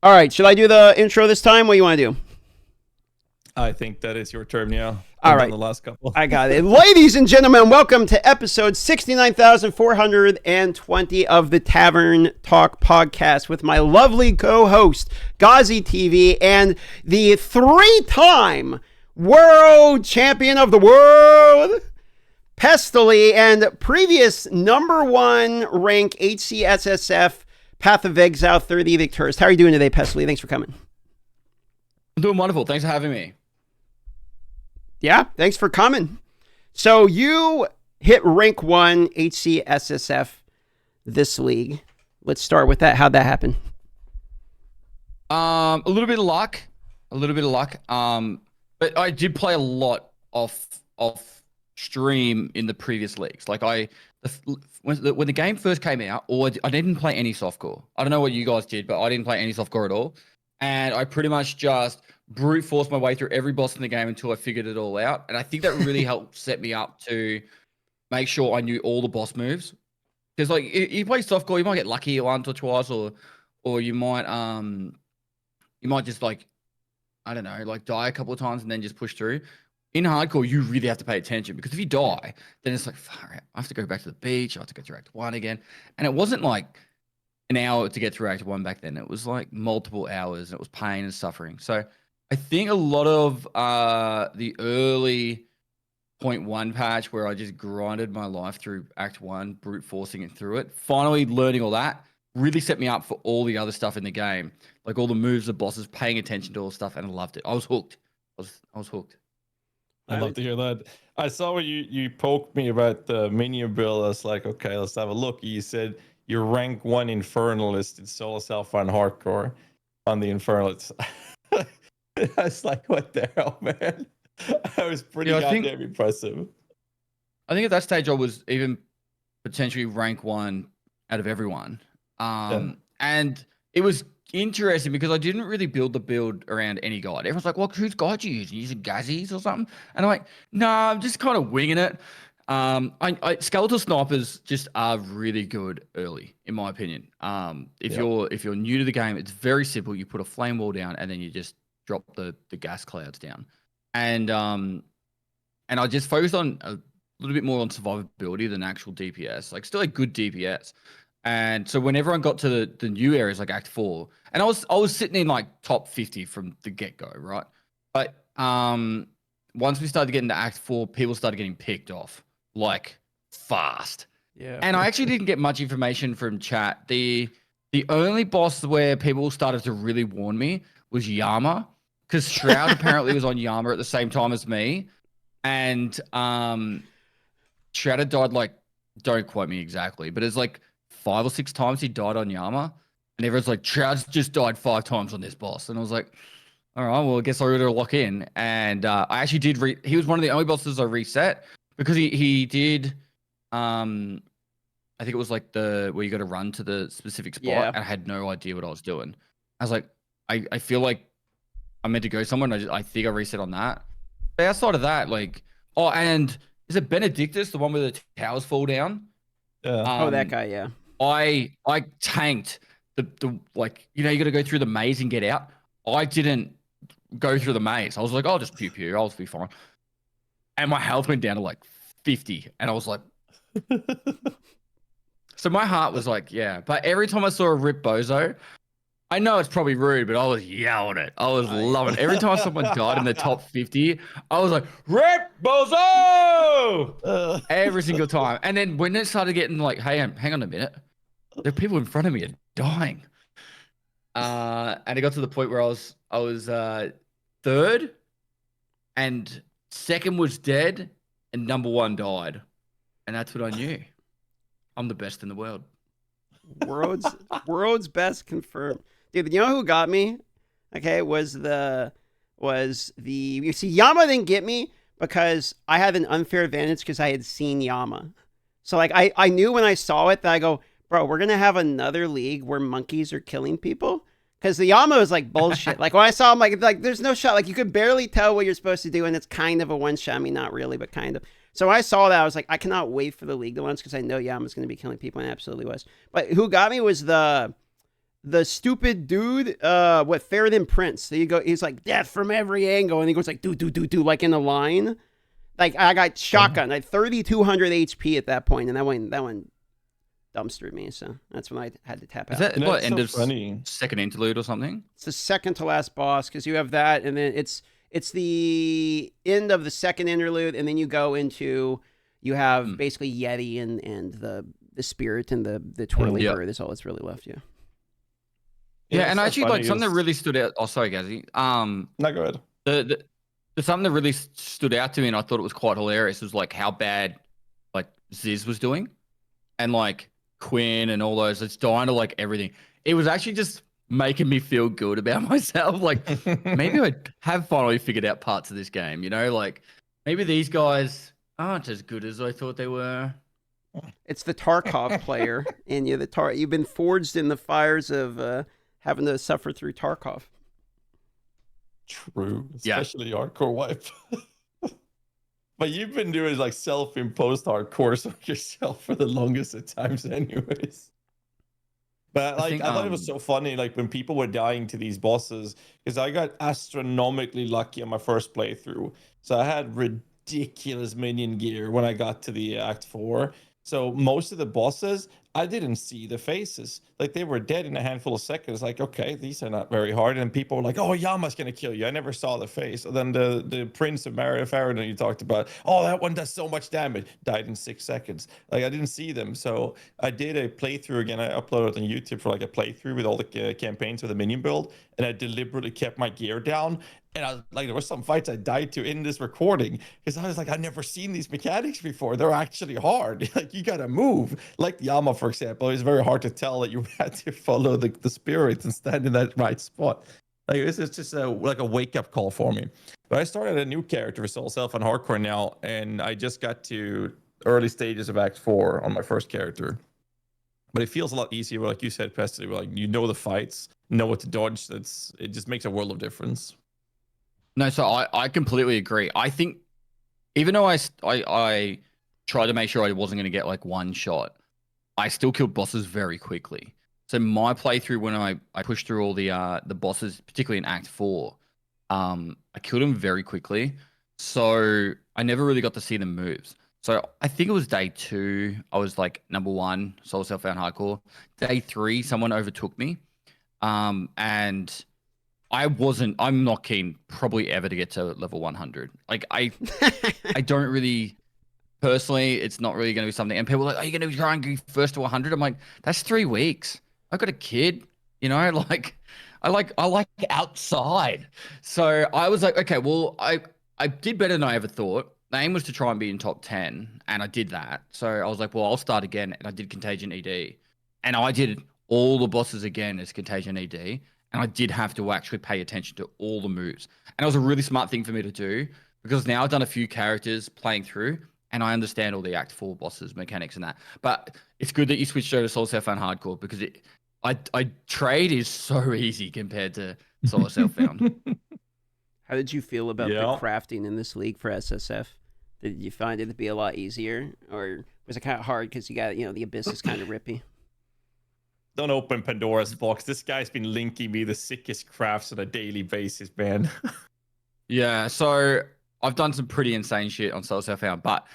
All right, should I do the intro this time? What do you want to do? I think that is your term, yeah. All right. The last couple. I got it. Ladies and gentlemen, welcome to episode 69,420 of the Tavern Talk podcast with my lovely co-host, GHAZZY TV, and the three-time world champion of the world, Pestily, and previous number one rank HCSSF Path of Exile 30 victorious. How are you doing today, Pestily? Thanks for coming. I'm doing wonderful. Thanks for having me. Yeah, thanks for coming. So you hit rank 1 HCSSF this league. Let's start with that. How'd that happen? A little bit of luck. But I did play a lot off stream in the previous leagues. Like when the game first came out, or I didn't play any softcore. I don't know what you guys did, but I didn't play any softcore at all. And I pretty much just brute forced my way through every boss in the game until I figured it all out. And I think that really helped set me up to make sure I knew all the boss moves. Because like you play softcore, you might get lucky once or twice, or you might just like, I don't know, like die a couple of times and then just push through. In hardcore, you really have to pay attention, because if you die, then it's like, I have to go back to the beach. I have to go through Act 1 again. And it wasn't like an hour to get through Act 1 back then. It was like multiple hours, and it was pain and suffering. So I think a lot of the early 0.1 patch, where I just grinded my life through Act 1, brute forcing it through it, finally learning all that, really set me up for all the other stuff in the game. Like all the moves, the bosses, paying attention to all the stuff, and I loved it. I was hooked. I was hooked. I'd love to hear that. I saw what you poked me about the menu build. I was like, okay, let's have a look. You said your rank 1 Infernalist in Solo Self on Hardcore on the Infernalists. I was like, what the hell, man? That was pretty goddamn impressive. I think at that stage I was even potentially rank 1 out of everyone. And it was interesting because I didn't really build the build around any guide. Everyone's like, well, whose guide you using? You using GHAZZY's or something? And I'm like, no, I'm just kind of winging it. Skeletal snipers just are really good early, in my opinion. If you're new to the game, it's very simple. You put a flame wall down and then you just drop the gas clouds down. And I just focused on a little bit more on survivability than actual DPS. Like still a good DPS. And so when everyone got to the new areas like Act 4, and I was sitting in like top 50 from the get-go, right? But once we started getting to Act 4, people started getting picked off like fast. Yeah. And I actually didn't get much information from chat. The only boss where people started to really warn me was Yama, because Shroud apparently was on Yama at the same time as me. And Shroud had died like, don't quote me exactly, but it's like 5 or 6 times he died on Yama, and everyone's like, Shroud's just died 5 times on this boss. And I was like, all right, well, I guess I gotta lock in. And I actually did he was one of the only bosses I reset, because he did I think it was like where you got to run to the specific spot, and I had no idea what I was doing. I was like, I feel like I'm meant to go somewhere, and I think I reset on that. But outside of that, like, oh, and is it Benedictus, the one where the towers fall down? That guy, yeah. I tanked the like, you got to go through the maze and get out. I didn't go through the maze. I was like, I'll just pew pew, I'll be fine. And my health went down to like 50, and I was like, so my heart was like, yeah. But every time I saw a rip bozo, I know it's probably rude, but I was yelling it. I was loving it. Every time someone died in the top 50, I was like, rip bozo! Every single time. And then when it started getting like, hey, hang on a minute, there are people in front of me are dying. And it got to the point where I was third, and second was dead, and number 1 died. And that's what I knew. I'm the best in the world. World's best confirmed. Dude, you know who got me? Okay, was the you see, Yama didn't get me because I had an unfair advantage because I had seen Yama. So like I knew when I saw it that I go, bro, we're gonna have another league where monkeys are killing people. Because the Yama was like bullshit. Like when I saw him, like there's no shot. Like you could barely tell what you're supposed to do, and it's kind of a one shot. I mean, not really, but kind of. So when I saw that, I was like, I cannot wait for the league to launch because I know Yama's going to be killing people, and it absolutely was. But who got me was the the stupid dude, what fairer than Prince. So you go, he's like death from every angle, and he goes like do like in a line. Like I got shotgun. I had 3,200 HP at that point, and that one dumpstered me. So that's when I had to tap out. Is that what end of funny. second interlude or something? It's the second to last boss because you have that, and then it's the end of the second interlude, and then you go into you have basically Yeti and the spirit and the twirly bird is all that's really left. Yeah. Yeah, and actually, like something that really stood out. Oh, sorry, GHAZZY. No, go ahead. The something that really stood out to me, and I thought it was quite hilarious, was like how bad like Ziz was doing, and like Quinn and all those. It's dying to like everything. It was actually just making me feel good about myself. Like maybe I have finally figured out parts of this game. You know, like maybe these guys aren't as good as I thought they were. It's the Tarkov player, and you've been forged in the fires of having to suffer through Tarkov. True, especially hardcore wipe. But you've been doing like self-imposed hardcore yourself for the longest of times, anyways. But like, I thought it was so funny, like when people were dying to these bosses, because I got astronomically lucky on my first playthrough. So I had ridiculous minion gear when I got to the Act 4. So most of the bosses, I didn't see the faces. Like they were dead in a handful of seconds. Like, okay, these are not very hard. And people were like, oh, Yama's going to kill you. I never saw the face. And then the Prince of Farron you talked about, oh, that one does so much damage. Died in 6 seconds. Like I didn't see them. So I did a playthrough again. I uploaded it on YouTube for like a playthrough with all the campaigns with the minion build. And I deliberately kept my gear down. And I was like, there were some fights I died to in this recording because I was like, I've never seen these mechanics before. They're actually hard. Like you got to move. Like Yama, for example, it's very hard to tell that you had to follow the spirit and stand in that right spot. Like this is just like a wake up call for me. But I started a new character for Soul Self on Hardcore now, and I just got to early stages of Act 4 on my first character. But it feels a lot easier, like you said, Pestily. Like you know the fights, know what to dodge. It just makes a world of difference. No, so I completely agree. I think even though I tried to make sure I wasn't going to get like one shot, I still killed bosses very quickly. So my playthrough, when I pushed through all the bosses, particularly in Act 4, I killed them very quickly. So I never really got to see the moves. So I think it was day 2. I was like number 1, Soul Self found hardcore. Day 3, someone overtook me. And I'm not keen probably ever to get to level 100. Like I don't really, personally, it's not really going to be something. And people are like, are you going to try and go first to 100? I'm like, that's 3 weeks. I've got a kid, you know, like I like outside. So I was like, okay, well, I did better than I ever thought. The aim was to try and be in top 10, and I did that. So I was like, well, I'll start again. And I did Contagion ED. And I did all the bosses again as Contagion ED. And I did have to actually pay attention to all the moves. And it was a really smart thing for me to do because now I've done a few characters playing through and I understand all the Act 4 bosses, mechanics and that. But it's good that you switched over to Soul Self Found Hardcore because I trade is so easy compared to Soul Self Found. How did you feel about the crafting in this league for SSF? Did you find it to be a lot easier, or was it kind of hard because you got, the abyss is kind of rippy? Don't open Pandora's box. This guy's been linking me the sickest crafts on a daily basis, man. Yeah, so I've done some pretty insane shit on Soul Self Found, but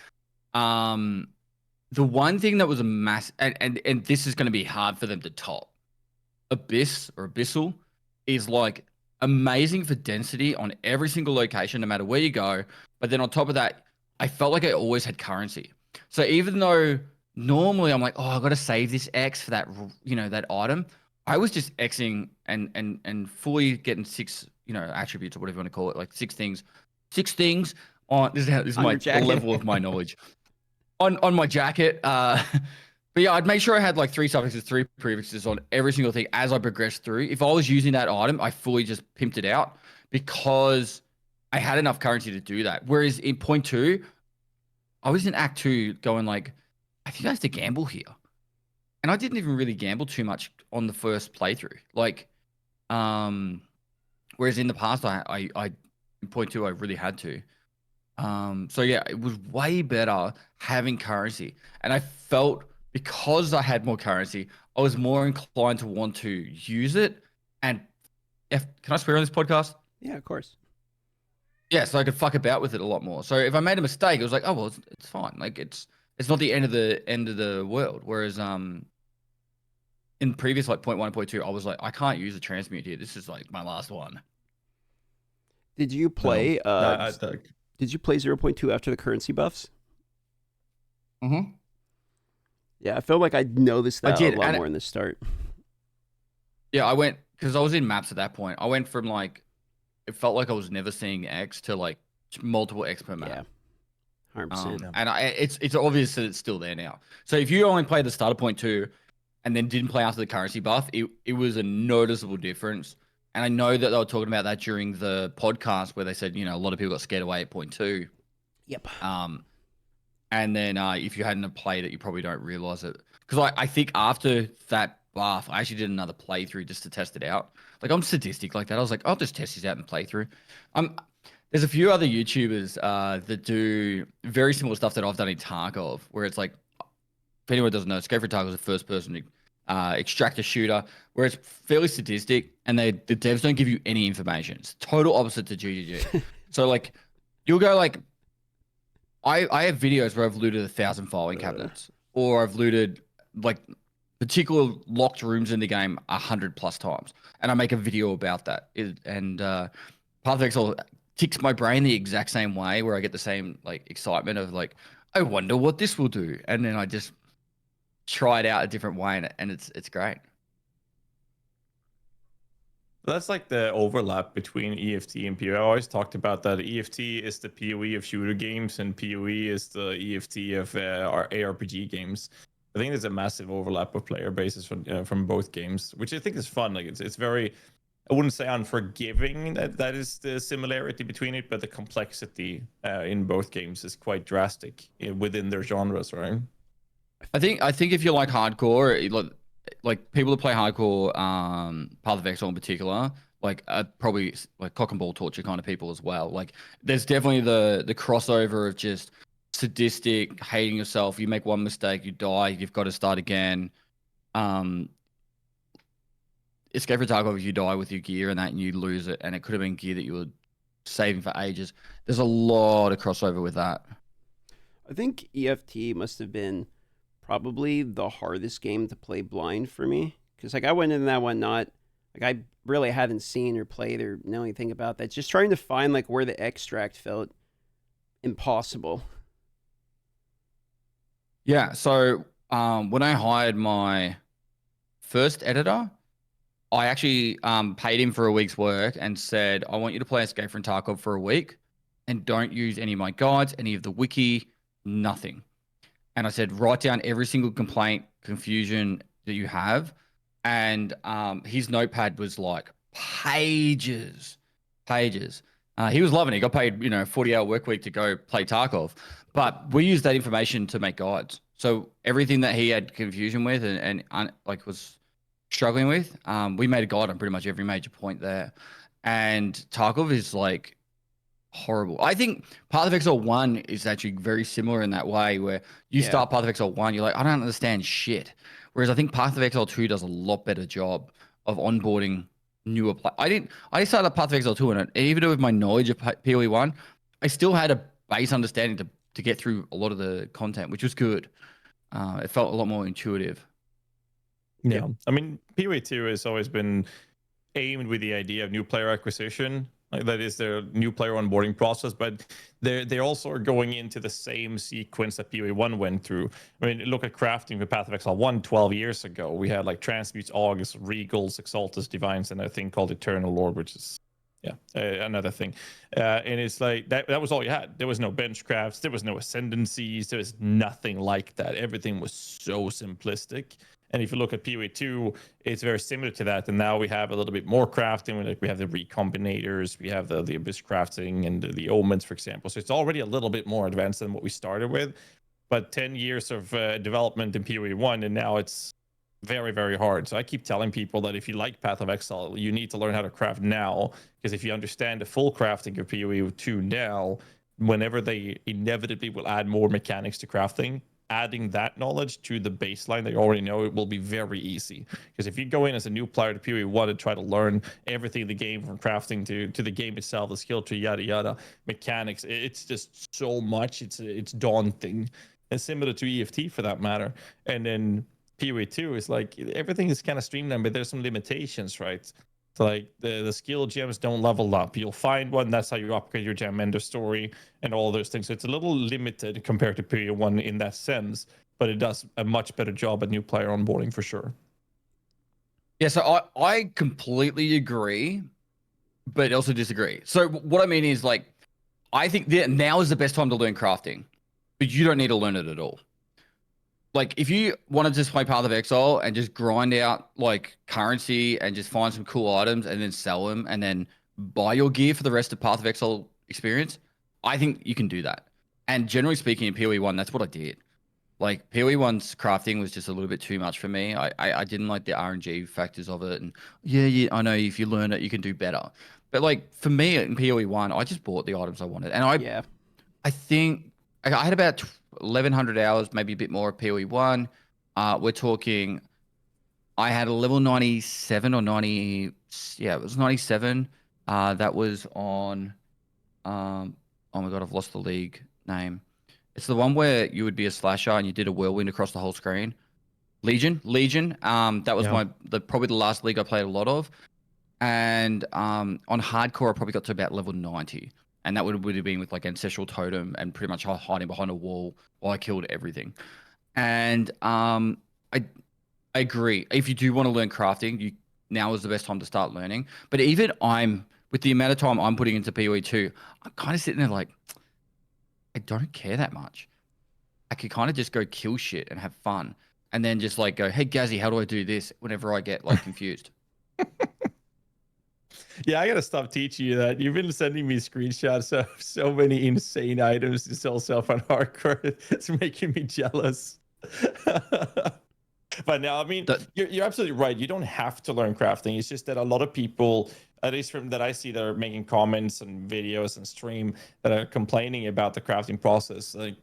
the one thing that was a mass and this is going to be hard for them to top. Abyss or Abyssal is like amazing for density on every single location, no matter where you go. But then on top of that, I felt like I always had currency. So even though normally I'm like, oh, I got to save this X for that, that item, I was just Xing and fully getting 6, attributes or whatever you want to call it, like 6 things. 6 things on this is my level of my knowledge on my jacket. But yeah, I'd make sure I had like 3 suffixes, 3 prefixes on every single thing as I progressed through. If I was using that item, I fully just pimped it out because I had enough currency to do that. Whereas in point 2, I was in Act 2 going like, I think I have to gamble here. And I didn't even really gamble too much on the first playthrough. Like, whereas in the past, I in point 2, I really had to. So yeah, it was way better having currency. And I felt because I had more currency, I was more inclined to want to use it. And can I swear on this podcast? Yeah, of course. Yeah, so I could fuck about with it a lot more. So if I made a mistake, it was like, oh well, it's fine. Like it's not the end of the world. Whereas in previous like 0.1 and 0.2, I was like, I can't use a transmute here. This is like my last one. Did you play? No, did you play 0.2 after the currency buffs? Mm-hmm. Yeah, I felt like I noticed that did, a lot and more in the start. Yeah, I went because I was in maps at that point. I went from like it felt like I was never seeing X to like multiple X per map. Yeah, 100%. And it's obvious that it's still there now. So if you only played the starter 0.2 and then didn't play after the currency buff, it was a noticeable difference. And I know that they were talking about that during the podcast where they said, you know, a lot of people got scared away at 0.2. Yep. And then if you hadn't have played it, you probably don't realize it. Because I think after that buff, I actually did another playthrough just to test it out. Like I'm sadistic like that. I was like, I'll just test this out and play through. There's a few other YouTubers that do very similar stuff that I've done in Tarkov, where it's like, if anyone doesn't know, Escape from Tarkov is a first-person extractor shooter, where it's fairly sadistic, and the devs don't give you any information. It's total opposite to GGG. So like, you'll go like, I have videos where I've looted 1,000 filing cabinets, or I've looted like particular locked rooms in the game 100+ times, and I make a video about that. Path of Exile ticks my brain the exact same way, where I get the same like excitement of like, I wonder what this will do, and then I just try it out a different way, and it's great. That's like the overlap between EFT and POE. I always talked about that. EFT is the POE of shooter games, and POE is the EFT of our ARPG games. I think there's a massive overlap of player bases from both games, which I think is fun. Like it's very, I wouldn't say unforgiving that is the similarity between it, but the complexity in both games is quite drastic within their genres, right? I think if you like hardcore, like people that play hardcore, Path of Exile in particular, like probably like cock and ball torture kind of people as well. Like there's definitely the crossover of just sadistic, hating yourself. You make one mistake, you die, you've got to start again. Escape from Tarkov, you die with your gear and that, and you lose it, and it could have been gear that you were saving for ages. There's a lot of crossover with that. I think EFT must have been probably the hardest game to play blind for me, because like I went in that one not like I really hadn't seen or played or know anything about that. Just trying to find like where the extract felt impossible. Yeah. So when I hired my first editor, I actually paid him for a week's work and said, I want you to play Escape from Tarkov for a week and don't use any of my guides, any of the wiki, nothing. And I said, write down every single complaint, confusion that you have. And his notepad was like pages. He was loving it. He got paid, 40-hour work week to go play Tarkov. But we used that information to make guides. So everything that he had confusion with and was struggling with, we made a guide on pretty much every major point there. And Tarkov is like horrible. I think Path of Exile 1 is actually very similar in that way, where you start Path of Exile 1, you're like, I don't understand shit. Whereas I think Path of Exile 2 does a lot better job of onboarding newer players. I started Path of Exile 2 and even with my knowledge of POE 1, I still had a base understanding to get through a lot of the content, which was good. It felt a lot more intuitive. Yeah. I mean, POE 2 has always been aimed with the idea of new player acquisition. Like that is their new player onboarding process, but they also are going into the same sequence that POE 1 went through. I mean, look at crafting with Path of Exile 1 12 years ago. We had like Transmutes, Augs, Regals, Exaltus, Divines, and a thing called Eternal Lord, which is another thing. And it's like that was all you had. There was no bench crafts, there was no ascendancies, there was nothing like that. Everything was so simplistic. And if you look at POE 2, it's very similar to that. And now we have a little bit more crafting. We have the recombinators, we have the abyss crafting and the omens, for example. So it's already a little bit more advanced than what we started with. But 10 years of development in POE 1, and now it's very, very hard. So I keep telling people that if you like Path of Exile, you need to learn how to craft now. Because if you understand the full crafting of POE 2 now, whenever they inevitably will add more mechanics to crafting, adding that knowledge to the baseline that you already know, it will be very easy. Because if you go in as a new player to PoE 1 and try to learn everything in the game, from crafting to the game itself, the skill tree, yada yada, mechanics, it's just so much. It's daunting. And similar to EFT for that matter. And then PoE 2 is like everything is kind of streamlined, but there's some limitations, right? So like the skill gems don't level up. You'll find one, that's how you upgrade your gem, end of story, and all those things. So it's a little limited compared to PoE 1 in that sense, but it does a much better job at new player onboarding for sure. Yeah, so I completely agree, but also disagree. So what I mean is, like, I think that now is the best time to learn crafting, but you don't need to learn it at all. Like, if you want to just play Path of Exile and just grind out like currency and just find some cool items and then sell them and then buy your gear for the rest of Path of Exile experience, I think you can do that. And generally speaking, in PoE 1, that's what I did. Like, PoE 1's crafting was just a little bit too much for me. I didn't like the RNG factors of it. And yeah, I know if you learn it, you can do better. But like, for me in PoE 1, I just bought the items I wanted. And I think I had about 1,100 hours, maybe a bit more of PoE 1. We're talking, I had a level 97 or 90. Yeah, it was 97. That was on, oh my God, I've lost the league name. It's the one where you would be a slasher and you did a whirlwind across the whole screen. Legion. That was probably the last league I played a lot of. And on hardcore, I probably got to about level 90. And that would have been with like Ancestral Totem and pretty much hiding behind a wall while I killed everything. And I agree. If you do want to learn crafting, now is the best time to start learning. But even with the amount of time I'm putting into PoE 2, I'm kind of sitting there like, I don't care that much. I could kind of just go kill shit and have fun. And then just like go, hey, GHAZZY, how do I do this? Whenever I get like confused. Yeah, I gotta stop teaching you that. You've been sending me screenshots of so many insane items to sell self on hardcore. It's making me jealous. But now, I mean, you're absolutely right. You don't have to learn crafting. It's just that a lot of people, at least from that I see, that are making comments and videos and stream, that are complaining about the crafting process. Like,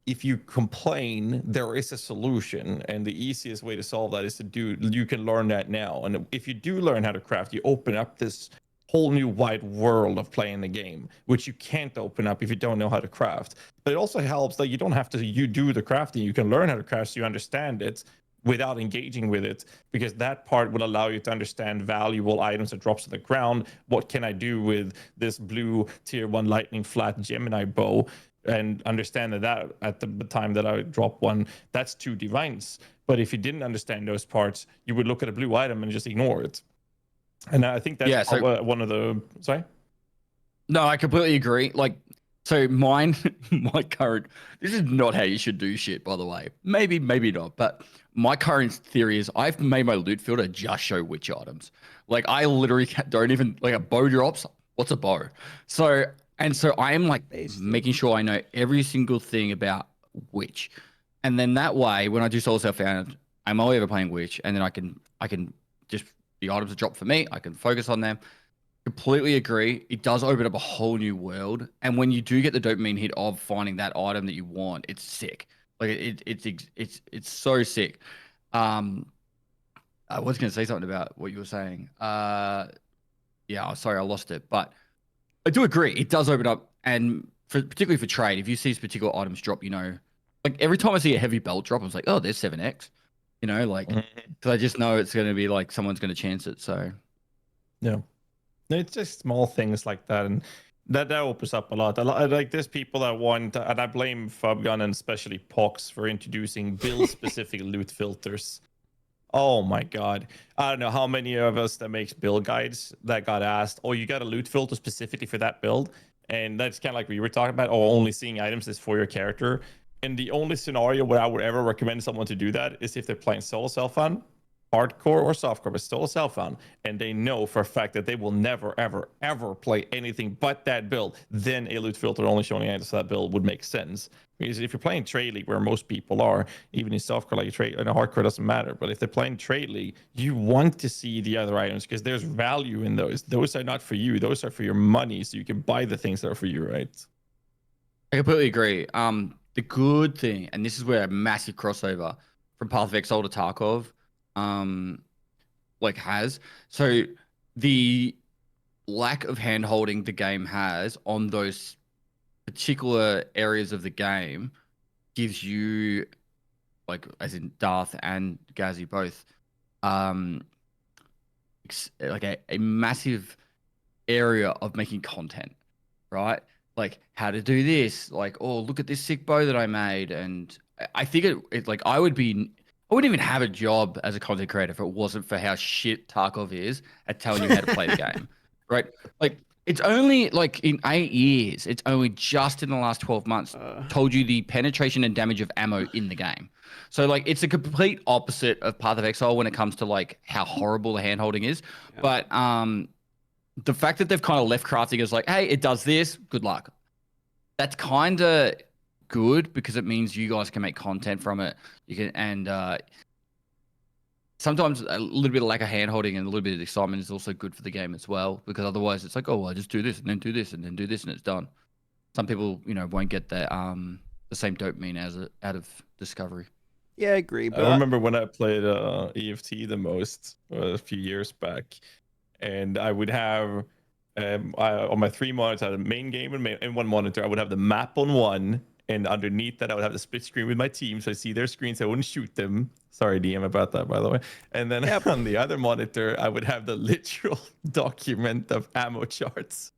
if you complain, there is a solution, and the easiest way to solve that is you can learn that now. And if you do learn how to craft, you open up this whole new wide world of playing the game, which you can't open up if you don't know how to craft. But it also helps that you don't have to do the crafting. You can learn how to craft so you understand it without engaging with it, because that part will allow you to understand valuable items that drops to the ground. What can I do with this blue tier 1 lightning flat Gemini bow? And understand that at the time that I drop one, that's 2 divines. But if you didn't understand those parts, you would look at a blue item and just ignore it. And I think that's one of the... Sorry? No, I completely agree. Like, so my current... This is not how you should do shit, by the way. Maybe not. But my current theory is I've made my loot filter just show witch items. Like, I literally don't even... Like, a bow drops. What's a bow? So I am like making sure I know every single thing about witch. And then that way, when I do solo self-found, I'm only ever playing witch. And then I can just... The items that drop for me, I can focus on them. Completely agree. It does open up a whole new world. And when you do get the dopamine hit of finding that item that you want, it's sick. Like it's so sick. I was going to say something about what you were saying. Yeah, sorry, I lost it. But I do agree. It does open up, and particularly for trade, if you see particular items drop, like every time I see a heavy belt drop, I was like, oh, there's 7x. Like, because I just know it's going to be like someone's going to chance it. So, yeah, it's just small things like that, and that opens up a lot. Like, there's people that want, and I blame Fubgun and especially Pox for introducing build-specific loot filters. Oh my God, I don't know how many of us that makes build guides that got asked, "Oh, you got a loot filter specifically for that build," and that's kind of like we were talking about. Oh, only seeing items is for your character. And the only scenario where I would ever recommend someone to do that is if they're playing solo self-found, hardcore or softcore, but solo self-found, and they know for a fact that they will never, ever, ever play anything but that build. Then a loot filter only showing items to that build would make sense. Because if you're playing trade league, where most people are, even in softcore, like trade, and hardcore doesn't matter. But if they're playing trade league, you want to see the other items because there's value in those. Those are not for you; those are for your money, so you can buy the things that are for you, right? I completely agree. the good thing, and this is where a massive crossover from Path of Exile to Tarkov, like has. So the lack of hand holding the game has on those particular areas of the game gives you, like, as in Darth and GHAZZY both, like a massive area of making content, right? Like how to do this, like, oh, look at this sick bow that I made. And I think it like I wouldn't even have a job as a content creator if it wasn't for how shit Tarkov is at telling you how to play the game, right? Like it's only like in 8 years, it's only just in the last 12 months told you the penetration and damage of ammo in the game. So like it's a complete opposite of Path of Exile when it comes to like how horrible the handholding is. Yeah. But the fact that they've kind of left crafting as like, hey, it does this, good luck. That's kind of good because it means you guys can make content from it. You can, and sometimes a little bit of lack of handholding and a little bit of excitement is also good for the game as well, because otherwise it's like, oh, well, I just do this and then do this and then do this and it's done. Some people, you know, won't get the same dopamine out of discovery. Yeah, I agree. But I remember when I played EFT the most a few years back, and I would have on my 3 monitors, I had a main game and one monitor. I would have the map on one, and underneath that, I would have the split screen with my team, so I see their screens. So I wouldn't shoot them. Sorry, DM, about that, by the way. And then on the other monitor, I would have the literal document of ammo charts.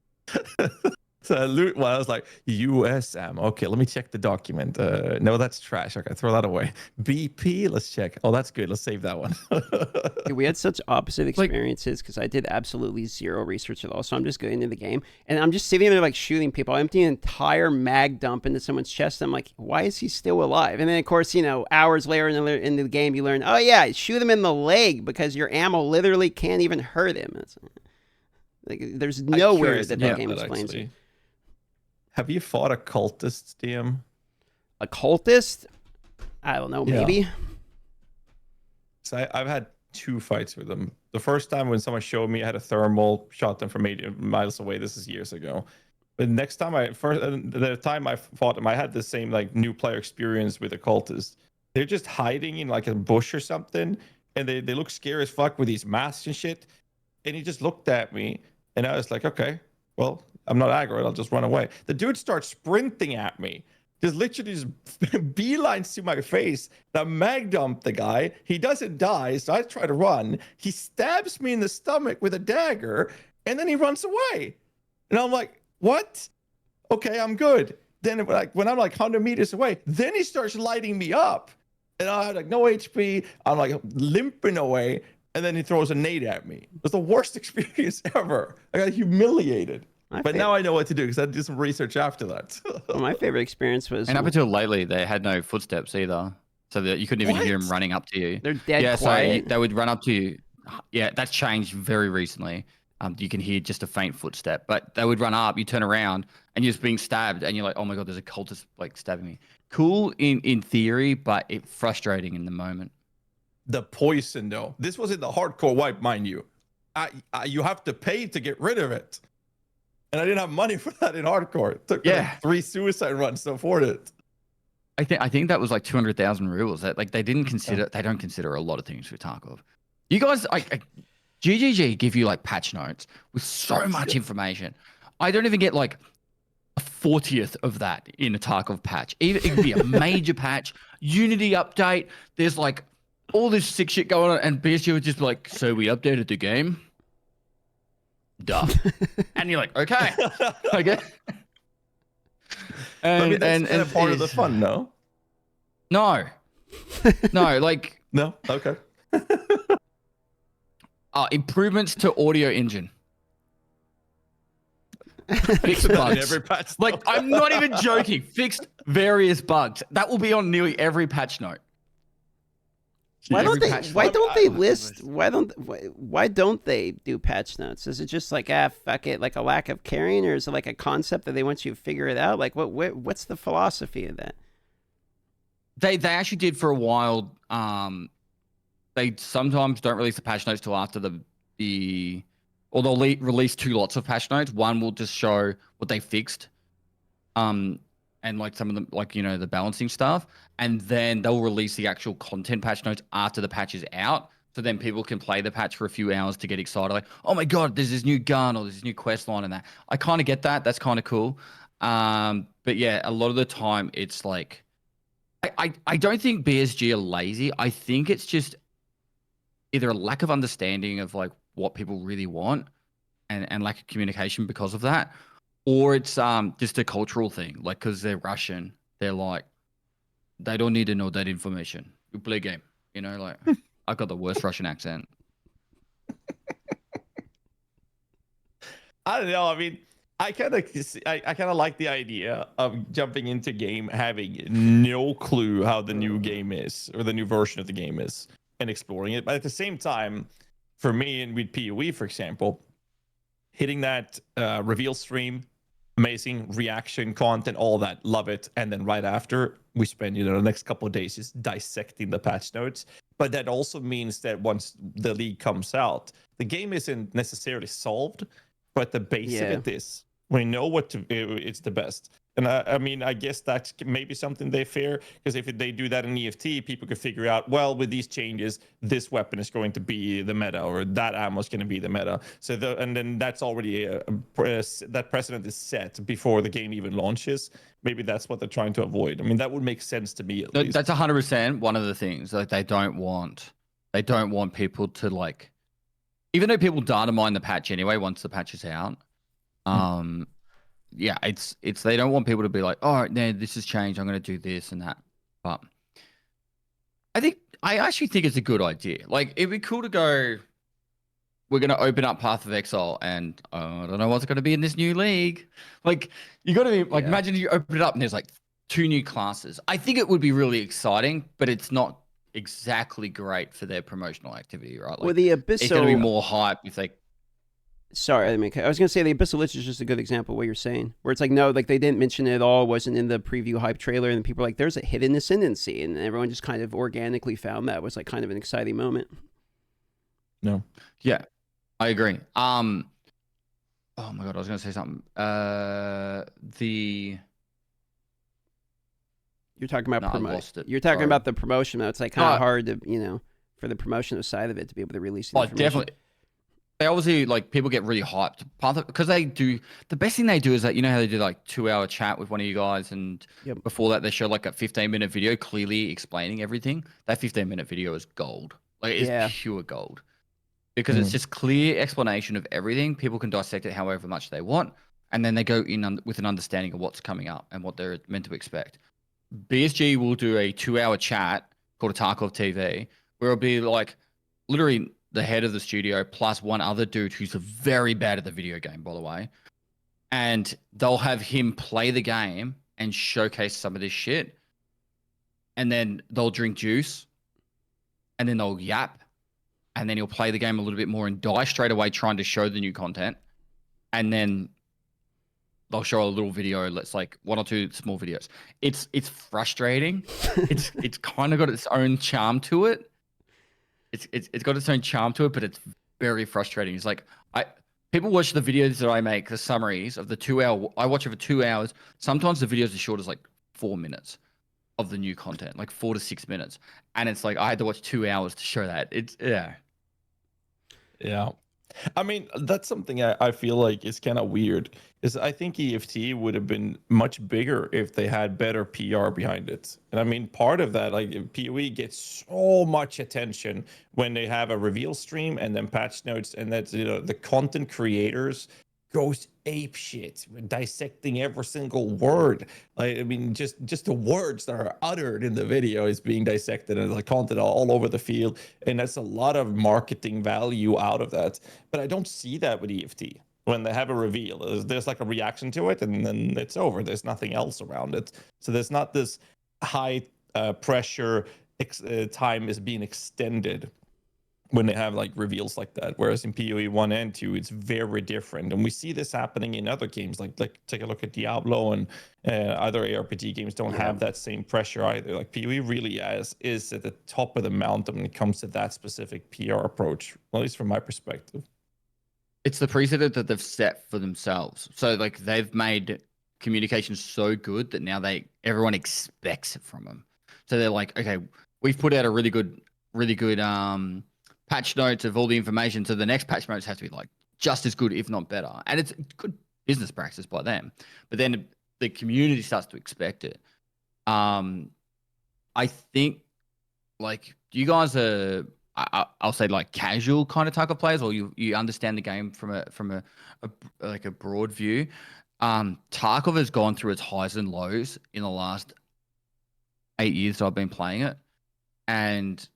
So I was like, US ammo. Okay, let me check the document. No, that's trash. Okay, throw that away. BP, let's check. Oh, that's good. Let's save that one. We had such opposite experiences because I did absolutely zero research at all. So I'm just going into the game and I'm just sitting there like shooting people. I empty an entire mag dump into someone's chest. I'm like, why is he still alive? And then of course, you know, hours later in the game, you learn, oh yeah, shoot him in the leg because your ammo literally can't even hurt him. It's, like, there's nowhere that game explains it. Have you fought a cultist, DM? A cultist? I don't know, maybe. So I've had 2 fights with them. The first time when someone showed me I had a thermal, shot them from 80 miles away. This is years ago. But next time the time I fought them, I had the same like new player experience with a cultist. They're just hiding in like a bush or something, and they look scary as fuck with these masks and shit. And he just looked at me, and I was like, okay, well, I'm not aggro, I'll just run away. The dude starts sprinting at me. Just literally just beelines to my face. I mag dump the guy. He doesn't die, so I try to run. He stabs me in the stomach with a dagger, and then he runs away. And I'm like, what? Okay, I'm good. Then like when I'm like 100 meters away, then he starts lighting me up. And I have like no HP. I'm like limping away. And then he throws a nade at me. It was the worst experience ever. I got humiliated. But now I know what to do because I did some research after that. Well, my favorite experience was... And up until lately, they had no footsteps either. So that you couldn't even hear them running up to you. They're dead quiet. So they would run up to you. Yeah, that's changed very recently. You can hear just a faint footstep. But they would run up, you turn around, and you're just being stabbed. And you're like, oh my God, there's a cultist like stabbing me. Cool in theory, but frustrating in the moment. The poison, though. This was in the hardcore wipe, mind you. You have to pay to get rid of it. And I didn't have money for that in hardcore. It took like 3 suicide runs to afford it. I think that was like 200,000 rubles. That like they didn't consider. They don't consider a lot of things with Tarkov. You guys, GGG give you like patch notes with so much information. I don't even get like a 40th of that in a Tarkov patch. It could be a major patch, Unity update. There's like all this sick shit going on, and BSG would just be like, so we updated the game. Duh. And you're like, okay. Okay. And, I mean, that's kind of part of the fun, no? No. No, like... No? Okay. Improvements to audio engine. Fixed bugs. Every patch like, I'm not even joking. Fixed various bugs. That will be on nearly every patch note. Why don't they do patch notes? Is it just like, fuck it, like a lack of caring, or is it like a concept that they want you to figure it out? Like what's the philosophy of that? They actually did for a while. They sometimes don't release the patch notes till after or they'll release 2 lots of patch notes. One will just show what they fixed. And and like some of them, like, you know, the balancing stuff, and then they'll release the actual content patch notes after the patch is out. So then people can play the patch for a few hours to get excited, like, oh my god, there's this new gun or there's this new quest line and that. I kind of get that. That's kind of cool. But yeah, a lot of the time it's like, I don't think BSG are lazy. I think it's just either a lack of understanding of like what people really want and lack of communication because of that, or it's just a cultural thing. Like, because they're Russian, they're like, they don't need to know that information. You play a game, you know, like I've got the worst Russian accent. I don't know. I mean, I kind of like the idea of jumping into game having no clue how the new game is or the new version of the game is and exploring it. But at the same time, for me and with POE, for example, hitting that reveal stream, amazing reaction content, all that, love it. And then right after, we spend, you know, the next couple of days just dissecting the patch notes. But that also means that once the league comes out, the game isn't necessarily solved, but the base of it is. We know what to. It's the best. And I mean, I guess that's maybe something they fear, because if they do that in EFT, people could figure out, well, with these changes, this weapon is going to be the meta, or that ammo is going to be the meta. So and then that's already that precedent is set before the game even launches. Maybe that's what they're trying to avoid. I mean, that would make sense to me at least. That's 100% one of the things. Like, they don't want people to, like, even though people data mine the patch anyway once the patch is out. Yeah, it's they don't want people to be like, oh, no, this has changed, I'm going to do this and that. But I actually think it's a good idea. Like, it'd be cool to go, we're going to open up Path of Exile, and I don't know what's going to be in this new league. Like, you got to be like, imagine you open it up and there's like 2 new classes. I think it would be really exciting, but it's not exactly great for their promotional activity, right? Like, well, the Abyssal, it's going to be more hype if they. Sorry, I was going to say the Abyssal Lich is just a good example of what you're saying, where it's like, no, like they didn't mention it at all, wasn't in the preview hype trailer, and people are like, there's a hidden ascendancy, and everyone just kind of organically found that. It was like kind of an exciting moment. No. Yeah, I agree. Oh my god, I was going to say something. You're talking about I lost it. You're talking Sorry. about the promotion. Though. It's like kind of hard to, you know, for the promotional side of it to be able to release the information. Definitely. They obviously, like, people get really hyped because they do. The best thing they do is that, you know how they do like 2-hour chat with one of you guys, and before that they show like a 15-minute video clearly explaining everything. That 15-minute video is gold. Like, it's pure gold, because it's just clear explanation of everything. People can dissect it however much they want, and then they go in with an understanding of what's coming up and what they're meant to expect. BSG will do a 2-hour chat called a Tarkov TV, where it'll be like literally the head of the studio plus one other dude who's very bad at the video game, by the way. And they'll have him play the game and showcase some of this shit. And then they'll drink juice. And then they'll yap. And then he'll play the game a little bit more and die straight away trying to show the new content. And then they'll show a little video, let's like 1 or 2 small videos. It's frustrating. It's kind of got its own charm to it. It's got its own charm to it, but it's very frustrating. It's like, people watch the videos that I make, the summaries of the 2-hour. I watch it for 2 hours. Sometimes the videos are short as like 4 minutes of the new content, like 4 to 6 minutes, and it's like I had to watch 2 hours to show that. It's Yeah. I mean, that's something I feel like is kind of weird. Is I think EFT would have been much bigger if they had better PR behind it. And I mean, part of that, like POE gets so much attention when they have a reveal stream and then patch notes, and that's, you know, the content creators goes ape shit, dissecting every single word. Like, I mean, just the words that are uttered in the video is being dissected, and like content all over the field, and that's a lot of marketing value out of that. But I don't see that with EFT. When they have a reveal, there's like a reaction to it, and then it's over. There's nothing else around it. So there's not this high pressure time is being extended when they have like reveals like that. Whereas in PoE 1 and 2, it's very different. And we see this happening in other games, like take a look at Diablo, and other ARPG games don't have that same pressure either. Like PoE really is at the top of the mountain when it comes to that specific PR approach, at least from my perspective. It's the precedent that they've set for themselves. So like they've made communication's so good that now everyone expects it from them. So they're like, okay, we've put out a really good patch notes of all the information. So the next patch notes have to be like just as good, if not better. And it's good business practice by them. But then the community starts to expect it. I think like you guys are, I'll say like casual kind of Tarkov players, or you understand the game from a like a broad view. Tarkov has gone through its highs and lows in the last 8 years that I've been playing it, and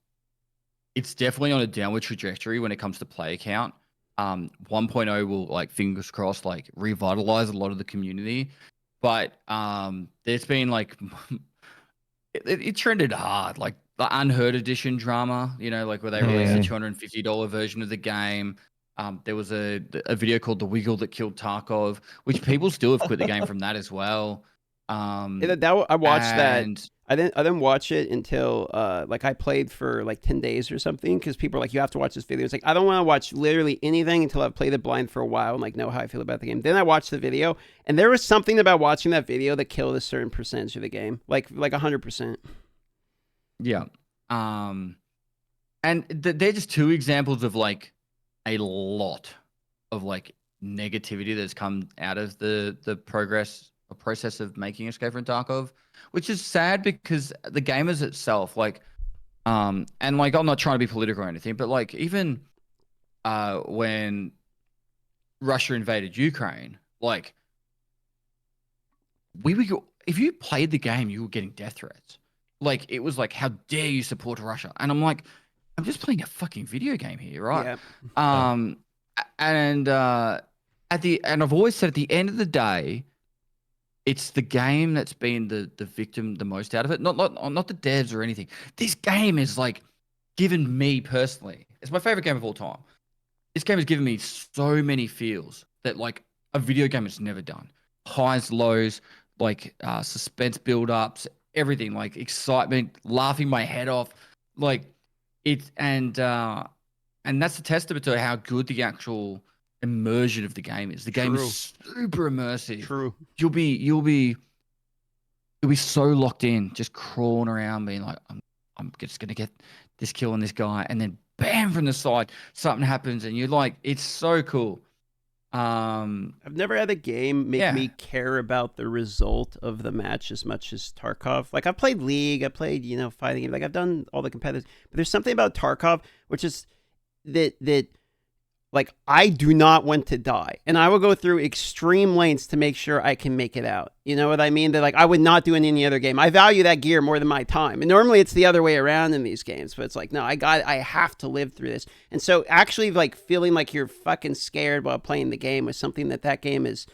it's definitely on a downward trajectory when it comes to player count. 1.0 will, like, fingers crossed, like revitalize a lot of the community, but there's been like it trended hard, like the Unheard Edition drama, you know, like where they released a $250 version of the game. There was a video called The Wiggle that killed Tarkov, which people still have quit the game from that as well. I watched that. I didn't watch it until like I played for like 10 days or something, because people are like, you have to watch this video. It's like, I don't want to watch literally anything until I've played it blind for a while and like know how I feel about the game. Then I watched the video, and there was something about watching that video that killed a certain percentage of the game, like 100%. Yeah. And they're just two examples of like a lot of like negativity that's come out of the process of making Escape from Tarkov, which is sad because the game is itself, like, and like, I'm not trying to be political or anything, but like even when Russia invaded Ukraine, like if you played the game, you were getting death threats. Like, it was like, how dare you support Russia? And I'm like, I'm just playing a fucking video game here, right? Yeah. And I've always said at the end of the day, it's the game that's been the victim the most out of it. Not the devs or anything. This game is like given me personally, it's my favorite game of all time. This game has given me so many feels that like a video game has never done. Highs, lows, like suspense build-ups, everything, like excitement, laughing my head off, like it's and that's a testament to how good the actual immersion of the game is. The game is super immersive. True. You'll be so locked in, just crawling around, being like, I'm just gonna get this kill on this guy, and then bam, from the side something happens, and you're like, it's so cool. I've never had a game make me care about the result of the match as much as Tarkov. Like, I've played League, I played, fighting games, like I've done all the competitive, but there's something about Tarkov which is that like, I do not want to die, and I will go through extreme lengths to make sure I can make it out. You know what I mean? That, like, I would not do in any other game. I value that gear more than my time, and normally it's the other way around in these games. But it's like, no, I have to live through this. And so, actually, like, feeling like you're fucking scared while playing the game was something that game is.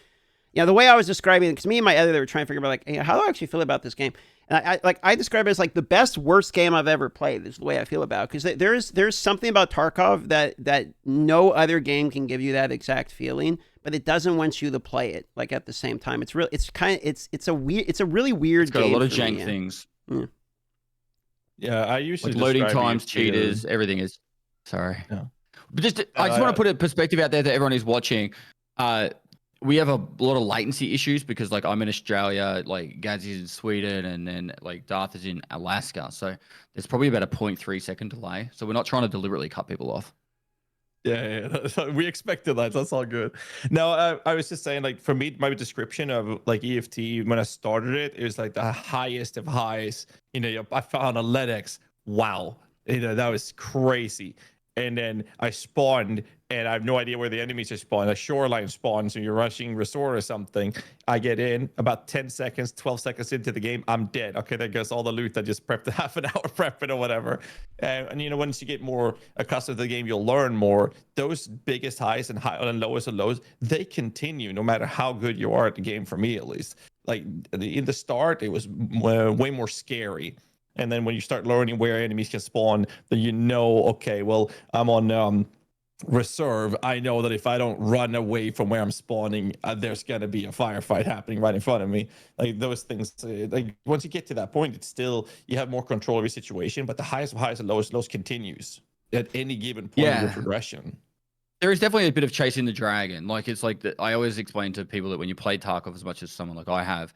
The way I was describing it, because me and my editor were trying to figure out, like, hey, how do I actually feel about this game? And I describe it as like the best worst game I've ever played. Is the way I feel about it, because there's something about Tarkov that no other game can give you that exact feeling, but it doesn't want you to play it like at the same time. It's a really weird. It's got game a lot of for jank me, things. Yeah, I usually like loading times, cheaters, everything is. Sorry. Yeah. But I just want to put a perspective out there that everyone who's watching. We have a lot of latency issues because, like, I'm in Australia, like GHAZZY's in Sweden, and then like Darth is in Alaska. So there's probably about a 0.3 second delay. So we're not trying to deliberately cut people off. Yeah. We expected that. That's all good. No, I was just saying, like, for me, my description of like EFT when I started it was like the highest of highs. I found a LEDX. Wow. That was crazy. And then I spawned, and I have no idea where the enemies are spawned. A shoreline spawns, so you're rushing resort or something. I get in about 10 seconds, 12 seconds into the game, I'm dead. Okay, there goes all the loot I just prepped half an hour prepping or whatever. And once you get more accustomed to the game, you'll learn more. Those biggest highs and lowest of lows, they continue no matter how good you are at the game, for me at least. Like, in the start, it was way more scary. And then when you start learning where enemies can spawn, then okay, well, I'm on reserve. I know that if I don't run away from where I'm spawning, there's going to be a firefight happening right in front of me. Like, those things, like, once you get to that point, it's still, you have more control of your situation, but the highest of highs and lowest lows continues at any given point of your progression. there is definitely a bit of chasing the dragon. Like it's like that. I always explain to people that when you play Tarkov as much as someone like I have,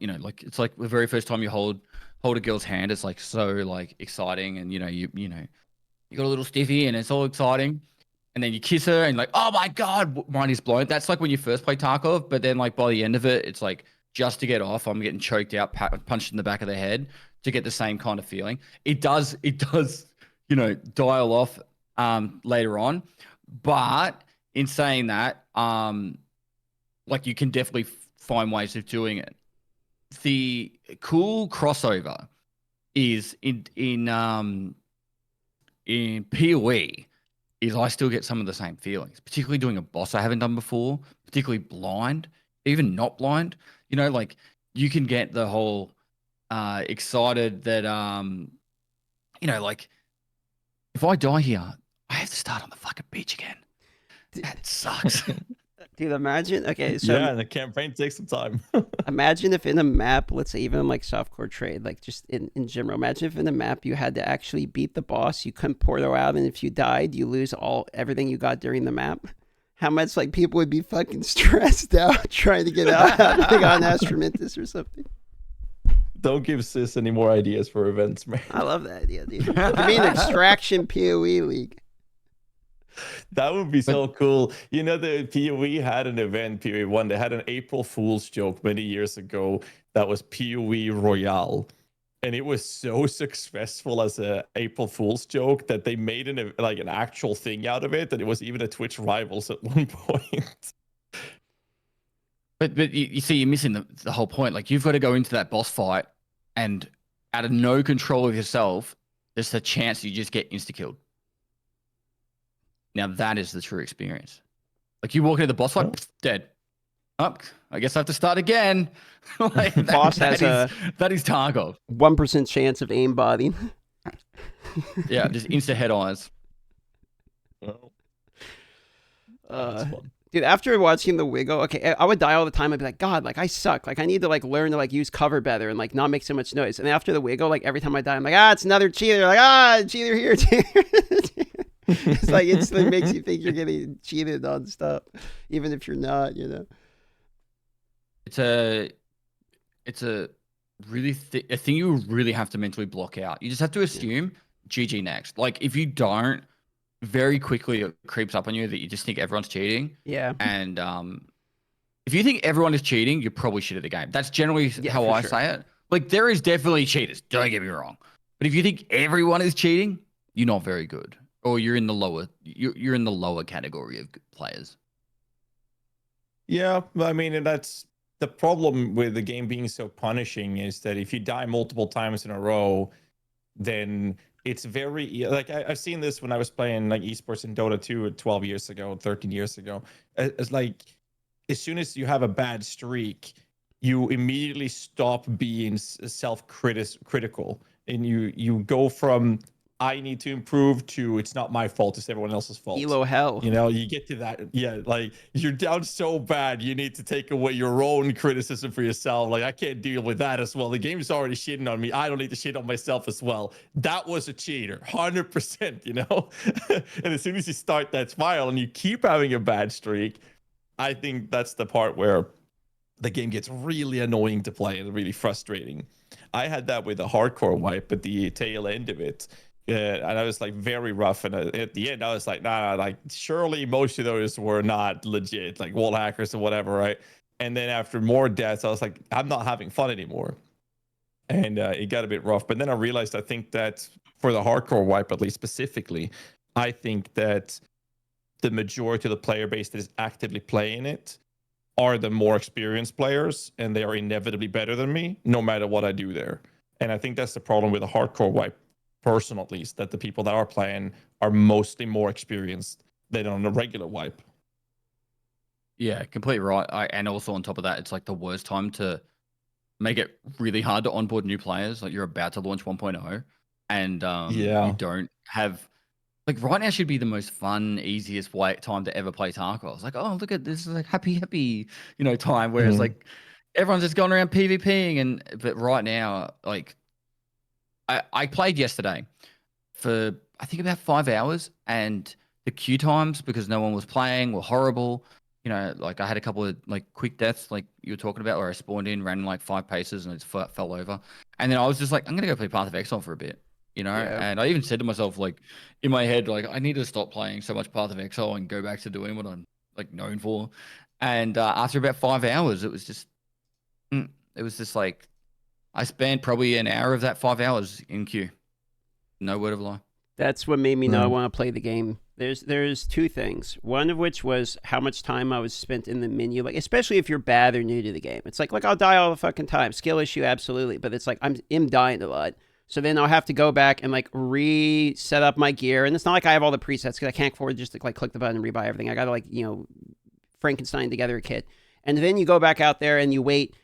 you know, like it's like the very first time you hold a girl's hand, it's like so like exciting, and you know you got a little stiffy and it's all exciting, and then you kiss her and like, oh my god, mind is blown. That's like when you first play Tarkov, but then like by the end of it, it's like just to get off, I'm getting choked out, punched in the back of the head to get the same kind of feeling. It does, you know, dial off later on. But in saying that, like you can definitely find ways of doing it. The cool crossover is in POE is I still get some of the same feelings, particularly doing a boss I haven't done before, particularly blind, even not blind. You know, like you can get the whole excited that you know, like if I die here, I have to start on the fucking beach again. That sucks. Dude, imagine. Okay, so Yeah, and the campaign takes some time. imagine if in a map, let's say even like softcore trade, like just in general, imagine if in the map you had to actually beat the boss, you couldn't portal out, and if you died, you lose everything you got during the map. How much like people would be fucking stressed out trying to get out like on Astromintus or something. Don't give Sis any more ideas for events, man. I love that idea, dude. Give me an extraction POE league. That would be so cool. You know, the POE had an event, POE 1. They had an April Fool's joke many years ago that was POE Royale. And it was so successful as a April Fool's joke that they made an actual thing out of it. And it was even a Twitch Rivals at one point. But you see, you're missing the whole point. Like you've got to go into that boss fight, and out of no control of yourself, there's a chance you just get insta-killed. Now that is the true experience. Like you walk into the boss fight, dead. Up. I guess I have to start again. Like, boss has that is Tarkov. 1% chance of aimbotting. Yeah, just insta head eyes. That's fun. Dude, after watching the Wiggle, okay, I would die all the time. I'd be like, God, like I suck. Like I need to like learn to like use cover better and like not make so much noise. And after the Wiggle, like every time I die, I'm like, it's another cheater. Like, cheater here, cheater. It's like instantly makes you think you're getting cheated on stuff, even if you're not, you know. It's a really a thing you really have to mentally block out. You just have to assume GG next. Like if you don't, very quickly it creeps up on you that you just think everyone's cheating. Yeah. And if you think everyone is cheating, you're probably shit at the game. That's generally how I say it. Like there is definitely cheaters. Don't get me wrong. But if you think everyone is cheating, you're not very good, or you're in the lower. You're in the lower category of players. Yeah, I mean, and that's the problem with the game being so punishing is that if you die multiple times in a row, then it's very like I've seen this when I was playing like esports in Dota 2 12 years ago, 13 years ago. It's like as soon as you have a bad streak, you immediately stop being self-critical, and you go from I need to improve to it's not my fault, it's everyone else's fault. Elo hell. You know, you get to that. Yeah, like you're down so bad, you need to take away your own criticism for yourself. Like, I can't deal with that as well. The game's already shitting on me. I don't need to shit on myself as well. That was a cheater, 100%, you know? And as soon as you start that spiral and you keep having a bad streak, I think that's the part where the game gets really annoying to play and really frustrating. I had that with a hardcore wipe at the tail end of it. And I was like very rough, and at the end I was like, nah, like surely most of those were not legit, like wall hackers or whatever, right? And then after more deaths, I was like, I'm not having fun anymore, and it got a bit rough. But then I realized, I think that for the hardcore wipe, at least specifically, I think that the majority of the player base that is actively playing it are the more experienced players, and they are inevitably better than me, no matter what I do there. And I think that's the problem with the hardcore wipe. Personal, at least, that the people that are playing are mostly more experienced than on a regular wipe. Yeah, completely right. And also on top of that, it's like the worst time to make it really hard to onboard new players. Like you're about to launch 1.0, and you don't have like right now should be the most fun, easiest time to ever play Tarkov. It's like, oh, look at this is like happy, you know, time where it's like everyone's just going around PvPing, but right now, like I played yesterday for I think about 5 hours, and the queue times, because no one was playing, were horrible. You know, like I had a couple of like quick deaths, like you were talking about, where I spawned in, ran like 5 paces, and it fell over. And then I was just like, I'm gonna go play Path of Exile for a bit, you know. Yeah. And I even said to myself, like in my head, like I need to stop playing so much Path of Exile and go back to doing what I'm like known for. And after about 5 hours, it was just like I spent probably an hour of that 5 hours in queue. No word of a lie. That's what made me know I want to play the game. There's 2 things. One of which was how much time I was spent in the menu, like especially if you're bad or new to the game. It's like I'll die all the fucking time. Skill issue, absolutely, but it's like I'm dying a lot. So then I'll have to go back and like reset up my gear, and it's not like I have all the presets because I can't afford just to like click the button and rebuy everything. I got to like Frankenstein together a kit, and then you go back out there and you wait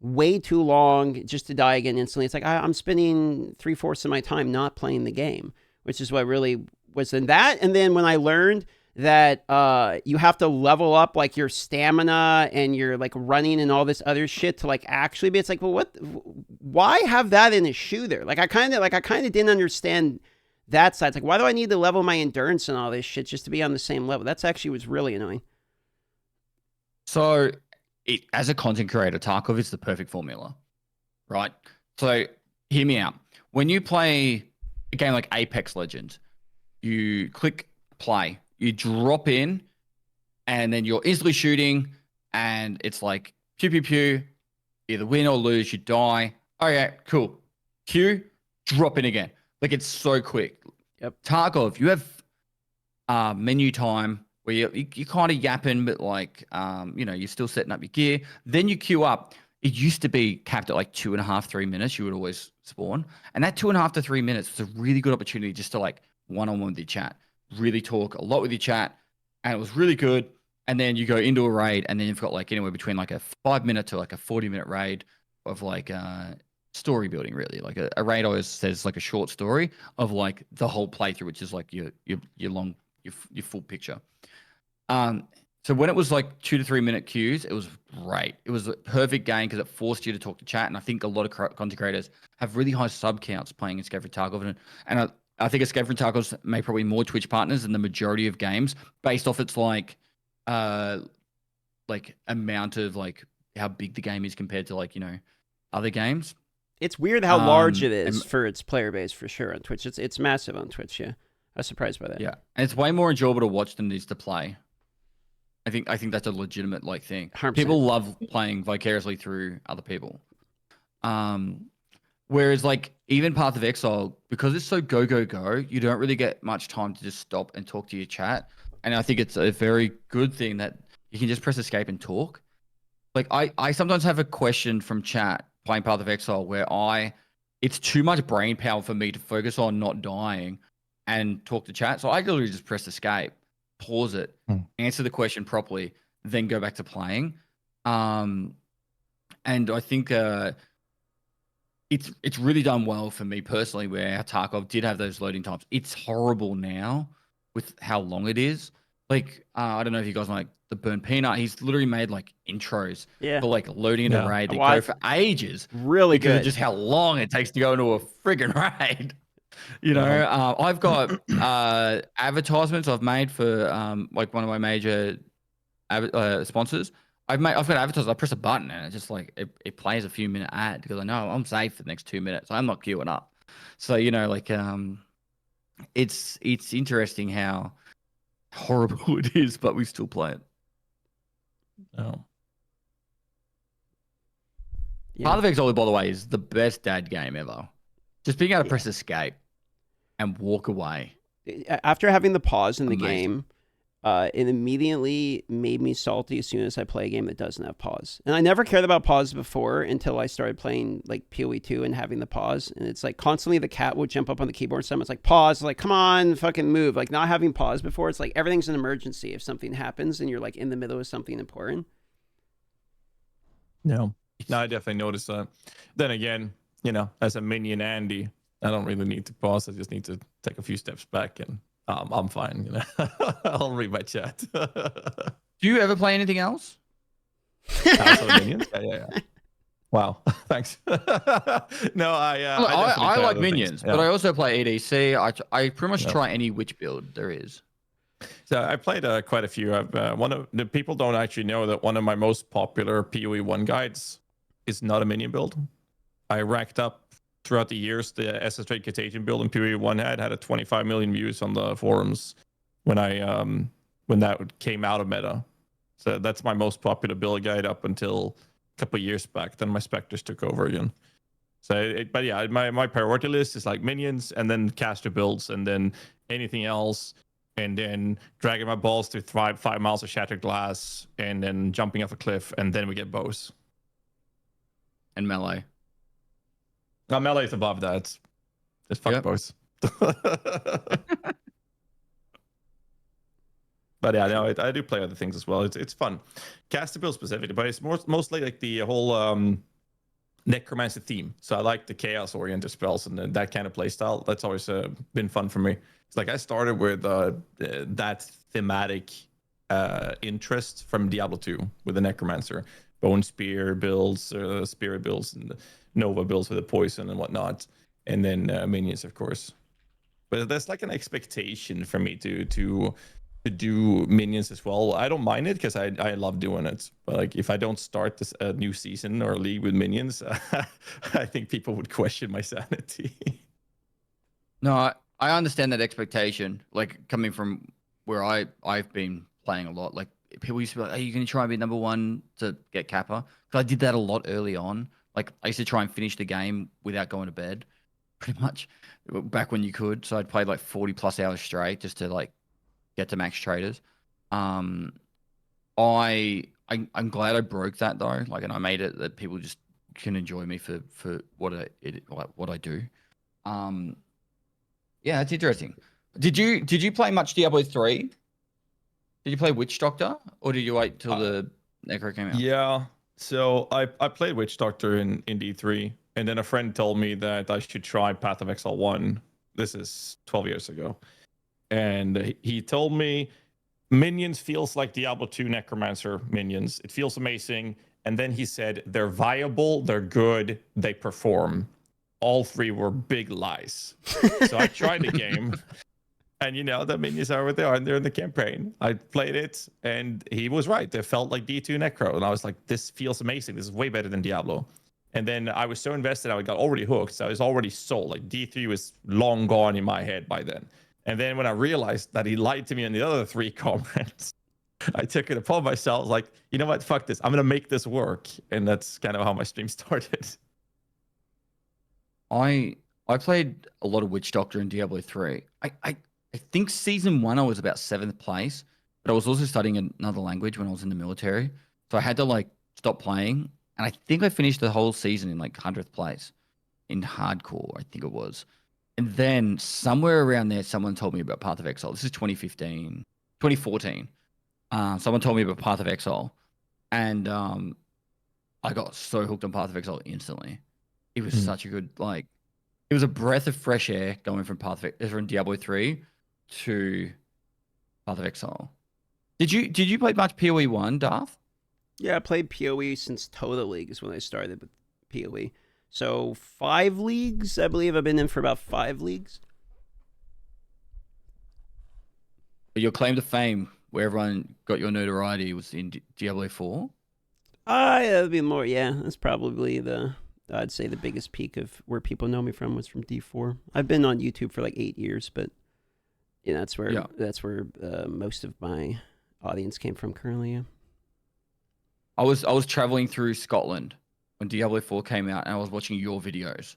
way too long just to die again instantly. It's like I'm spending 3/4 of my time not playing the game, which is what really was in that. And then when I learned that you have to level up like your stamina and your like running and all this other shit to like actually be, it's like, well, why have that in a shooter? Like I kind of didn't understand that side. It's like, why do I need to level my endurance and all this shit just to be on the same level? That's actually was really annoying. So as a content creator, Tarkov is the perfect formula, right? So hear me out. When you play a game like Apex Legends, you click play, you drop in, and then you're instantly shooting, and it's like pew pew pew, either win or lose, you die. Okay, cool. Q, drop in again. Like it's so quick. Yep. Tarkov, you have menu time where you kind of yapping, but like you're still setting up your gear. Then you queue up. It used to be capped at like 2.5, 3 minutes. You would always spawn, and that 2.5 to 3 minutes was a really good opportunity just to like one-on-one with your chat, really talk a lot with your chat, and it was really good. And then you go into a raid, and then you've got like anywhere between like a 5-minute to like a 40-minute raid of like story building, really. Like a raid always says like a short story of like the whole playthrough, which is like your full picture. So when it was like 2 to 3 minute queues, it was great. It was a perfect game because it forced you to talk to chat. And I think a lot of content creators have really high sub counts playing Escape from Tarkov. And I think Escape from Tarkov's made probably more Twitch partners than the majority of games based off its like amount of like how big the game is compared to like, other games. It's weird how large it is for its player base for sure on Twitch. It's massive on Twitch, yeah. I was surprised by that. Yeah. And it's way more enjoyable to watch than it is to play. I think that's a legitimate like thing. 100%. People love playing vicariously through other people. Whereas like even Path of Exile, because it's so go, you don't really get much time to just stop and talk to your chat. And I think it's a very good thing that you can just press escape and talk. Like I sometimes have a question from chat playing Path of Exile where it's too much brain power for me to focus on not dying and talk to chat. So I literally just press escape, pause it, answer the question properly, then go back to playing. And I think it's really done well for me personally, where Tarkov did have those loading times. It's horrible now with how long it is. Like, I don't know if you guys like the Burn Peanut. He's literally made like intros for like loading in a raid that go for ages. Really because good. of just how long it takes to go into a friggin' raid. I've got advertisements I've made for like one of my major sponsors. I've got advertisements. I press a button and it just like it plays a few minute ad because I know I'm safe for the next 2 minutes. I'm not queuing up. So it's interesting how horrible it is, but we still play it. Oh. Yeah. Path of Exile, by the way, is the best dad game ever. Just being able to press escape and walk away. After having the pause in the game, it immediately made me salty as soon as I play a game that doesn't have pause. And I never cared about pause before until I started playing like POE 2 and having the pause. And it's like constantly the cat would jump up on the keyboard. Someone's like, pause. Like, come on, fucking move. Like not having pause before. It's like everything's an emergency if something happens and you're like in the middle of something important. No, I definitely noticed that. Then again, as a minion Andy, I don't really need to pause. I just need to take a few steps back and I'm fine. I'll read my chat. Do you ever play anything else? Minions? Yeah. Wow, thanks. No, I like minions, but I also play EDC. I pretty much try any witch build there is. So I played quite a few. One of the people don't actually know that one of my most popular PoE 1 guides is not a minion build. I racked up throughout the years the SSF Contagion build in PoE 1 had a 25 million views on the forums when that came out of meta. So that's my most popular build guide up until a couple of years back. Then my Spectres took over again. So, but yeah, my priority list is like minions and then caster builds and then anything else. And then dragging my balls through 5 miles of shattered glass and then jumping off a cliff. And then we get bows. And melee. Now, melee is above that. It's fuck bows. But yeah, no, I do play other things as well. It's fun. Caster build specifically, but it's mostly like the whole necromancy theme. So I like the chaos oriented spells and that kind of play style. That's always been fun for me. It's like I started with that thematic interest from Diablo 2 with the necromancer, bone spear builds, spirit builds, and Nova builds with the poison and whatnot, and then minions, of course. But there's like an expectation for me to do minions as well. I don't mind it because I love doing it. But like if I don't start this new season or league with minions, I think people would question my sanity. No, I understand that expectation. Like coming from where I've been playing a lot. Like people used to be like, "Are you going to try and be number one to get Kappa?" Because I did that a lot early on. Like I used to try and finish the game without going to bed, pretty much back when you could. So I'd played like 40+ hours straight just to like get to max traders. I'm glad I broke that though. Like, and I made it that people just can enjoy me for what I do. Yeah, it's interesting. Did you play much Diablo 3? Did you play Witch Doctor, or did you wait till the Necro came out? Yeah. So I played Witch Doctor in D3, and then a friend told me that I should try Path of Exile 1. This is 12 years ago. And he told me minions feels like Diablo 2 Necromancer minions. It feels amazing. And then he said they're viable, they're good, they perform. All three were big lies. So I tried the game. And you know, the minions are what they are, and they're in the campaign. I played it, and he was right. They felt like D2 Necro. And I was like, this feels amazing. This is way better than Diablo. And then I was so invested, I got already hooked. So I was already sold. Like D3 was long gone in my head by then. And then when I realized that he lied to me on the other 3 comments, I took it upon myself. Like, you know what? Fuck this. I'm going to make this work. And that's kind of how my stream started. I played a lot of Witch Doctor in Diablo 3. I think season 1 I was about 7th place, but I was also studying another language when I was in the military. So I had to like stop playing. And I think I finished the whole season in like 100th place in hardcore, I think it was. And then somewhere around there, someone told me about Path of Exile. This is 2014. Someone told me about Path of Exile. And I got so hooked on Path of Exile instantly. It was such a good, like, it was a breath of fresh air going from from Diablo 3 to Path of Exile. Did you play much PoE 1, Darth? Yeah, I played PoE since Total League is when I started with PoE. So 5 leagues, I believe I've been in for about 5 leagues. But your claim to fame, where everyone got your notoriety, was in Diablo 4? Yeah, that'd be more, yeah. That's probably I'd say the biggest peak of where people know me from was from D4. I've been on YouTube for like 8 years, but you know, that's where most of my audience came from currently, yeah. I was traveling through Scotland when Diablo 4 came out, and I was watching your videos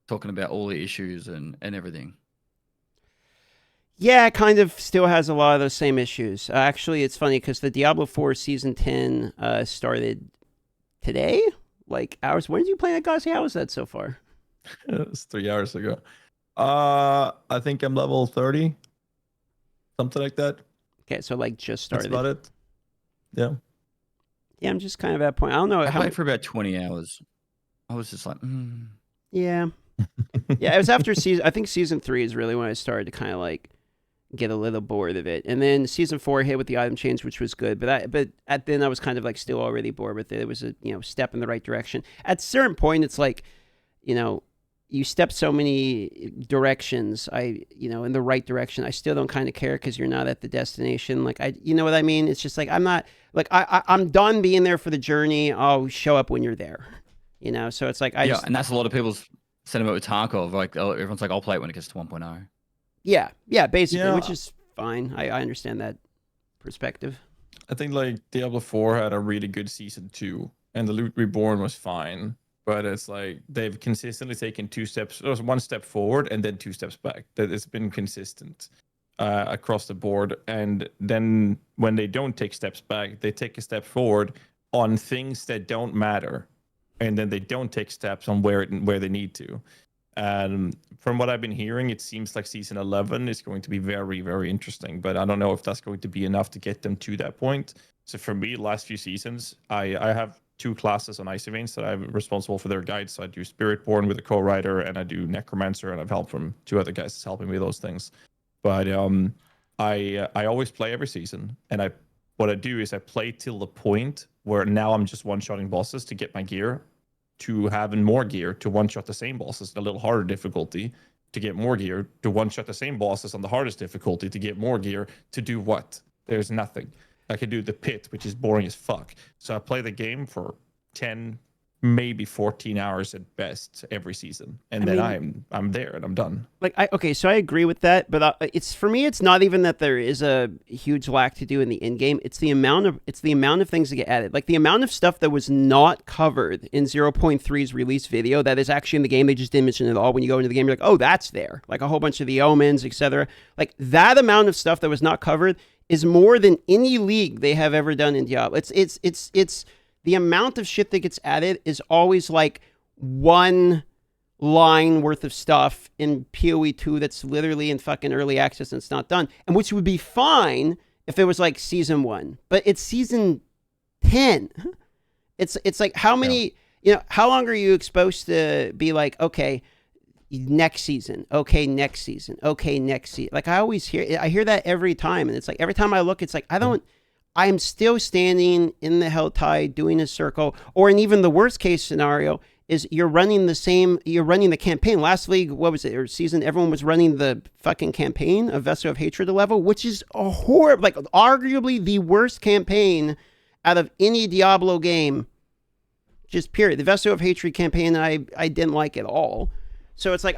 talking about all the issues and everything. Yeah, it kind of still has a lot of those same issues. Actually, it's funny because the Diablo 4 Season 10 started today, like hours. When did you play that, GHAZZY? How was that so far? It was 3 hours ago. I think I'm level 30, something like that. Okay, so like just started. That's about it. Yeah. Yeah, I'm just kind of at a point. I don't know. I played for about 20 hours. I was just like, Yeah. Yeah, it was after season. I think season 3 is really when I started to kind of like get a little bored of it, and then season 4 hit with the item change, which was good. But then I was kind of like still already bored with it. It was a step in the right direction. At a certain point, it's like, you step so many directions, in the right direction. I still don't kind of care because you're not at the destination. Like, you know what I mean? It's just like, I'm not, like, I'm done being there for the journey. I'll show up when you're there, So it's like, and that's a lot of people's sentiment with Tarkov. Like, everyone's like, I'll play it when it gets to 1.0. Yeah, basically, Yeah. which is fine. I understand that perspective. I think like Diablo 4 had a really good season 2, and the Loot Reborn was fine. But it's like they've consistently taken one step forward and then 2 steps back. That it's been consistent across the board. And then when they don't take steps back, they take a step forward on things that don't matter, and then they don't take steps on where they need to. And from what I've been hearing, it seems like season 11 is going to be very, very interesting. But I don't know if that's going to be enough to get them to that point. So for me, last few seasons, I have 2 classes on Icy Veins that I'm responsible for their guides. So I do Spiritborn with a co-writer, and I do Necromancer, and I've helped from 2 other guys that's helping me with those things. But I always play every season, and what I do is I play till the point where now I'm just one-shotting bosses to get my gear, to having more gear to one-shot the same bosses at a little harder difficulty, to get more gear, to one-shot the same bosses on the hardest difficulty, to get more gear, to do what? There's nothing. I can do the pit, which is boring as fuck. So I play the game for 10, maybe 14 hours at best every season, and I'm there and I'm done. Like, so I agree with that, but it's, for me, it's not even that there is a huge lack to do in the in game. It's the amount of things that get added. Like the amount of stuff that was not covered in 0.3's release video that is actually in the game. They just didn't mention it at all. When you go into the game, you're like, oh, that's there. Like a whole bunch of the omens, etc. Like that amount of stuff that was not covered is more than any league they have ever done in Diablo. It's the amount of shit that gets added is always like one line worth of stuff in PoE 2 that's literally in fucking early access and it's not done. And which would be fine if it was like season 1. But it's season 10. It's like how many, how long are you exposed to be like, okay, next season, okay, next season, okay, next season. Like I hear that every time. And it's like, every time I look, it's like, I'm still standing in the Helltide doing a circle, or in even the worst case scenario is you're running the campaign. Last league, what was it, or season, everyone was running the fucking campaign of Vessel of Hatred level, which is a horrible, like arguably the worst campaign out of any Diablo game, just period. The Vessel of Hatred campaign, I didn't like at all. So it's like,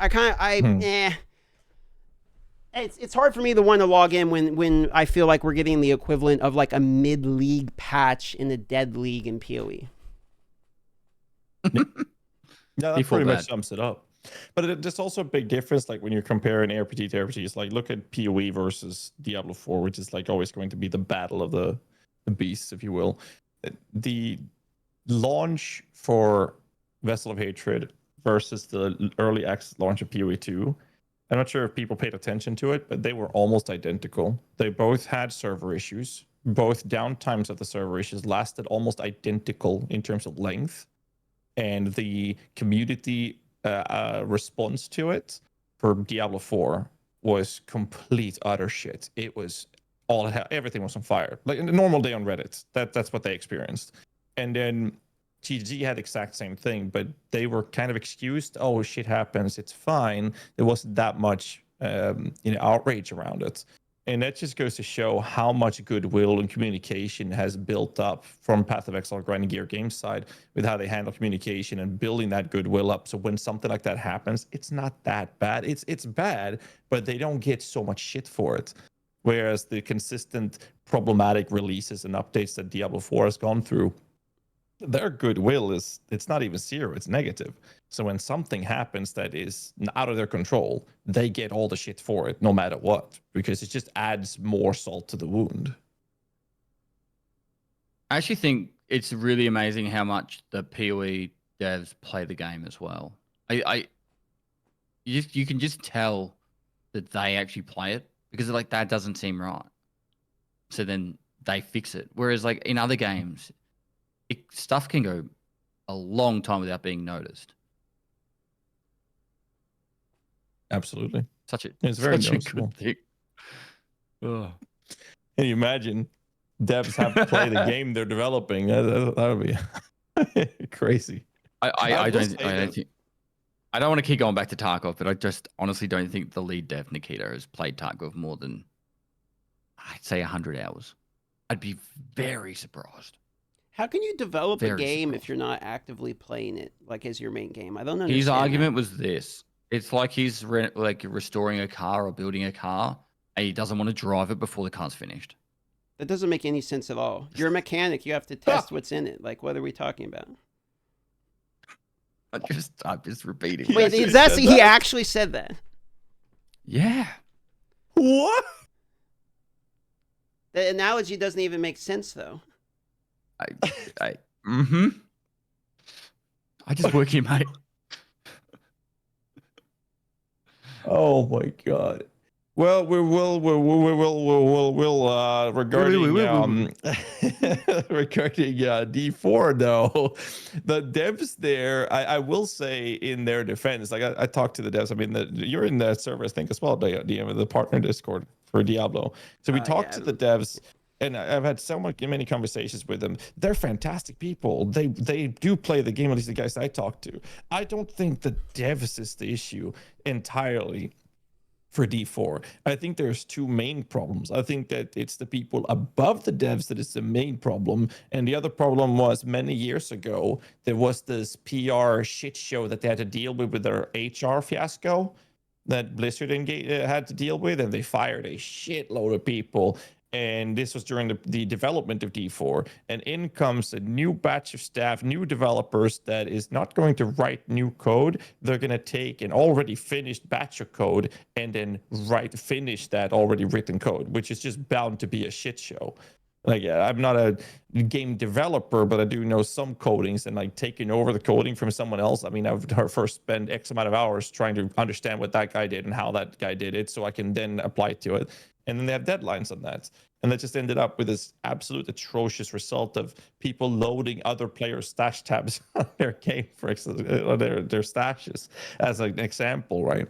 It's hard for me to want to log in when I feel like we're getting the equivalent of like a mid-league patch in a dead league in PoE. Yeah, that pretty much sums it up. But there's also a big difference, like when you're comparing RPG to RPG. It's like, look at PoE versus Diablo 4, which is like always going to be the battle of the beasts, if you will. The launch for Vessel of Hatred versus the early access launch of PoE 2, I'm not sure if people paid attention to it, but they were almost identical. They both had server issues. Both downtimes of the server issues lasted almost identical in terms of length. And the community response to it for Diablo 4 was complete utter shit. It was everything was on fire. Like in a normal day on Reddit, that's what they experienced. And then GHAZZY had the exact same thing, but they were kind of excused. Oh, shit happens. It's fine. There wasn't that much, outrage around it. And that just goes to show how much goodwill and communication has built up from Path of Exile Grinding Gear Games side with how they handle communication and building that goodwill up. So when something like that happens, it's not that bad. It's bad, but they don't get so much shit for it. Whereas the consistent problematic releases and updates that Diablo 4 has gone through, their goodwill it's not even zero, it's negative. So when something happens that is out of their control, they get all the shit for it no matter what, because it just adds more salt to the wound. I actually think it's really amazing how much the PoE devs play the game as well. You can just tell that they actually play it, because like that doesn't seem right. So then they fix it. Whereas like in other games, stuff can go a long time without being noticed. Absolutely. It's very noticeable. Good thing. Can you imagine devs have to play the game they're developing? That would be crazy. I I don't want to keep going back to Tarkov, but I just honestly don't think the lead dev, Nikita, has played Tarkov more than, I'd say, 100 hours. I'd be very surprised. How can you develop a Very game surprised. if you're not actively playing it, like as your main game? I don't understand. His that. argument was this. It's like he's like restoring a car or building a car, and he doesn't want to drive it before the car's finished. That doesn't make any sense at all. You're a mechanic. You have to test what's in it. Like, what are we talking about? I'm just repeating. Wait, he actually said that? Yeah. What? The analogy doesn't even make sense, though. I just work here, mate. Oh my god. Well, we'll regarding regarding D4 though, the devs there, I will say in their defense, like I talked to the devs. I mean, you're in the server, I think, as well, the partner Discord for Diablo. So we talked to the devs. And I've had many conversations with them. They're fantastic people. They do play the game, at least the guys I talk to. I don't think the devs is the issue entirely for D4. I think there's two main problems. I think that it's the people above the devs that is the main problem. And the other problem was many years ago, there was this PR shit show that they had to deal with their HR fiasco that Blizzard had to deal with, and they fired a shitload of people. And this was during the development of D4. And in comes a new batch of staff, new developers that is not going to write new code. They're going to take an already finished batch of code and then finish that already written code, which is just bound to be a shit show. Like, I'm not a game developer, but I do know some codings, and like taking over the coding from someone else. I mean, I've first spent X amount of hours trying to understand what that guy did and how that guy did it, so I can then apply it to it. And then they have deadlines on that. And that just ended up with this absolute atrocious result of people loading other players' stash tabs on their game, for their stashes, as an example, right?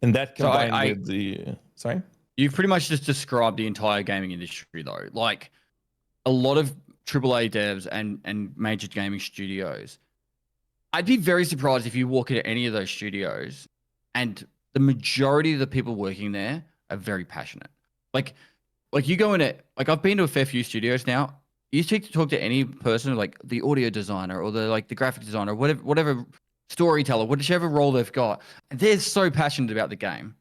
And that combined with the... Sorry? You've pretty much just described the entire gaming industry, though. Like, a lot of AAA devs and major gaming studios, I'd be very surprised if you walk into any of those studios and the majority of the people working there are very passionate. Like you go in it, like I've been to a fair few studios now. You talk to any person, like the audio designer or the graphic designer, whatever storyteller, whichever role they've got, and they're so passionate about the game.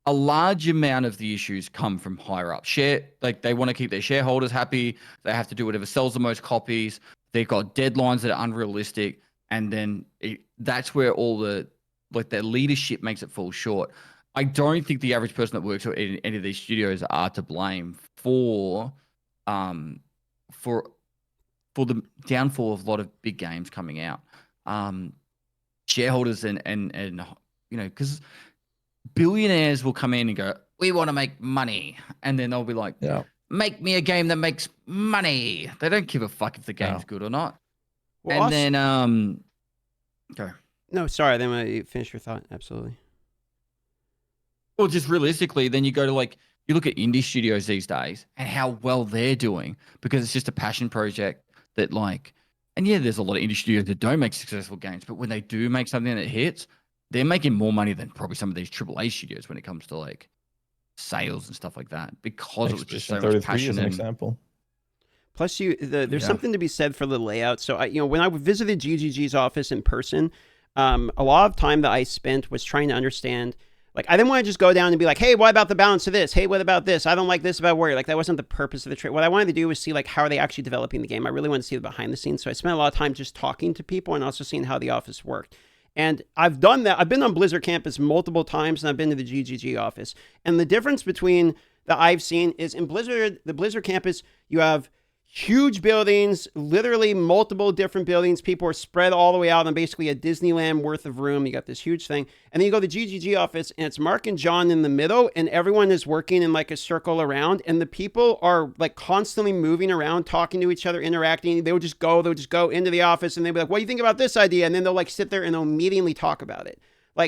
A large amount of the issues come from higher up. They want to keep their shareholders happy. They have to do whatever sells the most copies. They've got deadlines that are unrealistic, and then that's where all their leadership makes it fall short. I don't think the average person that works in any of these studios are to blame for the downfall of a lot of big games coming out. Shareholders and because billionaires will come in and go, we want to make money, and then they'll be like, make me a game that makes money. They don't give a fuck if the game's good or not. Well, and then go. No, sorry. Then you finish your thought. Absolutely. Well, just realistically, then you go to you look at indie studios these days and how well they're doing, because it's just a passion project that and yeah, there's a lot of indie studios that don't make successful games, but when they do make something that hits, they're making more money than probably some of these AAA studios when it comes to sales and stuff like that, because it was just so much passion. As an example. Plus, there's something to be said for the layout. So when I visited GGG's office in person, a lot of time that I spent was trying to understand. I didn't want to just go down and be like, hey, what about the balance of this? Hey, what about this? I don't like this about Warrior. That wasn't the purpose of the trip. What I wanted to do was see, how are they actually developing the game? I really wanted to see the behind the scenes. So I spent a lot of time just talking to people and also seeing how the office worked. And I've done that. I've been on Blizzard campus multiple times, and I've been to the GGG office. And the difference between that I've seen is in the Blizzard campus, you have huge buildings, literally multiple different buildings. People are spread all the way out on basically a Disneyland worth of room. You got this huge thing. And then you go to the GGG office, and it's Mark and John in the middle, and everyone is working in a circle around. And the people are constantly moving around, talking to each other, interacting. They'll just go into the office, and they'll be like, what do you think about this idea? And then they'll sit there and they'll immediately talk about it.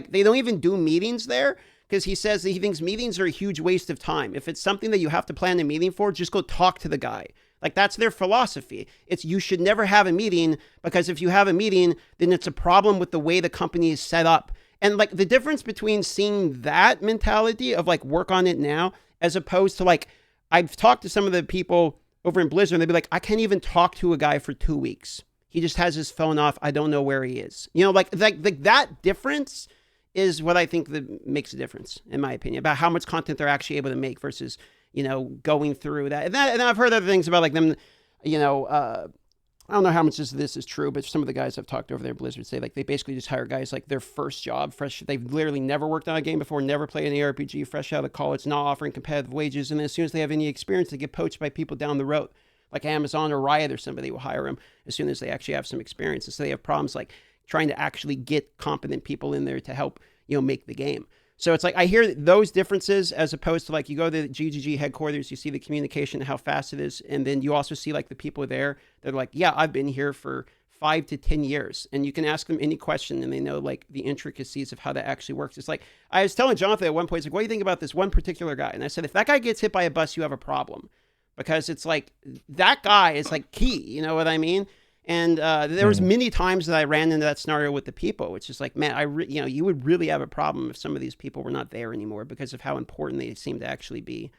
They don't even do meetings there, because he says that he thinks meetings are a huge waste of time. If it's something that you have to plan a meeting for, just go talk to the guy. Like that's their philosophy. It's you should never have a meeting because if you have a meeting, then it's a problem with the way the company is set up. And like the difference between seeing that mentality of like work on it now as opposed to like I've talked to some of the people over in Blizzard and they'd be like, I can't even talk to a guy for 2 weeks. He just has his phone off. I don't know where he is. You know, like that difference is what I think that makes a difference, in my opinion, about how much content they're actually able to make versus, you know, going through that. And I've heard other things about like them, you know, I don't know how much this is true, but some of the guys I've talked to over there at Blizzard say like they basically just hire guys like their first job, fresh. They've literally never worked on a game before, never played an ARPG, fresh out of college, not offering competitive wages. And then as soon as they have any experience, they get poached by people down the road, like Amazon or Riot or somebody will hire them as soon as they actually have some experience. And so they have problems like trying to actually get competent people in there to help, you know, make the game. So it's like I hear those differences as opposed to like you go to the GGG headquarters, you see the communication, how fast it is. And then you also see like the people there that are like, yeah, I've been here for 5 to 10 years. And you can ask them any question and they know like the intricacies of how that actually works. It's like I was telling Jonathan at one point, it's like, what do you think about this one particular guy? And I said, if that guy gets hit by a bus, you have a problem. Because it's like that guy is like key. You know what I mean? And there was many times that I ran into that scenario with the people, which is like, man, you know, you would really have a problem if some of these people were not there anymore because of how important they seem to actually be.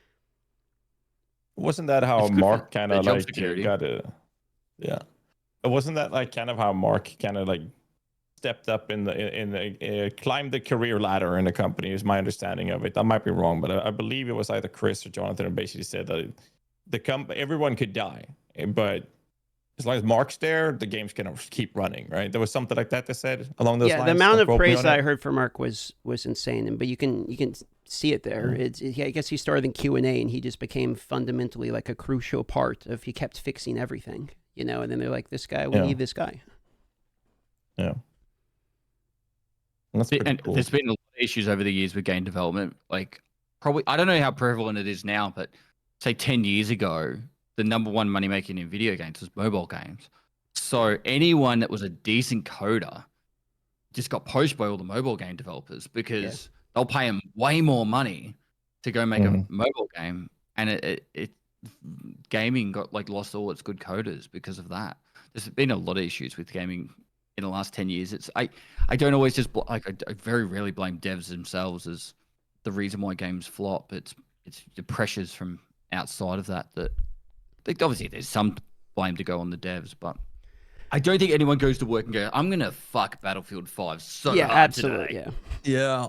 Wasn't that how Mark kind of like got it? Yeah. Wasn't that like kind of how Mark kind of like stepped up in the climbed the career ladder in the company is my understanding of it. I might be wrong, but I believe it was either Chris or Jonathan who basically said that everyone could die, but as long as Mark's there, the game's gonna keep running, right? There was something like that they said along those lines. Yeah, the amount of praise that I heard from Mark was insane. But you can see it there. I guess he started in Q&A and he just became fundamentally like a crucial part of. He kept fixing everything, you know. And then they're like, "This guy, we need this guy." Yeah, and cool. There's been a lot of issues over the years with game development. Like, probably I don't know how prevalent it is now, but say 10 years ago. The number one money making in video games was mobile games. So anyone that was a decent coder just got poached by all the mobile game developers because they'll pay them way more money to go make a mobile game. And it gaming got like lost all its good coders because of that. There's been a lot of issues with gaming in the last 10 years. I don't always just like, I very rarely blame devs themselves as the reason why games flop. It's the pressures from outside of that obviously there's some blame to go on the devs, but I don't think anyone goes to work and go, I'm gonna fuck Battlefield 5 so hard absolutely today. Yeah.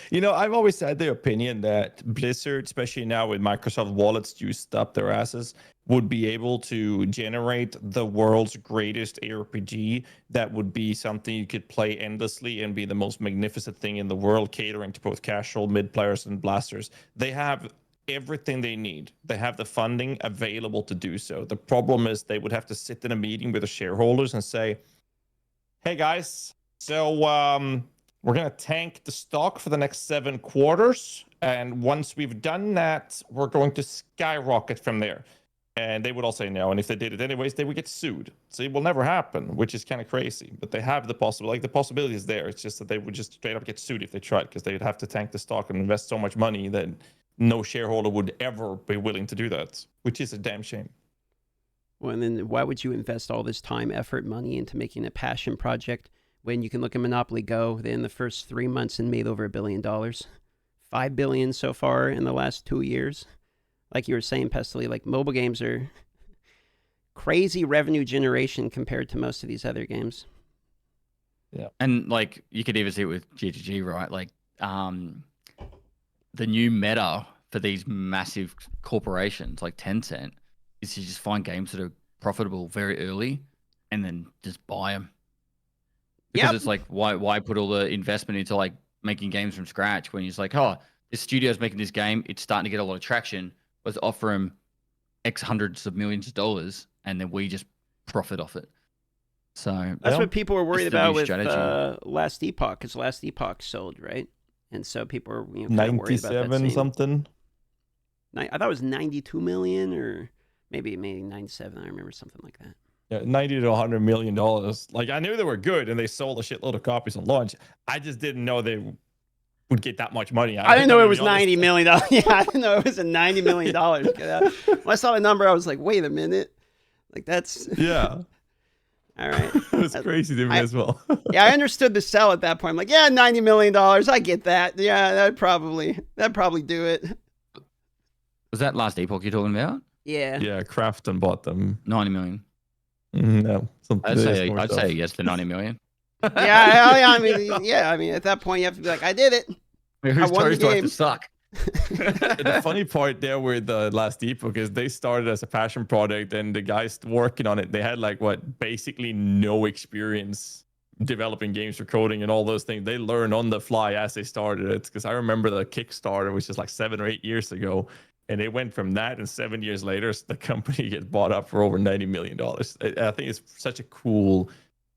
You know, I've always had the opinion that Blizzard, especially now with Microsoft wallets juiced up their asses, would be able to generate the world's greatest ARPG that would be something you could play endlessly and be the most magnificent thing in the world, catering to both casual, mid players, and blasters. They have everything they need. They have the funding available to do so. The problem is they would have to sit in a meeting with the shareholders and say, hey guys, so we're going to tank the stock for the next 7 quarters. And once we've done that, we're going to skyrocket from there. And they would all say no. And if they did it anyways, they would get sued. So it will never happen, which is kind of crazy. But they have the possibility. Like the possibility is there. It's just that they would just straight up get sued if they tried, because they'd have to tank the stock and invest so much money that no shareholder would ever be willing to do that, which is a damn shame. Well, and then why would you invest all this time, effort, money into making a passion project when you can look at Monopoly Go? They in the first 3 months and made over $1 billion, $5 billion so far in the last 2 years. Like you were saying, Pestily, like mobile games are crazy revenue generation compared to most of these other games. Yeah, and like you could even see it with GGG, right? Like, the new meta for these massive corporations like Tencent is to just find games that are profitable very early and then just buy them. Because it's like, why put all the investment into like making games from scratch when you're just like, oh, this studio's making this game, it's starting to get a lot of traction, let's offer them X hundreds of millions of dollars and then we just profit off it. So that's what people were worried about with Last Epoch, because Last Epoch sold, right? And so people are, you know, 97 something. I thought it was 92 million or maybe 97. I remember something like that. Yeah, $90 to $100 million. Like I knew they were good and they sold a shitload of copies on launch. I just didn't know they would get that much money out I of didn't know it mean, was honestly. $90 million. Yeah, I didn't know it was a $90 million. When I saw the number, I was like, wait a minute. Like, that's Yeah. all right. It was crazy to me as well. Yeah, I understood the sell at that point. I'm like, yeah, $90 million. I get that. Yeah, that'd probably do it. Was that last Epoch you're talking about? Yeah. Yeah, Crafton bought them. 90 million. No, I'd say yes to 90 million. I mean, at that point, you have to be like, I did it. Whose won the toes do I have game. to suck? The funny part there with the last Epoch is they started as a passion project, and the guys working on it, they had like basically no experience developing games for coding and all those things. They learned on the fly as they started it. Because I remember the Kickstarter, which is like 7 or 8 years ago, and they went from that, and 7 years later, the company gets bought up for over $90 million. I think it's such a cool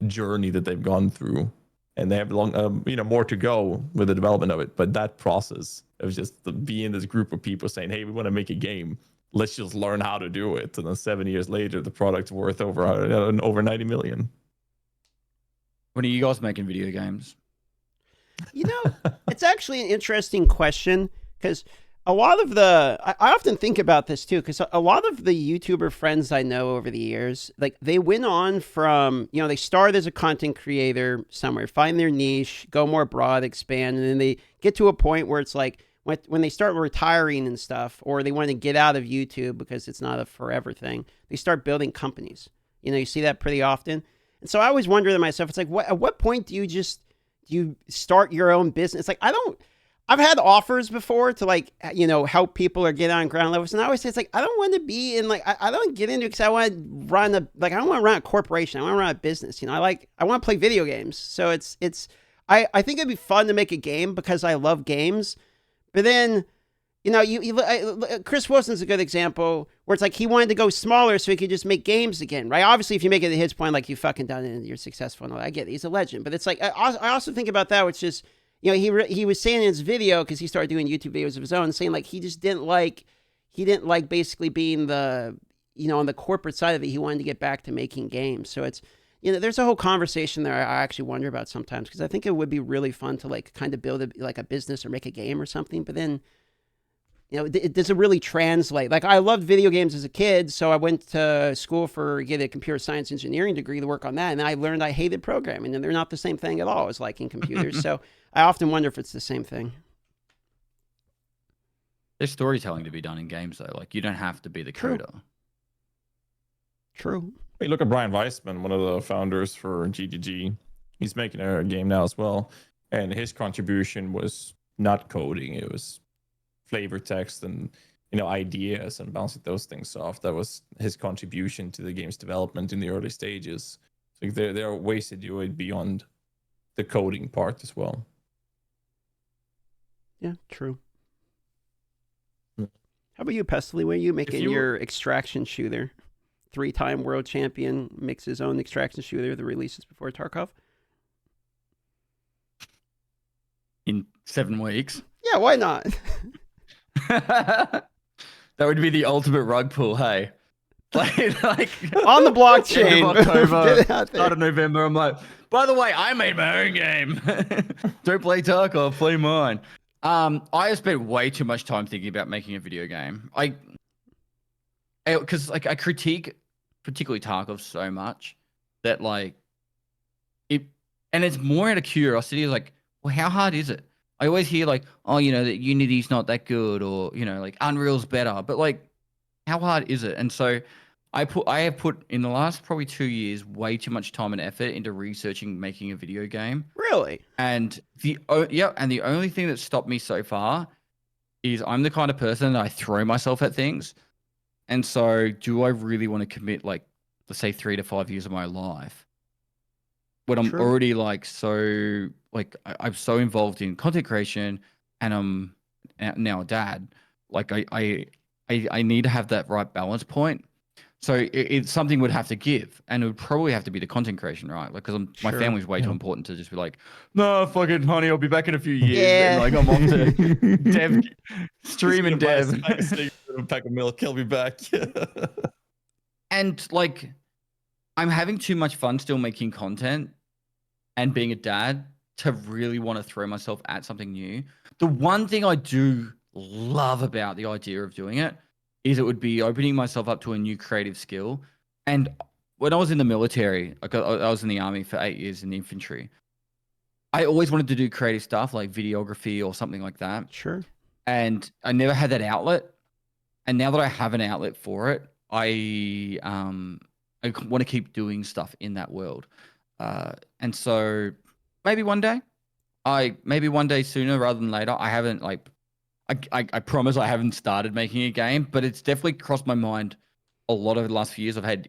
journey that they've gone through, and they have more to go with the development of it. But that process of just being this group of people saying, "Hey, we want to make a game. Let's just learn how to do it," and then 7 years later, the product's worth over 90 million. When are you guys making video games? You know, it's actually an interesting question because a lot of I often think about this too, because a lot of the YouTuber friends I know over the years, like they went on from, they started as a content creator somewhere, find their niche, go more broad, expand, and then they get to a point where it's like when they start retiring and stuff, or they want to get out of YouTube because it's not a forever thing, they start building companies. You see that pretty often. And so I always wonder to myself, it's like, at what point do you start your own business? Like, I've had offers before to help people or get on ground levels. And I always say, it's like, I don't want to be in I don't get into it because I want to run I don't want to run a corporation. I want to run a business. I want to play video games. So I think it'd be fun to make a game because I love games. But then, Chris Wilson's a good example where it's like he wanted to go smaller so he could just make games again, right? Obviously, if you make it to his point, like you fucking done it and you're successful and all that, I get it. He's a legend. But it's like, I also think about that, which is, he was saying in his video, because he started doing YouTube videos of his own, saying like he didn't like basically being on the corporate side of it. He wanted to get back to making games. So it's, there's a whole conversation there I actually wonder about sometimes, because I think it would be really fun to kind of build a business or make a game or something. But then, does it really translate? Like, I loved video games as a kid, so I went to school get a computer science engineering degree to work on that, and I learned I hated programming, and they're not the same thing at all as liking computers. So I often wonder if it's the same thing. There's storytelling to be done in games, though. Like, you don't have to be the coder. True. Hey, look at Brian Weissman, one of the founders for GGG. He's making a game now as well, and his contribution was not coding. It was flavor text and ideas and bouncing those things off. That was his contribution to the game's development in the early stages. So there are ways to do it beyond the coding part as well. Yeah, true. How about you, Pestily? Were you making your extraction shooter? 3-time world champion makes his own extraction shooter that releases before Tarkov. In 7 weeks. Yeah, why not? That would be the ultimate rug pull, hey? Like on the blockchain. End of October, start of November, I'm like, by the way, I made my own game. Don't play Tarkov, play mine. I have spent way too much time thinking about making a video game. Because I critique particularly Tarkov so much that it's more out of curiosity. Like, well, how hard is it? I always hear that Unity's not that good, or Unreal's better, but how hard is it? And so I have put in the last probably 2 years way too much time and effort into researching making a video game. Really? And the only thing that stopped me so far is I'm the kind of person that I throw myself at things. And so do I really want to commit let's say 3 to 5 years of my life when I'm already I'm so involved in content creation, and I'm now a dad. I need to have that right balance point. So it's something would have to give, and it would probably have to be the content creation, right? Because my family's way too important to just be like, no, fucking honey, I'll be back in a few years. Yeah. And I'm on to dev, stream and dev. Pack of milk, he'll be back. And I'm having too much fun still making content and being a dad to really want to throw myself at something new. The one thing I do love about the idea of doing it is it would be opening myself up to a new creative skill. And when I was in the military, I was in the army for 8 years in the infantry. I always wanted to do creative stuff like videography or something like that. Sure. And I never had that outlet. And now that I have an outlet for it, I want to keep doing stuff in that world. And so maybe one day sooner rather than later. I haven't I promise I haven't started making a game, but it's definitely crossed my mind a lot over the last few years. I've had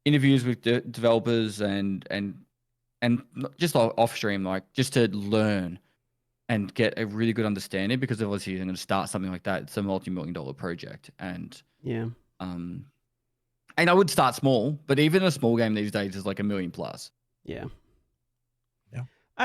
interviews with developers and just off stream, like just to learn and get a really good understanding, because obviously I'm going to start something like that. It's a multi-million-dollar project, and yeah, and I would start small, but even a small game these days is like $1 million plus. Yeah.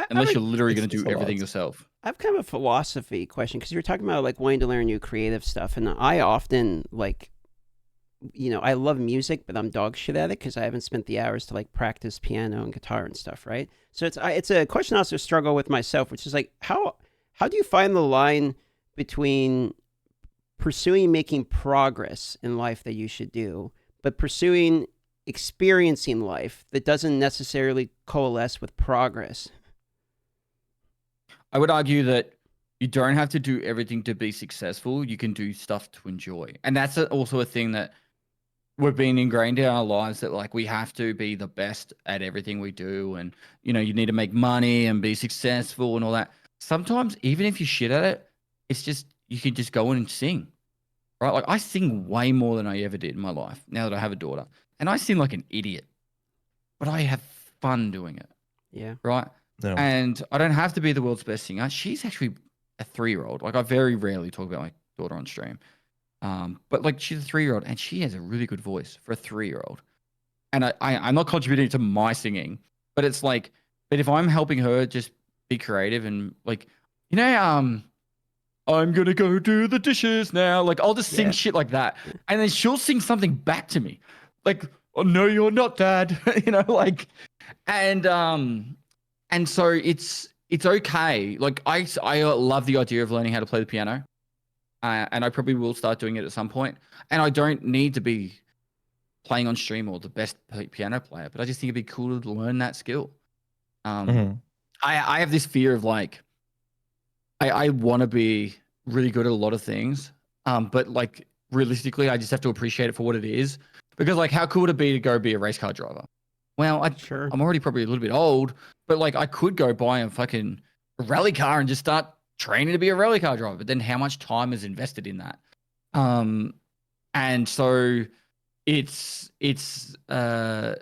Unless you're literally going to do everything yourself. I have kind of a philosophy question, because you were talking about like wanting to learn new creative stuff, and I often I love music, but I'm dog shit at it because I haven't spent the hours to like practice piano and guitar and stuff, right? So it's a question I also struggle with myself, which is like how do you find the line between pursuing making progress in life that you should do, but pursuing experiencing life that doesn't necessarily coalesce with progress? I would argue that you don't have to do everything to be successful. You can do stuff to enjoy. And that's also a thing that we've been ingrained in our lives, that like we have to be the best at everything we do. And, you need to make money and be successful and all that. Sometimes, even if you're shit at it, it's just, you can just go in and sing, right? Like I sing way more than I ever did in my life now that I have a daughter. And I sing like an idiot, but I have fun doing it. Yeah. Right. No. And I don't have to be the world's best singer. She's actually a 3-year-old. Like I very rarely talk about my daughter on stream. But like she's a 3-year-old and she has a really good voice for a 3-year-old. And I'm not contributing to my singing, but it's like, but if I'm helping her just be creative and like, I'm going to go do the dishes now. Like I'll just sing shit like that. And then she'll sing something back to me. Like, oh no, you're not, Dad. And so it's okay. Like I love the idea of learning how to play the piano, and I probably will start doing it at some point. And I don't need to be playing on stream or the best piano player, but I just think it'd be cool to learn that skill. I have this fear of like, I want to be really good at a lot of things, but like realistically, I just have to appreciate it for what it is. Because like, how cool would it be to go be a race car driver? Well, I'm already probably a little bit old, but like I could go buy a fucking rally car and just start training to be a rally car driver. But then how much time is invested in that? And so it's I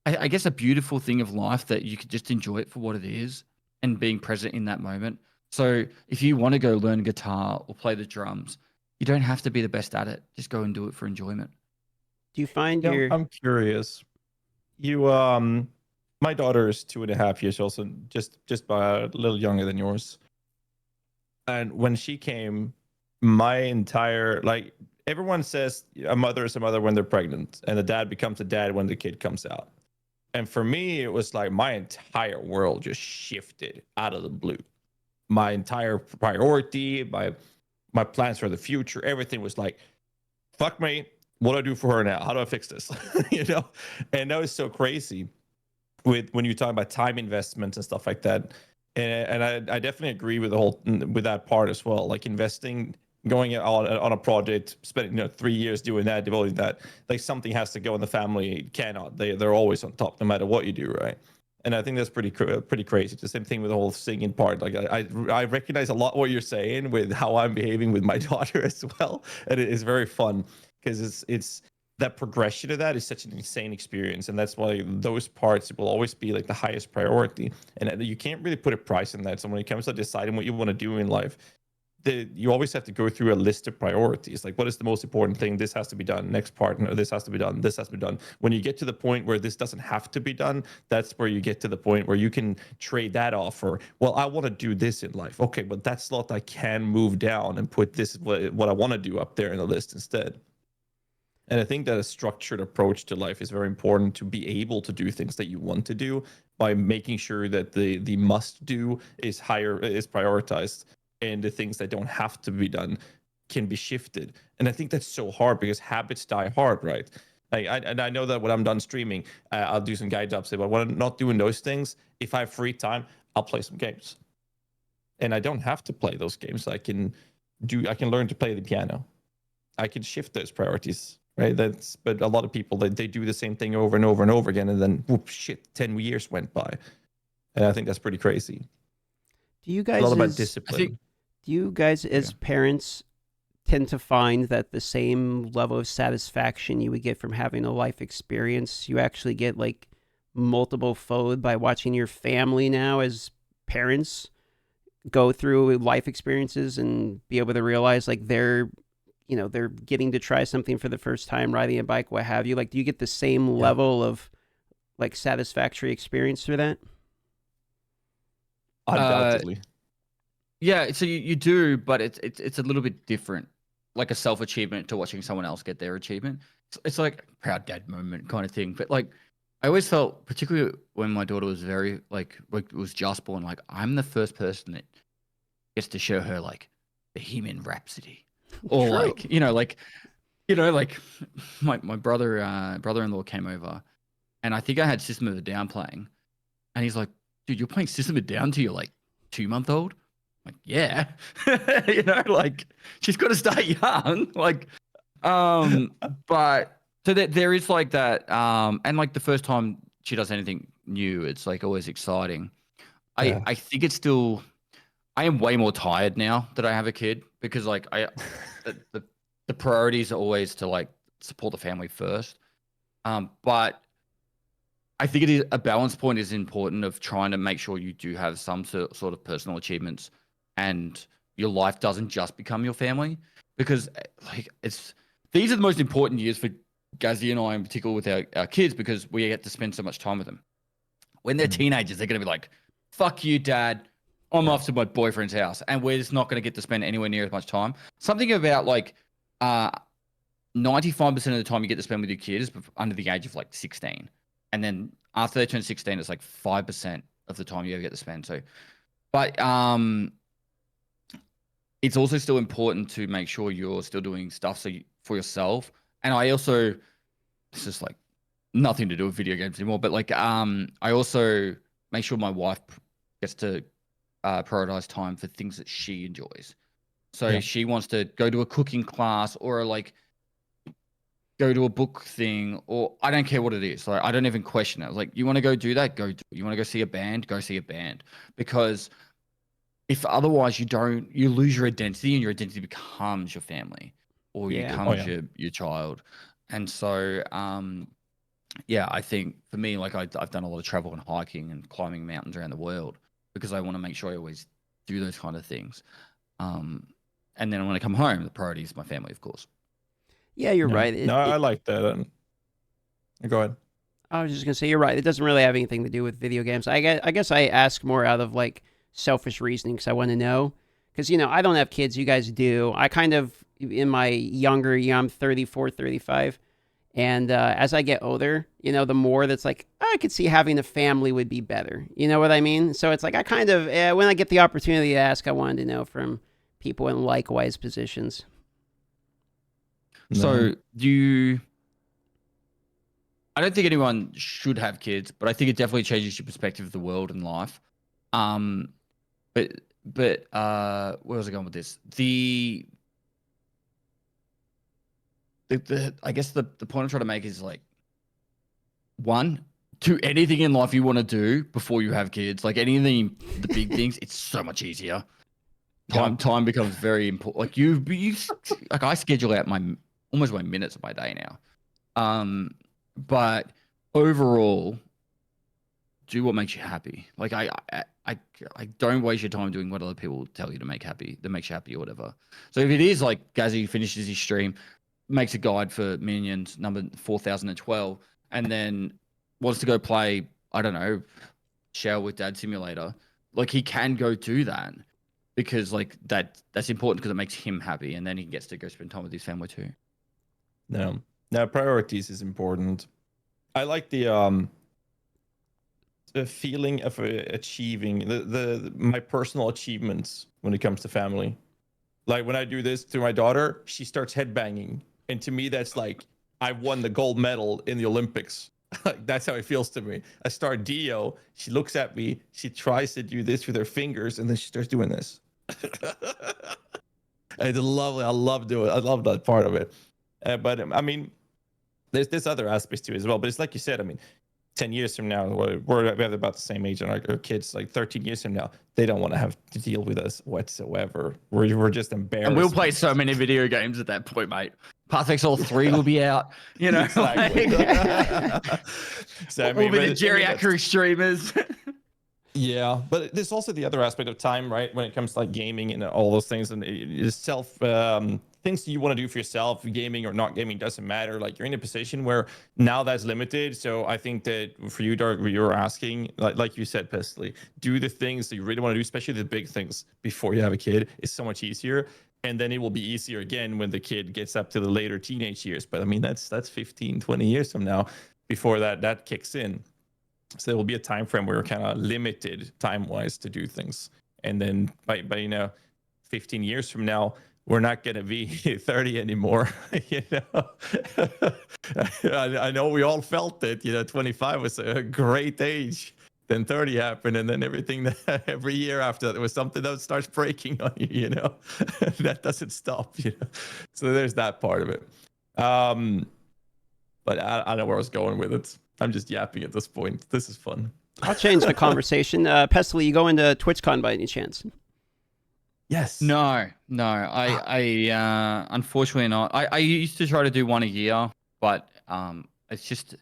guess a beautiful thing of life that you could just enjoy it for what it is and being present in that moment. So if you want to go learn guitar or play the drums, you don't have to be the best at it. Just go and do it for enjoyment. Do you find I'm curious. You, my daughter is 2.5 years old, so just by a little younger than yours. And when she came, my entire, like, everyone says a mother is a mother when they're pregnant, and a dad becomes a dad when the kid comes out. And for me, it was like my entire world just shifted out of the blue. My entire priority, my plans for the future, everything was like, fuck me. What do I do for her now? How do I fix this? And that was so crazy when you talk about time investments and stuff like that. And I definitely agree with with that part as well. Like investing, going on a project, spending 3 years doing that, devoting that. Like something has to go in the family. Cannot. They're always on top no matter what you do, right? And I think that's pretty crazy. It's the same thing with the whole singing part. Like I recognize a lot what you're saying with how I'm behaving with my daughter as well, and it is very fun. Because it's that progression of that is such an insane experience, and that's why those parts will always be like the highest priority, and you can't really put a price on that. So when it comes to deciding what you want to do in life, you always have to go through a list of priorities. Like, what is the most important thing? This has to be done. Next part, no, this has to be done. This has to be done. When you get to the point where this doesn't have to be done, that's where you get to the point where you can trade that off for, well, I want to do this in life. Okay, but that slot I can move down and put this, what I want to do up there in the list instead. And I think that a structured approach to life is very important to be able to do things that you want to do by making sure that the must do is prioritized, and the things that don't have to be done can be shifted. And I think that's so hard because habits die hard, right? And I know that when I'm done streaming, I'll do some guide jobs. But when I'm not doing those things, if I have free time, I'll play some games. And I don't have to play those games. I can learn to play the piano. I can shift those priorities, right? But a lot of people, they do the same thing over and over and over again, and then whoop, shit, 10 years went by. And I think that's pretty crazy. Do you guys a lot about discipline. Do you guys as parents tend to find that the same level of satisfaction you would get from having a life experience, you actually get like multiple fold by watching your family now as parents go through life experiences and be able to realize like they're getting to try something for the first time, riding a bike, what have you? Like, do you get the same level of like satisfactory experience through that? Undoubtedly. Yeah, so you do, but it's a little bit different. Like a self-achievement to watching someone else get their achievement. It's like a proud dad moment kind of thing. But like, I always felt, particularly when my daughter was very like was just born, like I'm the first person that gets to show her like Bohemian Rhapsody, or True. like my brother-in-law came over, and I think I had System of a Down playing, and he's like, "Dude, you're playing System of a Down to your like 2-month-old?" Like, yeah, like she's got to start young, like, but so that there is like that, and like the first time she does anything new, it's like always exciting. I think it's still, I am way more tired now that I have a kid because like the priorities are always to like support the family first, but I think it is a balance point is important of trying to make sure you do have some sort of personal achievements and your life doesn't just become your family, because like these are the most important years for GHAZZY and I in particular with our kids, because we get to spend so much time with them. When they're teenagers, they're going to be like, fuck you, dad. I'm off to my boyfriend's house. And we're just not going to get to spend anywhere near as much time. Something about like 95% of the time you get to spend with your kids under the age of like 16. And then after they turn 16, it's like 5% of the time you ever get to spend. So, but it's also still important to make sure you're still doing stuff for yourself. And I also, this is like nothing to do with video games anymore, but like I also make sure my wife gets to prioritize time for things that she enjoys. So she wants to go to a cooking class or like go to a book thing, or I don't care what it is. Like I don't even question it. Like, you want to go do that? Go do it. You want to go see a band? Go see a band. Because if otherwise you lose your identity, and your identity becomes your family or becomes your child. And so, I think for me, like I've done a lot of travel and hiking and climbing mountains around the world because I want to make sure I always do those kind of things. And then when I come home, the priority is my family, of course. Yeah, you're right. I like that. Go ahead. I was just gonna say you're right. It doesn't really have anything to do with video games. I guess I ask more out of like selfish reasoning because I want to know. Because I don't have kids. You guys do. I kind of in my younger year. I'm 34, 35, and as I get older, the more that's like I could see having a family would be better. You know what I mean? So it's like I kind of when I get the opportunity to ask, I wanted to know from people in likewise positions. So I don't think anyone should have kids, but I think it definitely changes your perspective of the world and life. But where was I going with this? I guess the point I'm trying to make is like, one, do anything in life you want to do before you have kids. Like anything, the big things, it's so much easier. Time becomes very important. Like you like I schedule out almost my minutes of my day now. But overall, do what makes you happy. Like I don't waste your time doing what other people tell you to make happy, that makes you happy or whatever. So if it is like GHAZZY finishes his stream, makes a guide for Minions number 4012, and then wants to go play, I don't know, Shower with Dad Simulator, like he can go do that because like that's important because it makes him happy, and then he gets to go spend time with his family too. No. Now, priorities is important. I like the feeling of achieving my personal achievements when it comes to family. Like when I do this to my daughter, she starts headbanging, and to me, that's like I won the gold medal in the Olympics. Like that's how it feels to me. I start Dio. She looks at me. She tries to do this with her fingers, and then she starts doing this. It's lovely. I love doing. I love that part of it. But I mean, there's other aspects to it as well. But it's like you said. I mean, 10 years from now, we have about the same age, and our kids, like 13 years from now, they don't want to have to deal with us whatsoever. We're just embarrassed. And we'll play so many video games at that point, mate. Path of Exile 3 will be out, you know. Exactly. So, I mean, we'll be the geriatric streamers. Yeah, but there's also the other aspect of time, right? When it comes to like gaming and all those things, and self things you want to do for yourself, gaming or not gaming doesn't matter. Like you're in a position where now that's limited. So I think that for you, Dark, you're asking, like you said, Pestily, do the things that you really want to do, especially the big things before you have a kid. It's so much easier. And then it will be easier again when the kid gets up to the later teenage years. But I mean, that's 15, 20 years from now before that kicks in. So there will be a time frame where we're kind of limited time-wise to do things. And then by 15 years from now, we're not going to be 30 anymore. You know, I know we all felt it. 25 was a great age. Then 30 happened, and then everything every year after that, there was something that starts breaking on you. That doesn't stop. So there's that part of it. But I don't know where I was going with it. I'm just yapping at this point. This is fun. I'll change the conversation. Pestily, you go into TwitchCon by any chance? Yes. No. I unfortunately not. I used to try to do one a year, but it's just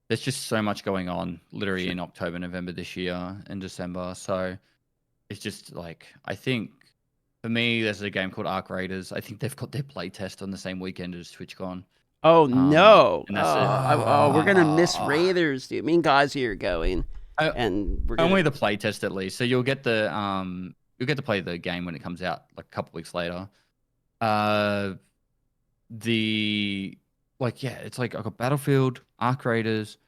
there's just so much going on literally in October, November this year and December. So it's just like I think for me, there's a game called Arc Raiders. I think they've got their playtest on the same weekend as TwitchCon. Oh no! And that's it. We're gonna miss Raiders, dude. Me and GHAZZY are going, and we're only the playtest at least. So you'll get to play the game when it comes out, like a couple weeks later. It's like I got Battlefield, Arc Raiders,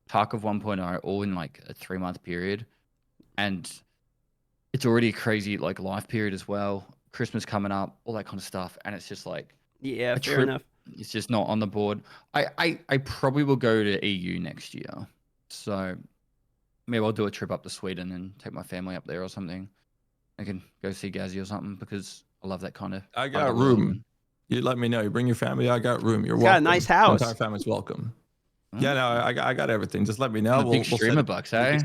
Tarkov 1.0, all in like a 3-month period, and it's already a crazy like life period as well. Christmas coming up, all that kind of stuff, and it's just like fair enough. It's just not on the board. I probably will go to EU next year. So maybe I'll do a trip up to Sweden and take my family up there or something. I can go see GHAZZY or something because I love that kind of. I got room. You let me know. You bring your family. I got room. You're welcome. Got a nice house. The entire family's welcome. Yeah, no, I got everything. Just let me know. Big streamer bucks, eh?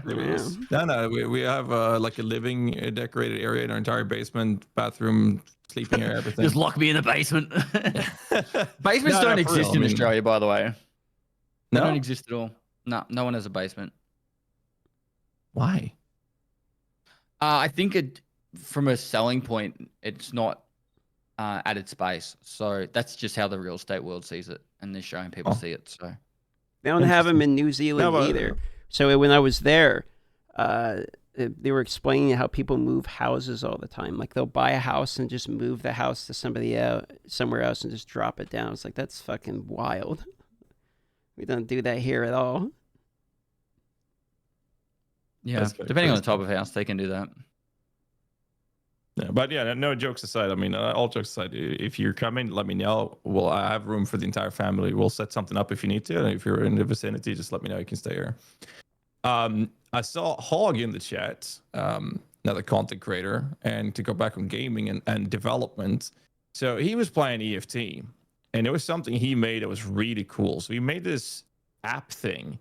No, we have like a living decorated area in our entire basement, bathroom, sleeping area, everything. Just lock me in the basement. Basements don't exist in Australia, by the way. They don't exist at all. No one has a basement. Why? I think from a selling point, it's not added space. So that's just how the real estate world sees it, and they're showing people see it. So they don't have them in New Zealand either. So when I was there, they were explaining how people move houses all the time. Like they'll buy a house and just move the house to somewhere else and just drop it down. It's like, that's fucking wild. We don't do that here at all. Yeah, depending on the type of house, they can do that. Yeah, but yeah, no jokes aside. I mean, all jokes aside, if you're coming, let me know. I have room for the entire family. We'll set something up if you need to. And if you're in the vicinity, just let me know. You can stay here. I saw Hog in the chat, another content creator, and to go back on gaming and development. So he was playing EFT, and it was something he made that was really cool. So he made this app thing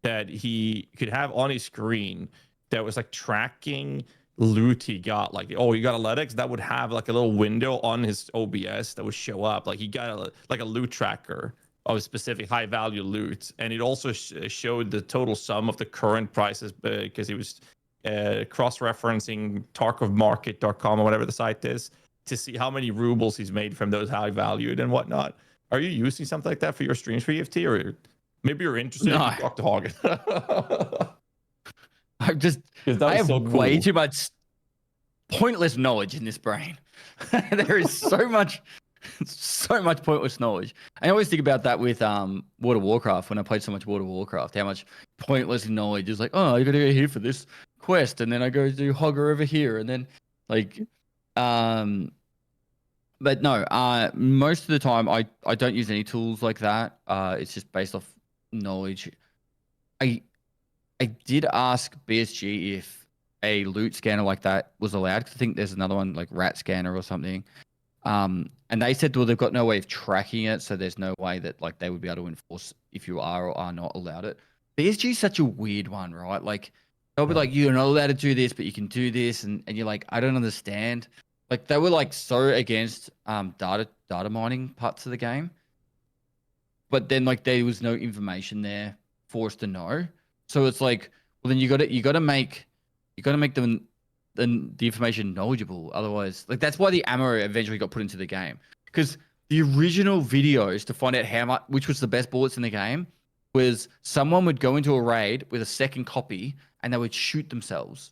that he could have on his screen that was like tracking loot he got. Like, oh, you got athletics, that would have like a little window on his OBS that would show up. Like he got a loot tracker of a specific high value loot, and it also showed the total sum of the current prices because he was cross-referencing tarkovmarket.com or whatever the site is to see how many rubles he's made from those high valued and whatnot. Are you using something like that for your streams for EFT, or maybe you're interested? No. To talk to Hog. I have way too much pointless knowledge in this brain. There is so much So much pointless knowledge. I always think about that with World of Warcraft when I played so much World of Warcraft. How much pointless knowledge is like, oh, you got to go here for this quest, and then I go do Hogger over here, and then like, but no, most of the time I don't use any tools like that. It's just based off knowledge. I did ask BSG if a loot scanner like that was allowed. 'Cause I think there's another one like Rat Scanner or something. And they said, well, they've got no way of tracking it, so there's no way that like they would be able to enforce if you are or are not allowed it. BSG is such a weird one, right? Like they'll be like, you're not allowed to do this, but you can do this, and you're like, I don't understand. Like they were like so against data mining parts of the game, but then like there was no information there for us to know. So it's like, well, then you gotta make them the information knowledgeable. Otherwise, like that's why the ammo eventually got put into the game, because the original videos to find out how much, which was the best bullets in the game, was someone would go into a raid with a second copy and they would shoot themselves,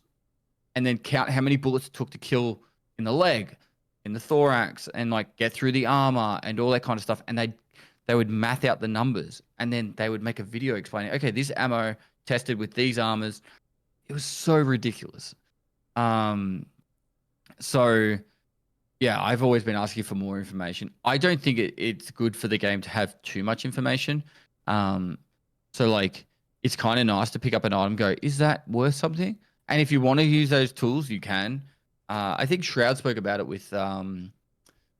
and then count how many bullets it took to kill in the leg, in the thorax, and like get through the armor and all that kind of stuff. And they would math out the numbers, and then they would make a video explaining, okay, this ammo tested with these armors. It was so ridiculous. So yeah, I've always been asking for more information. I don't think it's good for the game to have too much information. So like it's kind of nice to pick up an item and go, is that worth something? And if you want to use those tools, you can. I think Shroud spoke about it with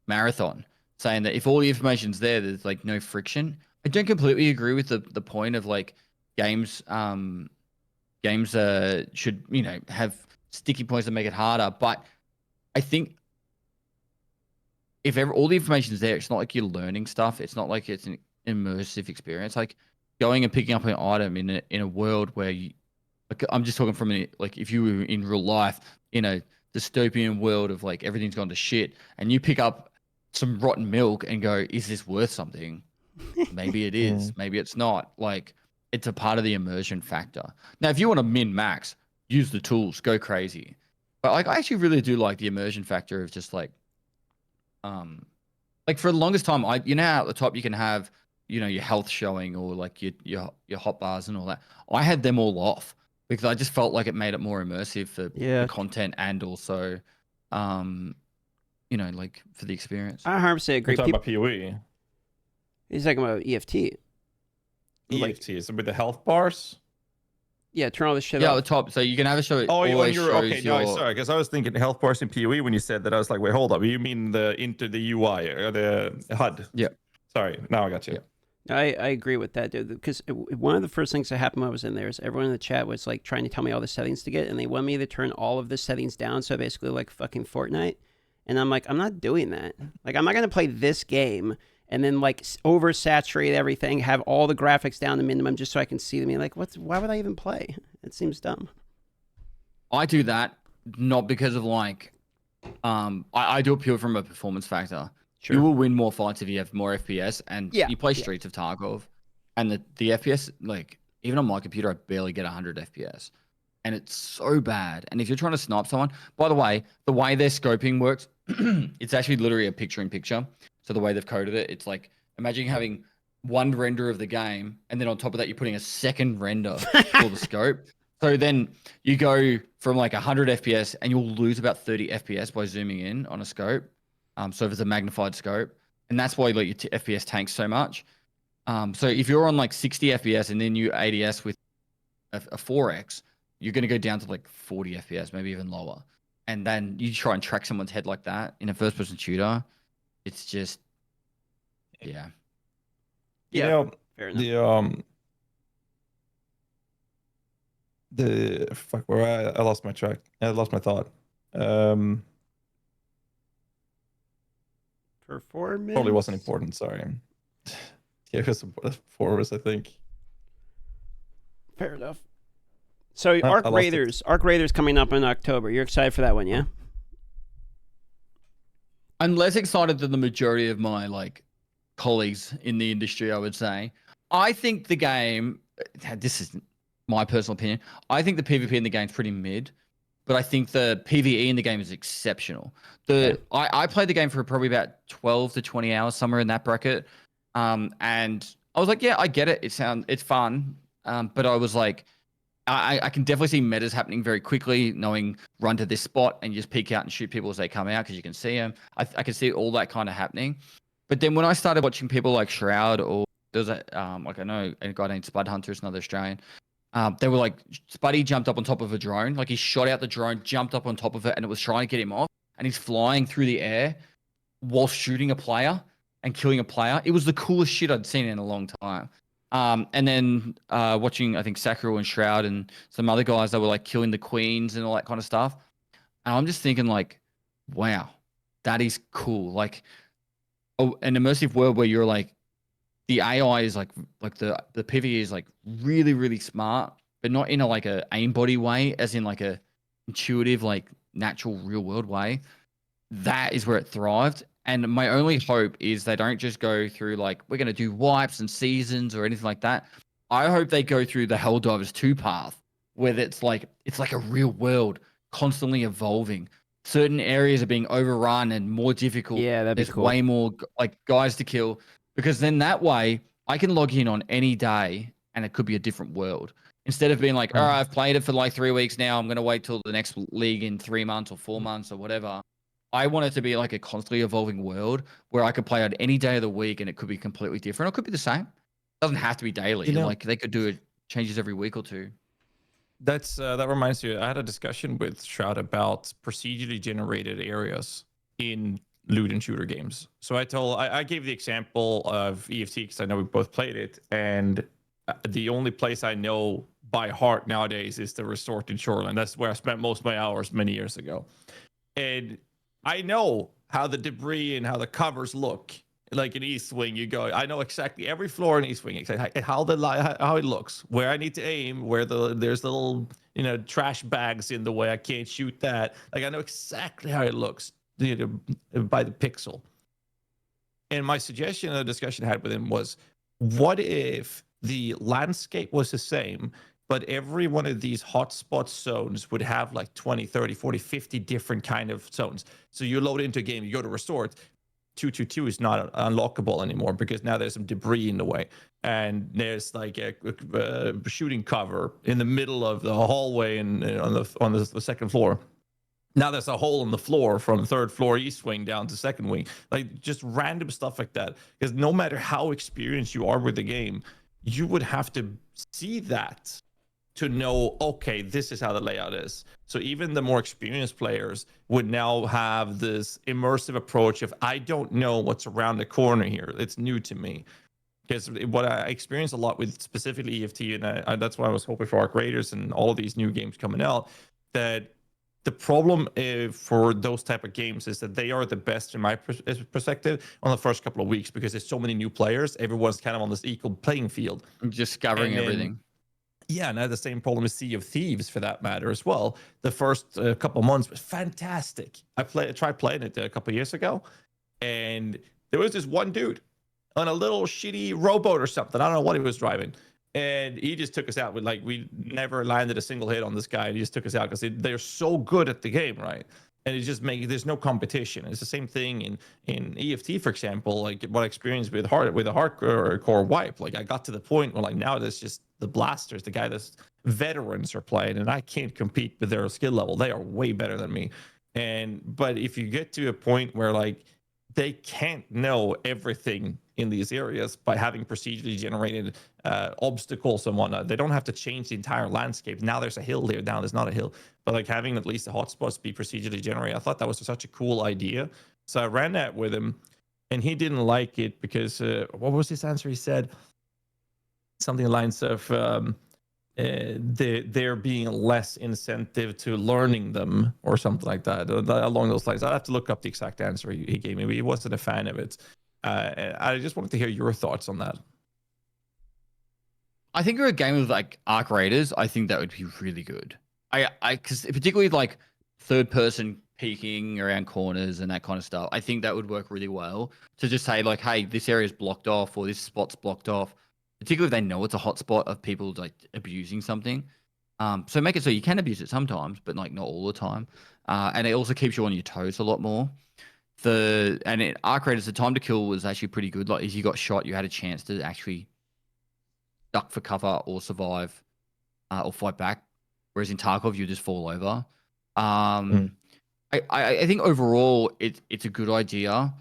Marathon, saying that if all the information's there, there's like no friction. I don't completely agree with the point of like games should, you know, have sticky points that make it harder. But I think if all the information is there, it's not like you're learning stuff. It's not like it's an immersive experience. Like going and picking up an item in a world where you, like, I'm just talking from like if you were in real life in a dystopian world of like everything's gone to shit, and you pick up some rotten milk and go, is this worth something? Maybe it is, maybe it's not. Like it's a part of the immersion factor. Now, if you want to min max, use the tools, go crazy. But like I actually really do like the immersion factor of just like for the longest time, you know how at the top you can have, you know, your health showing or like your hot bars and all that. I had them all off because I just felt like it made it more immersive for the content and also you know, like for the experience. I 100% agree. We're talking about POE. He's talking about EFT. EFT, is it with the health bars? Yeah, turn all this shit Yeah, off. at the top. So you can have a show. Oh, always you're okay. shows No, your- sorry, because I was thinking health bars in POE when you said that. I was like, wait, hold up. You mean into the UI or the HUD? Yeah. Sorry, now I got you. Yeah. I agree with that, dude. Because one of the first things that happened when I was in there is everyone in the chat was like trying to tell me all the settings to get, and they want me to turn all of the settings down. So basically, like fucking Fortnite. And I'm like, I'm not doing that. Like, I'm not gonna play this game and then like oversaturate everything, have all the graphics down to minimum just so I can see them. Like, why would I even play? It seems dumb. I do that not because of like, I do it pure from a performance factor. Sure. You will win more fights if you have more FPS, and Yeah, you play Streets of Tarkov, and the FPS, like even on my computer, I barely get 100 FPS, and it's so bad. And if you're trying to snipe someone, by the way their scoping works, it's actually literally a picture-in-picture. So the way they've coded it, it's like imagine having one render of the game, and then on top of that, you're putting a second render for the scope. So then you go from like 100 FPS, and you'll lose about 30 FPS by zooming in on a scope. So if it's a magnified scope, and that's why like your FPS tanks so much. So if you're on like 60 FPS and then you ADS with a 4x, you're going to go down to like 40 FPS, maybe even lower. And then you try and track someone's head like that in a first-person shooter. It's just, yeah. You know, fair enough. The fuck, where I lost my track. I lost my thought. Performance Probably wasn't important. Sorry. Yeah, it was performance, I think. Fair enough. So I Arc lost Raiders coming up in October. You're excited for that one, yeah? I'm less excited than the majority of my like colleagues in the industry, I would say. I think the game, this is my personal opinion, I think the PvP in the game's pretty mid, but I think the PvE in the game is exceptional. I played the game for probably about 12 to 20 hours, somewhere in that bracket. And I was like, yeah, I get it. It's fun. But I was like, I can definitely see metas happening very quickly, knowing run to this spot and you just peek out and shoot people as they come out because you can see them. I can see all that kind of happening. But then when I started watching people like Shroud, or there's I know a guy named Spud Hunter, is another Australian. They were like, Spuddy jumped up on top of a drone, like he shot out the drone, jumped up on top of it, and it was trying to get him off, and he's flying through the air while shooting a player and killing a player. It was the coolest shit I'd seen in a long time. And then watching, I think, Sakura and Shroud and some other guys that were like killing the queens and all that kind of stuff. And I'm just thinking like, wow, that is cool. Like an immersive world where you're like, the AI is like the PvE is like really, really smart, but not in like a aimbody way, as in like a intuitive, like natural real world way. That is where it thrived. And my only hope is they don't just go through like, we're going to do wipes and seasons or anything like that. I hope they go through the Helldivers 2 path, where it's like a real world constantly evolving. Certain areas are being overrun and more difficult. Yeah, that'd be There's cool. way more like guys to kill, because then that way I can log in on any day and it could be a different world. Instead of being like, all right, I've played it for like 3 weeks now, I'm going to wait till the next league in 3 months or 4 months or whatever. I want it to be like a constantly evolving world where I could play it any day of the week and it could be completely different. Or it could be the same. It doesn't have to be daily. Like they could do it changes every week or two. That's that reminds me. I had a discussion with Shroud about procedurally generated areas in loot and shooter games. So I gave the example of EFT because I know we both played it, and the only place I know by heart nowadays is the resort in Shoreline. That's where I spent most of my hours many years ago, and I know how the debris and how the covers look. Like in East Wing, you go. I know exactly every floor in East Wing, exactly how it looks, where I need to aim, where there's little trash bags in the way I can't shoot that. Like I know exactly how it looks by the pixel. And my suggestion, the discussion I had with him was, what if the landscape was the same, but every one of these hotspot zones would have like 20, 30, 40, 50 different kind of zones. So you load into a game, you go to resort, 222 is not unlockable anymore because now there's some debris in the way. And there's like a shooting cover in the middle of the hallway and on the second floor. Now there's a hole in the floor from third floor East Wing down to second wing. Like just random stuff like that. Because no matter how experienced you are with the game, you would have to see that to know, okay, this is how the layout is. So even the more experienced players would now have this immersive approach of, I don't know what's around the corner here. It's new to me. Because what I experience a lot with specifically EFT, and that's why I was hoping for Arc Raiders and all of these new games coming out, that the problem for those type of games is that they are the best in my perspective on the first couple of weeks, because there's so many new players. Everyone's kind of on this equal playing field. Discovering everything. Yeah, and I had the same problem with Sea of Thieves for that matter as well. The first couple months was fantastic. I tried playing it a couple years ago, and there was this one dude on a little shitty rowboat or something. I don't know what he was driving. And he just took us out with we never landed a single hit on this guy. And he just took us out because they're so good at the game, right? And it just there's no competition. It's the same thing in EFT, for example, like what I experienced with a hardcore wipe. Like I got to the point where now there's just the blasters, the guy that's veterans are playing, and I can't compete with their skill level. They are way better than me. But if you get to a point where they can't know everything in these areas by having procedurally generated obstacles and whatnot. They don't have to change the entire landscape. Now there's a hill there, now there's not a hill. But having at least the hotspots be procedurally generated, I thought that was such a cool idea. So I ran that with him, and he didn't like it because, what was his answer? He said something along the lines of, there being less incentive to learning them or something like that, along those lines. I'd have to look up the exact answer he gave me, but he wasn't a fan of it. I just wanted to hear your thoughts on that. I think for a game of Arc Raiders, I think that would be really good. Because particularly third person peeking around corners and that kind of stuff, I think that would work really well to just say hey, this area is blocked off or this spot's blocked off. Particularly if they know it's a hotspot of people abusing something. So make it so you can abuse it sometimes, but like not all the time. And it also keeps you on your toes a lot more. In Arc Raiders, the time to kill was actually pretty good. Like if you got shot, you had a chance to actually duck for cover or survive or fight back. Whereas in Tarkov, you just fall over. I think overall it's a good idea.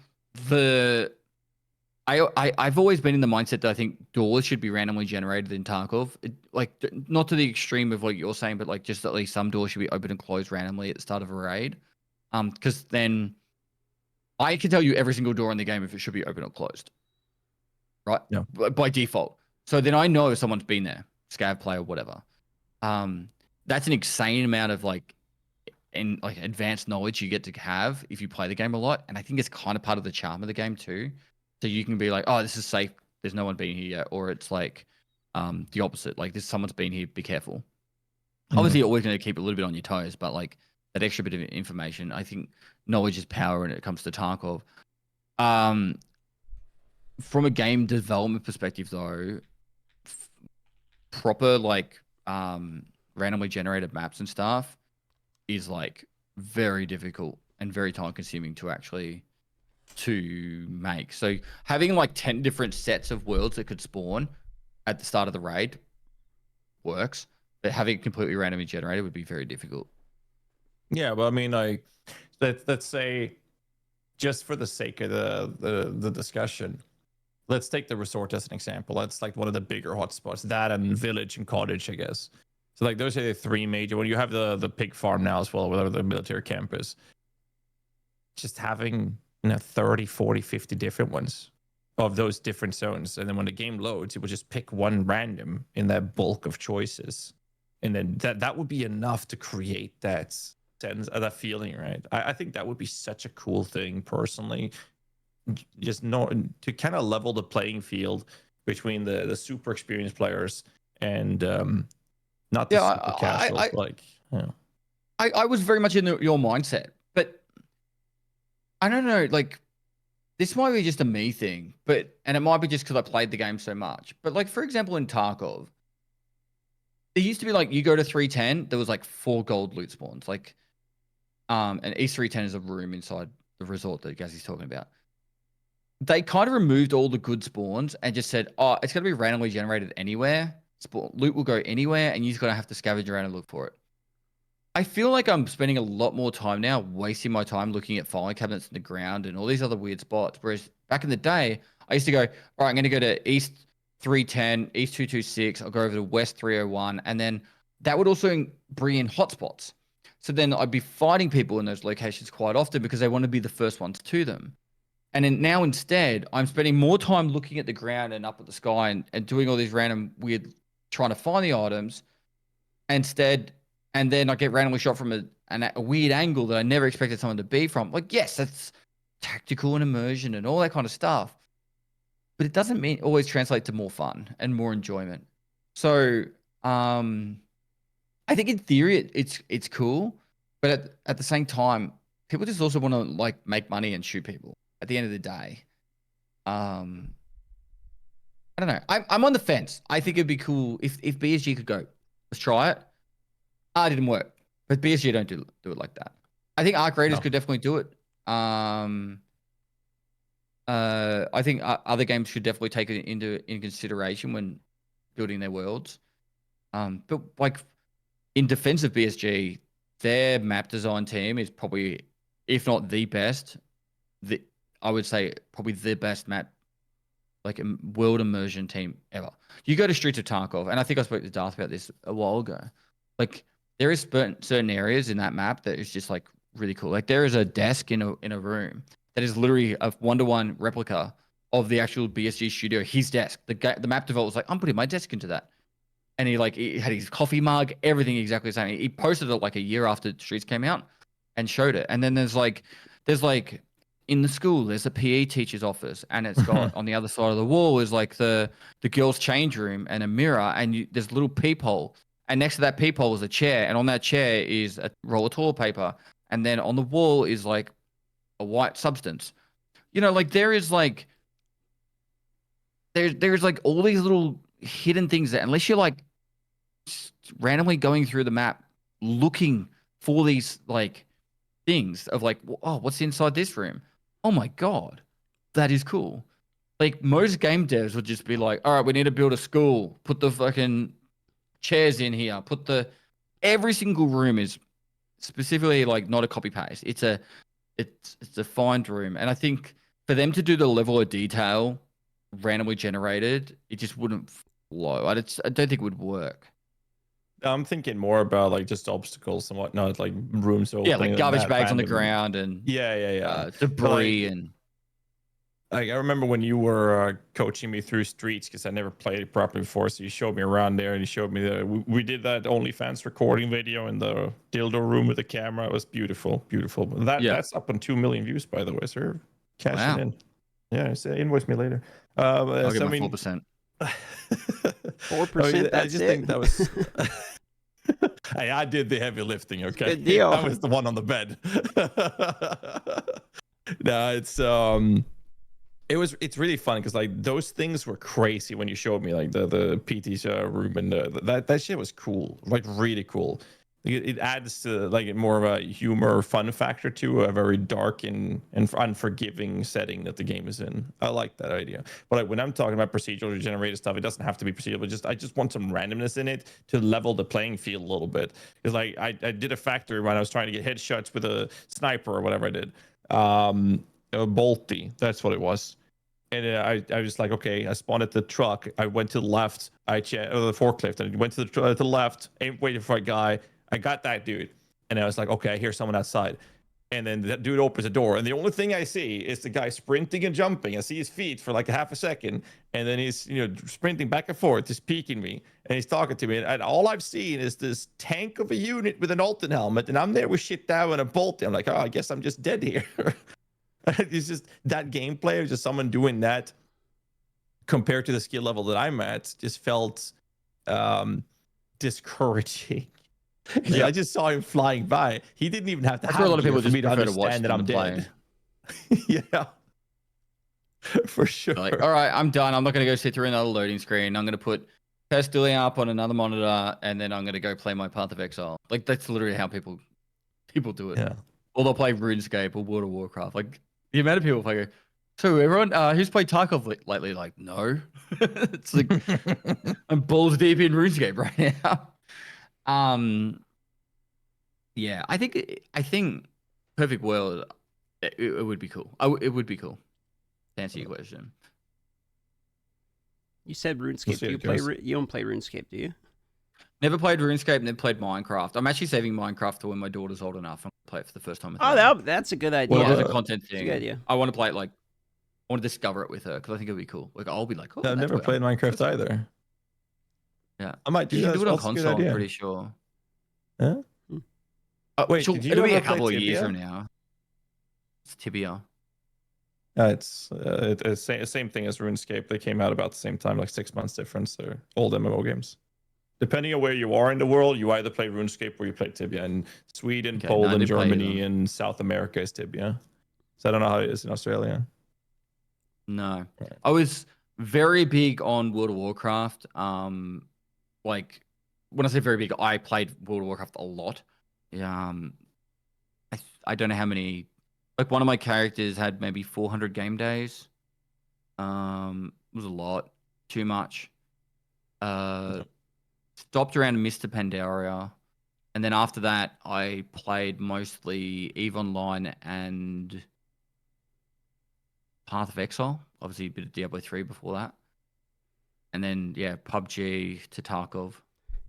I've always been in the mindset that I think doors should be randomly generated in Tarkov. Not to the extreme of what you're saying, but like just at least some doors should be open and closed randomly at the start of a raid. Because then I can tell you every single door in the game if it should be open or closed. Right? Yeah. By default. So then I know someone's been there, scav player, whatever. That's an insane amount of advanced knowledge you get to have if you play the game a lot. And I think it's kind of part of the charm of the game too. So you can be like, oh, this is safe. There's no one been here yet. Or it's like the opposite. Like someone's been here. Be careful. Obviously, you're always going to keep a little bit on your toes, but like that extra bit of information, I think knowledge is power when it comes to Tarkov. From a game development perspective, though, proper randomly generated maps and stuff is like very difficult and very time consuming to make. So having like 10 different sets of worlds that could spawn at the start of the raid works, but having it completely randomly generated would be very difficult. Yeah, but I mean, like, let's say, just for the sake of the discussion, let's take the resort as an example. That's like one of the bigger hotspots. That and village and cottage, I guess. So like those are the three major. When you have the pig farm now as well, whatever the military camp is, just having 30, 40, 50 different ones of those different zones, and then when the game loads, it would just pick one random in that bulk of choices, and then that would be enough to create that sense, that feeling, right? I think that would be such a cool thing personally. Just to kind of level the playing field between the super experienced players and not the super casuals. I was very much in your mindset, but I don't know, like this might be just a me thing, and it might be just because I played the game so much. But like for example, in Tarkov, there used to be like you go to 310, there was like 4 gold loot spawns, like and East 310 is a room inside the resort that GHAZZY's talking about. They kind of removed all the good spawns and just said, oh, it's going to be randomly generated anywhere. Loot will go anywhere, and you're just going to have to scavenge around and look for it. I feel like I'm spending a lot more time now wasting my time looking at filing cabinets in the ground and all these other weird spots. Whereas back in the day, I used to go, all right, I'm going to go to East 310, East 226. I'll go over to West 301. And then that would also bring in hotspots. So then I'd be fighting people in those locations quite often because they want to be the first ones to them. And then now instead, I'm spending more time looking at the ground and up at the sky and doing all these random weird, trying to find the items instead. And then I get randomly shot from a weird angle that I never expected someone to be from. Like, yes, that's tactical and immersion and all that kind of stuff. But it doesn't always translate to more fun and more enjoyment. So I think in theory it's cool. But at the same time, people just also want to like make money and shoot people at the end of the day. I don't know. I'm on the fence. I think it'd be cool if BSG could go, let's try it. It didn't work, but BSG don't do it like that. I think Arc Raiders could definitely do it. I think other games should definitely take it in consideration when building their worlds. But like in defense of BSG, their map design team is probably, if not the best, I would say probably the best map, like world immersion team ever. You go to Streets of Tarkov, and I think I spoke to Darth about this a while ago. Like there is certain areas in that map that is just like really cool. Like there is a desk in a room that is literally a 1-to-1 replica of the actual BSG studio. His desk. The map developer was like, I'm putting my desk into that, and he had his coffee mug, everything exactly the same. He posted it like a year after Streets came out, and showed it. And then there's like in the school, there's a PE teacher's office, and it's got on the other side of the wall is like the girls' change room and a mirror, and there's a little peephole. And next to that peephole is a chair, and on that chair is a roll of toilet paper, and then on the wall is like a white substance. Like there's like all these little hidden things that unless you're like randomly going through the map, looking for these like things of like, oh, what's inside this room? Oh my god, that is cool. Like most game devs would just be like, all right, we need to build a school, put the fucking chairs in here, every single room is specifically like not a copy paste. It's a find room. And I think for them to do the level of detail randomly generated, it just wouldn't flow. I don't think it would work. I'm thinking more about like just obstacles and whatnot, like rooms opening. Yeah, like garbage bags on the random. ground and Like, debris and. Like I remember when you were coaching me through Streets, because I never played it properly before. So you showed me around there, and you showed me that we did that OnlyFans recording video in the dildo room with the camera. It was beautiful, beautiful. That's up on 2 million views, by the way, sir. Cash it in. Yeah, so invoice me later. I'll give my 4%. 4%. I just think that was. Hey, I did the heavy lifting. Okay, good deal. I was the one on the bed. No, it's really fun because like those things were crazy when you showed me like the PT's room, and that shit was cool, like really cool. It adds to like more of a humor fun factor to a very dark and unforgiving setting that the game is in. I like that idea. But like, when I'm talking about procedural generated stuff, it doesn't have to be procedural, but I just want some randomness in it to level the playing field a little bit. Because like I did a factory when I was trying to get headshots with a sniper or whatever I did. A Bolty, that's what it was. And I was like, okay, I spawned at the truck. I went to the left. The forklift, and I went to the left. Waited for a guy. I got that dude, and I was like, okay, I hear someone outside. And then that dude opens the door, and the only thing I see is the guy sprinting and jumping. I see his feet for like a half a second, and then he's sprinting back and forth, just peeking me, and he's talking to me. And all I've seen is this tank of a unit with an Alton helmet, and I'm there with shit down and a bolt. I'm like, oh, I guess I'm just dead here. It's just that gameplay of just someone doing that compared to the skill level that I'm at just felt discouraging. Yeah, I just saw him flying by. He didn't even have to. That's where a lot of people for me just to prefer to watch understand that I'm dead. Yeah, for sure. Like, all right, I'm done. I'm not going to go sit through another loading screen. I'm going to put Pestily up on another monitor, and then I'm going to go play my Path of Exile. Like that's literally how people do it. Yeah. Or they'll play RuneScape or World of Warcraft. Like the amount of people play. So everyone who's played Tarkov lately, like no, it's like I'm balls deep in RuneScape right now. Yeah, I think Perfect World, it would be cool. It would be cool. To answer your question. You said RuneScape. You don't play RuneScape, do you? Never played RuneScape, never played Minecraft. I'm actually saving Minecraft to when my daughter's old enough and play it for the first time. That's a good idea. Well, as a content thing. Good idea. I want to play it like, I want to discover it with her because I think it'll be cool. Like I'll be like, oh, I've never played Minecraft either. Yeah, I might do you that. can do it on console. I'm pretty sure. Huh? Wait, it'll be a couple of years from now. It's Tibia. It's same thing as RuneScape. They came out about the same time, like 6 months difference. They're old MMO games. Depending on where you are in the world, you either play RuneScape or you play Tibia. In Sweden, Poland, Germany, and South America is Tibia. So I don't know how it is in Australia. No, I was very big on World of Warcraft. Like when I say very big, I played World of Warcraft a lot. I don't know how many. Like one of my characters had maybe 400 game days. It was a lot, too much. Stopped around Mr. Pandaria, and then after that, I played mostly EVE Online and Path of Exile. Obviously, a bit of Diablo 3 before that, and then PUBG to Tarkov.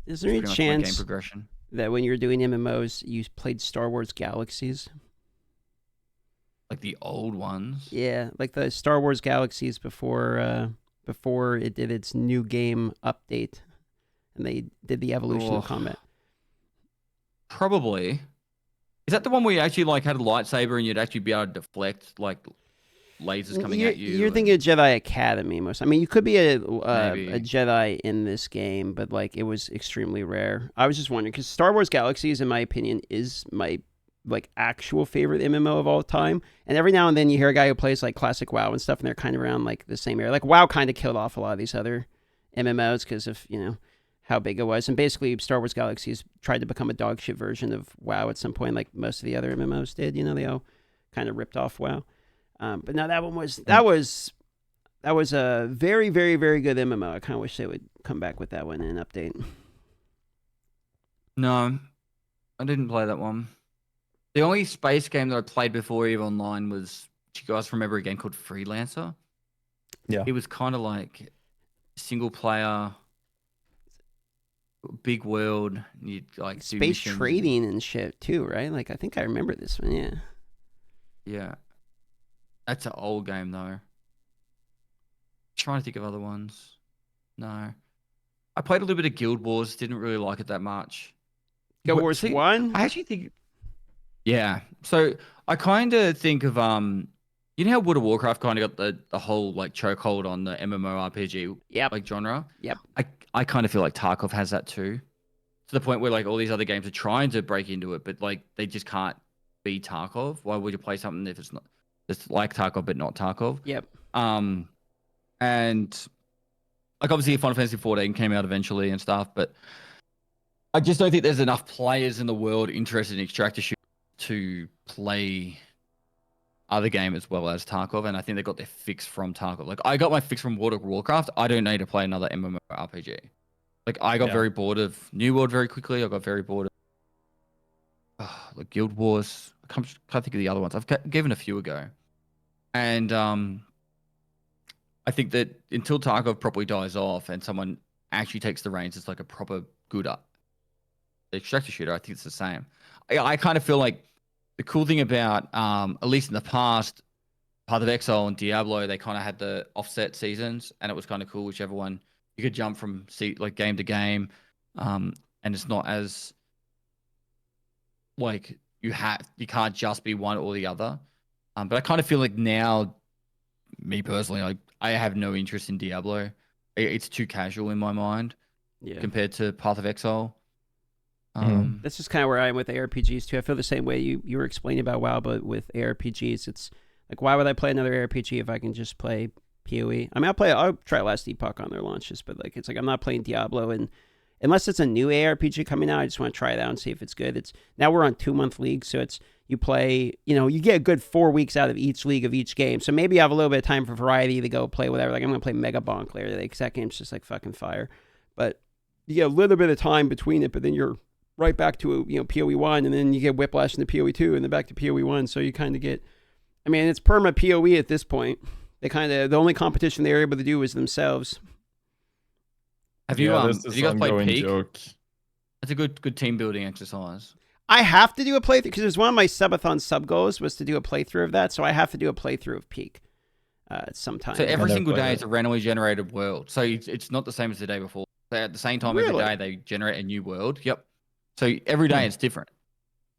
Is there any chance game progression that when you're doing MMOs, you played Star Wars Galaxies? Like the old ones? Yeah, like the Star Wars Galaxies before it did its new game update, and they did the evolution of combat. Probably. Is that the one where you actually like had a lightsaber and you'd actually be able to deflect like lasers coming at you? You're thinking of Jedi Academy most. I mean, you could be a Jedi in this game, but like it was extremely rare. I was just wondering because Star Wars Galaxies, in my opinion, is my like actual favorite MMO of all time. And every now and then you hear a guy who plays like classic WoW and stuff, and they're kind of around like the same area. Like WoW kind of killed off a lot of these other MMOs because of how big it was. And basically, Star Wars Galaxies tried to become a dog shit version of WoW at some point, like most of the other MMOs did. You know, they all kind of ripped off WoW. But no, that one was that was a very, very, very good MMO. I kind of wish they would come back with that one in an update. No, I didn't play that one. The only space game that I played before EVE Online was, do you guys remember a game called Freelancer? Yeah. It was kind of like single player, big world. You'd like do Space missions trading and shit too, right? Like I think I remember this one. Yeah. Yeah. That's an old game though. Trying to think of other ones. No. I played a little bit of Guild Wars. Didn't really like it that much. Guild Wars 1? I actually think... Yeah. So I kind of think of... You know how World of Warcraft kind of got the whole like chokehold on the MMORPG like genre? Yep. I kind of feel like Tarkov has that too. To the point where like all these other games are trying to break into it, but like they just can't be Tarkov. Why would you play something if it's not... It's like Tarkov, but not Tarkov? Yep. And like obviously Final Fantasy 14 came out eventually and stuff, but I just don't think there's enough players in the world interested in extractor shooters to play other game as well as Tarkov, and I think they got their fix from Tarkov. Like I got my fix from World of Warcraft. I don't need to play another MMORPG. Like I got very bored of New World very quickly. I got very bored of like Guild Wars. I can't think of the other ones. I've given a few a go, and I think that until Tarkov properly dies off and someone actually takes the reins, it's like a proper good extractor shooter. I think it's the same. I kind of feel like the cool thing about, at least in the past, Path of Exile and Diablo, they kind of had the offset seasons, and it was kind of cool. Whichever one you could jump from like game to game, and it's not as like you can't just be one or the other. But I kind of feel like now, me personally, I have no interest in Diablo. It's too casual in my mind compared to Path of Exile. That's just kind of where I am with ARPGs too. I feel the same way you were explaining about WoW, but with ARPGs, it's like, why would I play another ARPG if I can just play POE? I mean, I'll try Last Epoch on their launches, but like, it's like I'm not playing Diablo, and unless it's a new ARPG coming out, I just want to try it out and see if it's good. It's now we're on 2-month leagues, so it's you play, you get a good 4 weeks out of each league of each game. So maybe you have a little bit of time for variety to go play whatever. Like I'm gonna play Mega Bonk later today because that game's just like fucking fire. But you get a little bit of time between it, but then you're right back to POE 1, and then you get Whiplash into POE 2, and then back to POE 1. So you kind of get, I mean, it's perma POE at this point. They the only competition they were able to do was themselves. Have you guys played Peak? Joke. That's a good team building exercise. I have to do a playthrough because it was one of my subathon sub goals was to do a playthrough of that. So I have to do a playthrough of Peak sometime. So every single day it's a randomly generated world. So it's not the same as the day before. So at the same time every day they generate a new world. Yep. So every day it's different.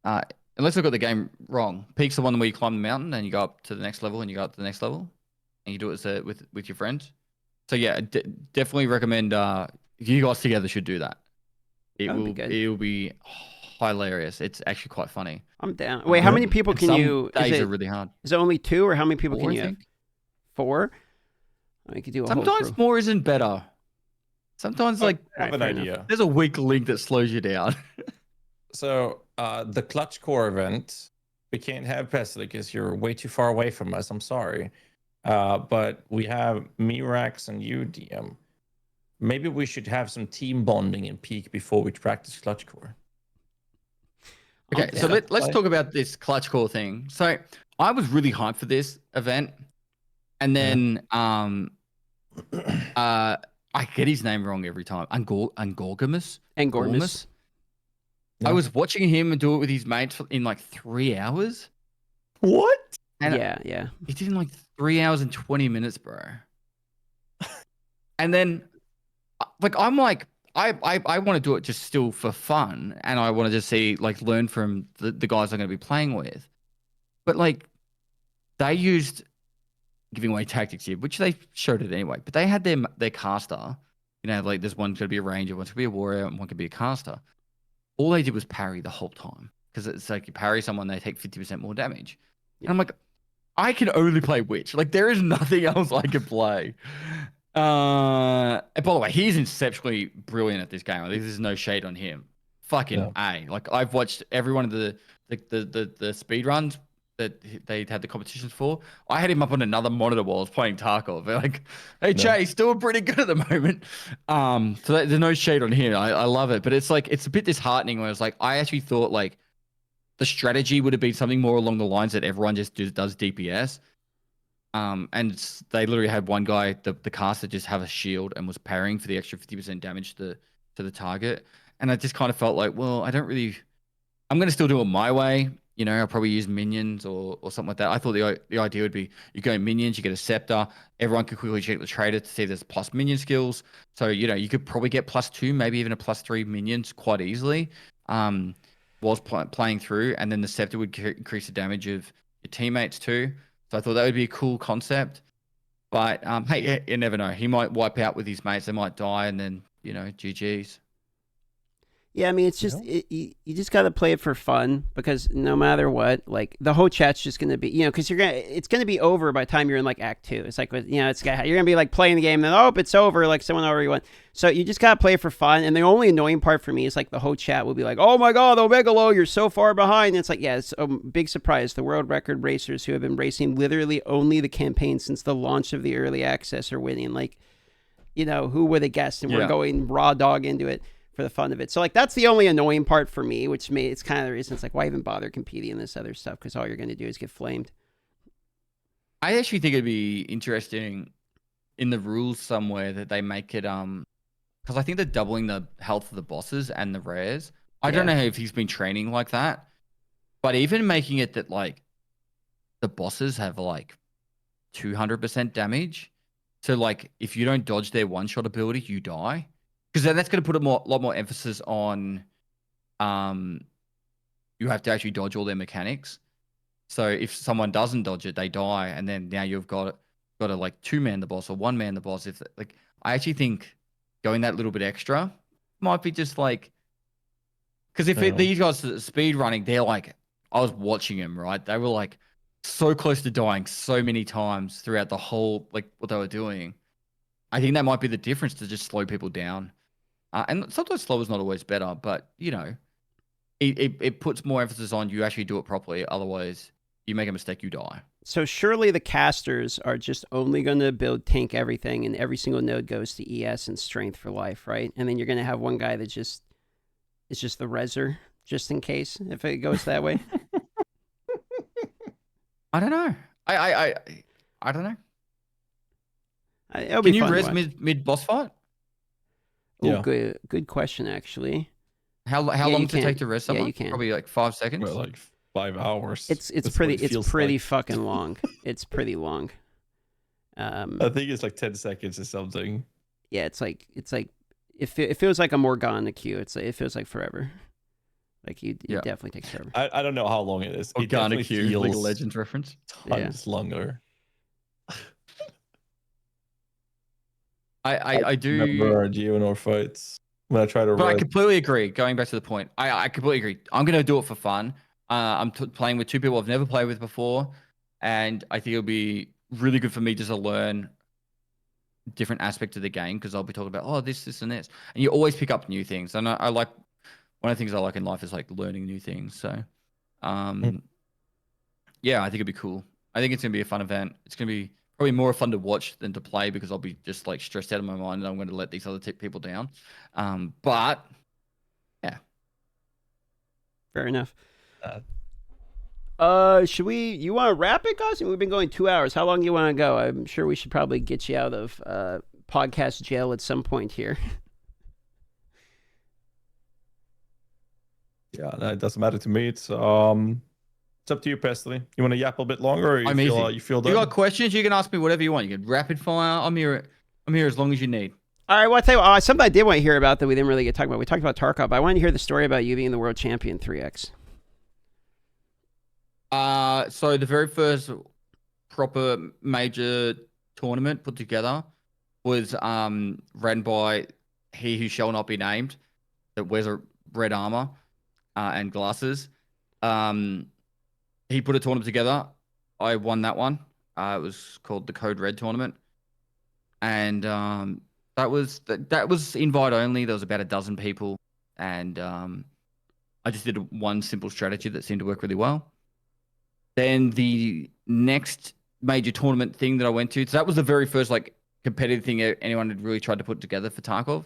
Unless I got the game wrong. Peak's the one where you climb the mountain and you go up to the next level and you go up to the next level, and you do it with your friends. So yeah, definitely recommend. You guys together should do that. It will be hilarious. It's actually quite funny. I'm down. Wait, how many people can you? Days are really hard. Is it only 2, or how many people 4, can you have? 4. I could do a Sometimes whole more isn't better. Sometimes I have an idea. There's a weak link that slows you down. So the Clutch Core event, we can't have Pestily because you're way too far away from us. I'm sorry. But we have Mirax and you, DM. Maybe we should have some team bonding in Peak before we practice Clutch Core. Okay, so let's talk about this Clutch Core thing. So I was really hyped for this event, and then I get his name wrong every time. Angorgamus. I was watching him do it with his mates in like 3 hours. What? And yeah. He did in like 3 hours and 20 minutes, bro. And then, like, I'm like, I want to do it just still for fun, and I want to just learn from the guys I'm going to be playing with. But like, they used giving away tactics here, which they showed it anyway. But they had their caster. Like there's one going to be a ranger, one's going to be a warrior, and one could be a caster. All they did was parry the whole time, because it's like you parry someone, they take 50% more damage. And I'm like, I can only play Witch. Like there is nothing else I can play. And by the way, he's exceptionally brilliant at this game. Like, there's no shade on him. Fucking A. Like, I've watched every one of the speed runs that they had the competitions for. I had him up on another monitor while I was playing Tarkov. They're like, hey, Jay, he's still pretty good at the moment. So there's no shade on him. I love it. But it's like, it's a bit disheartening when it's like, I actually thought like the strategy would have been something more along the lines that everyone just does DPS. And they literally had one guy, the caster, just have a shield and was parrying for the extra 50% damage to the target. And I just kind of felt like, well, I'm going to still do it my way. You know, I'll probably use minions or something like that. I thought the idea would be you go minions, you get a scepter. Everyone could quickly check the trader to see if there's plus minion skills. So, you know, you could probably get +2, maybe even a +3 minions quite easily whilst playing through. And then the scepter would increase the damage of your teammates too. So I thought that would be a cool concept. But hey, you never know. He might wipe out with his mates. They might die, and then, you know, GG's. Yeah, I mean, it's just you just got to play it for fun, because no matter what, like the whole chat's just gonna be, you know, because it's gonna be over by the time you're in like Act 2. It's like, you know, you're gonna be like playing the game, and then it's over, like someone already won. So you just gotta play it for fun. And the only annoying part for me is like the whole chat will be like, oh my god, Omegalo, you're so far behind. And it's like, yeah, it's a big surprise. The world record racers who have been racing literally only the campaign since the launch of the early access are winning. Like, you know, who would have guessed? And we're going raw dog into it for the fun of it. So like that's the only annoying part for me, which it's kind of the reason it's like, why even bother competing in this other stuff, because all you're going to do is get flamed. I actually think it'd be interesting in the rules somewhere that they make it because I think they're doubling the health of the bosses and the rares. I don't know if he's been training like that, but even making it that like the bosses have like 200% damage. So like if you don't dodge their one-shot ability, you die. Because then that's going to put a lot more emphasis on you have to actually dodge all their mechanics. So if someone doesn't dodge it, they die, and then now you've got to like 2-man the boss or 1-man the boss. If like, I actually think going that little bit extra might be just like, because these guys speed running, they're like, I was watching them, right? They were like so close to dying so many times throughout the whole, like what they were doing. I think that might be the difference, to just slow people down. And sometimes slow is not always better, but you know, it puts more emphasis on you actually do it properly. Otherwise, you make a mistake, you die. So surely the casters are just only going to build tank everything, and every single node goes to ES and strength for life, right? And then you're going to have one guy that is just the reser, just in case, if it goes that way. I don't know. I don't know. Can you res mid boss fight? Oh, good question, actually. How long does it take to res someone? Yeah, you can. Probably like 5 seconds. Well, like 5 hours. It's pretty fucking long. It's pretty long. I think it's like 10 seconds or something. Yeah, it's like it feels like a Morgana queue. It feels like forever. Like it definitely takes forever. I don't know how long it is. Morgana queue, League of Legends reference. Tons longer. I do remember our GeoNor fights when I try to. But I completely agree. Going back to the point, I completely agree. I'm gonna do it for fun. I'm playing with 2 people I've never played with before, and I think it'll be really good for me just to learn different aspects of the game, because I'll be talking about this and this, and you always pick up new things. And I like, one of the things I like in life is like learning new things. So, yeah, I think it'd be cool. I think it's gonna be a fun event. It's gonna be probably more fun to watch than to play, because I'll be just like stressed out of my mind and I'm going to let these other people down. But yeah, fair enough. Should you want to wrap it, guys? We've been going 2 hours. How long do you want to go? I'm sure we should probably get you out of podcast jail at some point here. Yeah, it doesn't matter to me. It's up to you, Pestily. You want to yap a bit longer, or you feel done? You got questions? You can ask me whatever you want. You can rapid fire. I'm here as long as you need. All right. Well, I'll tell you what, something I did want to hear about that we didn't really get talking about. We talked about Tarkov. I wanted to hear the story about you being the world champion 3x. So the very first proper major tournament put together was ran by he who shall not be named, that wears a red armor and glasses. He put a tournament together. I won that one. It was called the Code Red tournament. and that was invite only. There was about a dozen people, and I just did one simple strategy that seemed to work really well. Then the next major tournament thing that I went to, so that was the very first like competitive thing anyone had really tried to put together for Tarkov.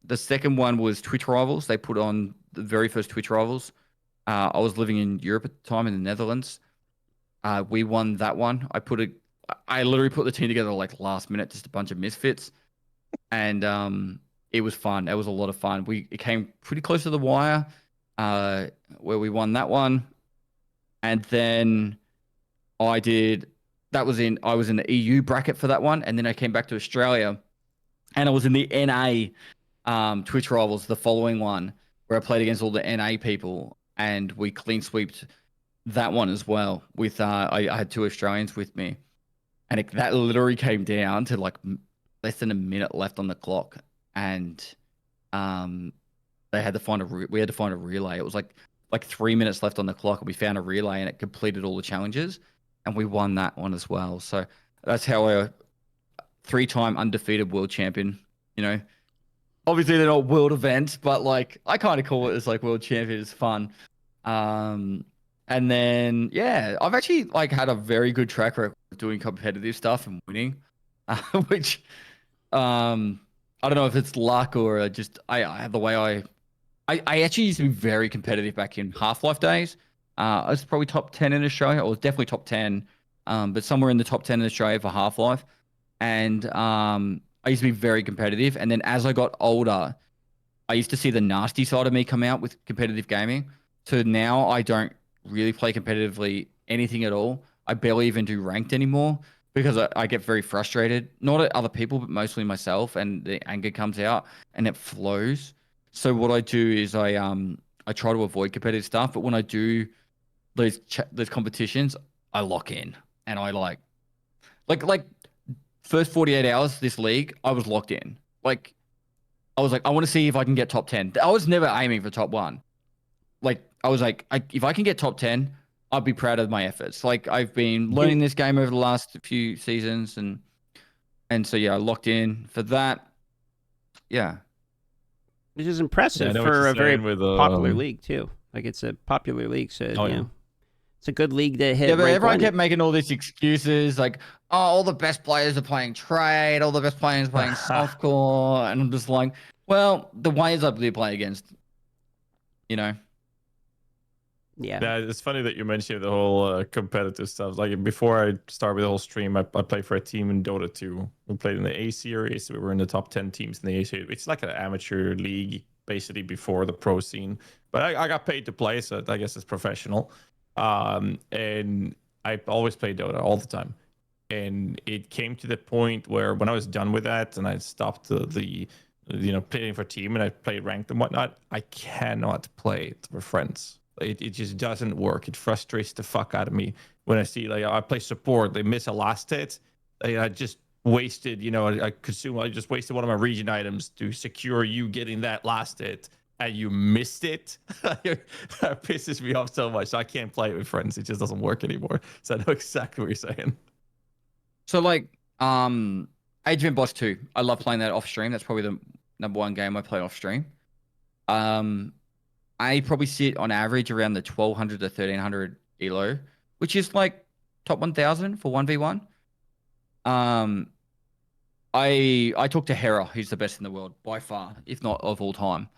The second one was Twitch Rivals. They put on the very first Twitch Rivals. I was living in Europe at the time, in the Netherlands. We won that one. I literally put the team together like last minute, just a bunch of misfits, and it was fun. It was a lot of fun. It came pretty close to the wire, where we won that one, and then I was in the EU bracket for that one, and then I came back to Australia, and I was in the NA Twitch Rivals, the following one, where I played against all the NA people, and we clean sweeped that one as well. With I had 2 Australians with me, and that literally came down to like less than a minute left on the clock, and we had to find a relay. It was like 3 minutes left on the clock, and we found a relay, and it completed all the challenges, and we won that one as well. So that's how I 3-time undefeated world champion. You know, obviously they're not world events, but like I kind of call it as like world champion. It's fun. And then yeah, I've actually like had a very good track record of doing competitive stuff and winning, which I don't know if it's luck or just I have the way I actually used to be very competitive back in Half-Life days. I was probably top 10 in Australia. I was definitely top 10, but somewhere in the top 10 in Australia for Half-Life. And I used to be very competitive. And then as I got older, I used to see the nasty side of me come out with competitive gaming. So now I don't really play competitively anything at all. I barely even do ranked anymore because I get very frustrated, not at other people, but mostly myself, and the anger comes out and it flows. So what I do is I try to avoid competitive stuff, but when I do those competitions, I lock in, and I like first 48 hours this league, I was locked in. Like I was like, I want to see if I can get top 10. I was never aiming for top 1. Like I was like, if I can get top 10, I'd be proud of my efforts. Like I've been learning this game over the last few seasons, and so yeah, I locked in for that. Yeah. Which is impressive for a very popular league too. Like it's a popular league, so you know, it's a good league to hit. Yeah, but everyone kept making all these excuses, like, oh, all the best players are playing trade, all the best players are playing softcore, and I'm just like, well, the ways I play against, you know. Yeah, it's funny that you mentioned the whole competitive stuff. Like before I started with the whole stream, I played for a team in Dota 2. We played in the A series. We were in the top 10 teams in the A series. It's like an amateur league, basically before the pro scene. But I got paid to play, so I guess it's professional. And I always played Dota all the time. And it came to the point where when I was done with that and I stopped the playing for team and I played ranked and whatnot, I cannot play with friends. It just doesn't work. It frustrates the fuck out of me when I see like I play support, they miss a last hit. I just wasted, I just wasted one of my region items to secure you getting that last hit, and you missed it. That pisses me off so much. So I can't play it with friends. It just doesn't work anymore. So I know exactly what you're saying. So like Age of Empires 2, I love playing that off stream. That's probably the number 1 game I play off stream. I probably sit on average around the 1200 to 1300 elo, which is like top 1000 for 1v1. I talked to Hera, who's the best in the world by far, if not of all time.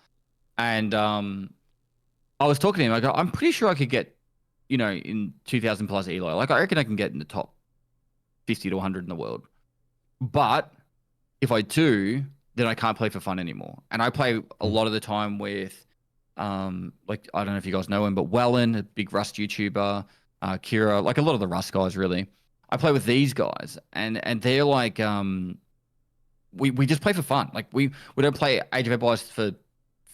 And I was talking to him. I go, I'm pretty sure I could get, in 2000 plus elo. Like I reckon I can get in the top 50 to 100 in the world. But if I do, then I can't play for fun anymore. And I play a lot of the time with like I don't know if you guys know him, but Wellen, a big Rust YouTuber, Kira, like a lot of the Rust guys really. I play with these guys and they're like we just play for fun. Like we don't play Age of Empires for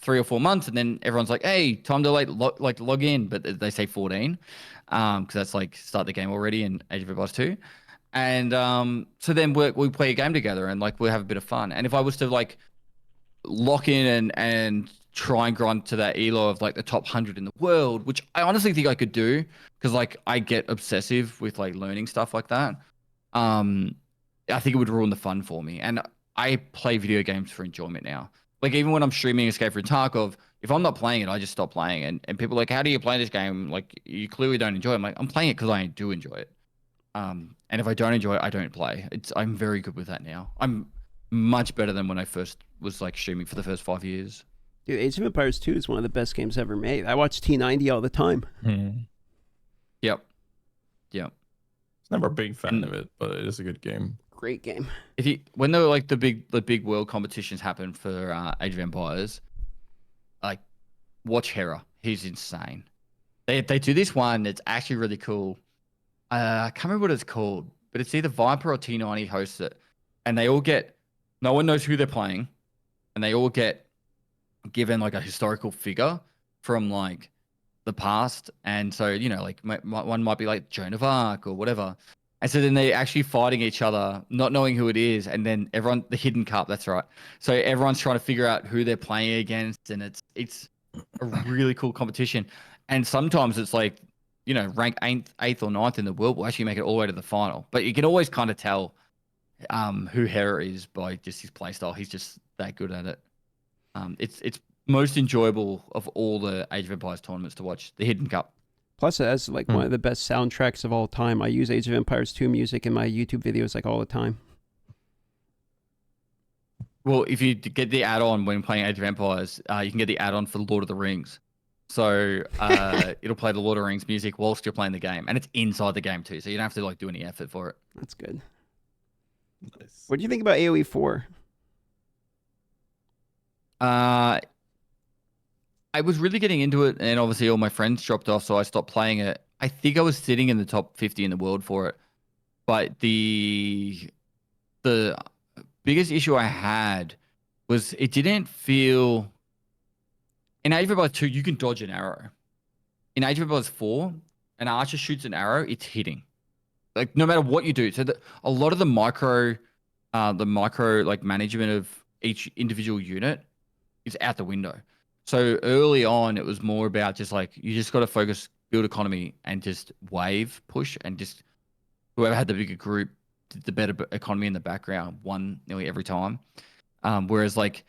3 or 4 months and then everyone's like, hey, time to log in, but they say 14 because that's like start the game already in Age of Empires 2. And so then we play a game together and like we'll have a bit of fun. And if I was to like lock in and try and grind to that elo of like the top 100 in the world, which I honestly think I could do because like I get obsessive with like learning stuff like that. I think it would ruin the fun for me. And I play video games for enjoyment now. Like even when I'm streaming Escape from Tarkov, if I'm not playing it, I just stop playing. And people are like, how do you play this game? Like you clearly don't enjoy it. I'm like, I'm playing it because I do enjoy it. And if I don't enjoy it, I don't play. I'm very good with that now. I'm much better than when I first was like streaming for the first 5 years. Dude, Age of Empires 2 is one of the best games ever made. I watch T90 all the time. Yep. Never a big fan of it, but it is a good game. Great game. When the big world competitions happen for Age of Empires, like watch Hera. He's insane. They do this one that's actually really cool. I can't remember what it's called, but it's either Viper or T90 hosts it, and they all get. No one knows who they're playing, and they all get given like a historical figure from like the past. And so, like one might be like Joan of Arc or whatever. And so then they're actually fighting each other, not knowing who it is. And then the hidden cup, that's right. So everyone's trying to figure out who they're playing against. And it's a really cool competition. And sometimes it's like, rank 8th or 9th in the world will actually make it all the way to the final. But you can always kind of tell who Hera is by just his playstyle. He's just that good at it. It's most enjoyable of all the Age of Empires tournaments to watch, the Hidden Cup. Plus, it has like one of the best soundtracks of all time. I use Age of Empires 2 music in my YouTube videos like all the time. Well, if you get the add-on when playing Age of Empires, you can get the add-on for Lord of the Rings. So it'll play the Lord of the Rings music whilst you're playing the game, and it's inside the game too, so you don't have to like do any effort for it. That's good. Nice. What do you think about AoE 4? I was really getting into it, and obviously all my friends dropped off, so I stopped playing it. I think I was sitting in the top 50 in the world for it, but the biggest issue I had was it didn't feel. In Age of Empires 2, you can dodge an arrow. In Age of Empires 4, an archer shoots an arrow, it's hitting. Like no matter what you do. So a lot of the micro like management of each individual unit is out the window. So early on, it was more about just like, you just got to focus, build economy, and just wave push, and just whoever had the bigger group did the better economy in the background, won nearly every time. Whereas like,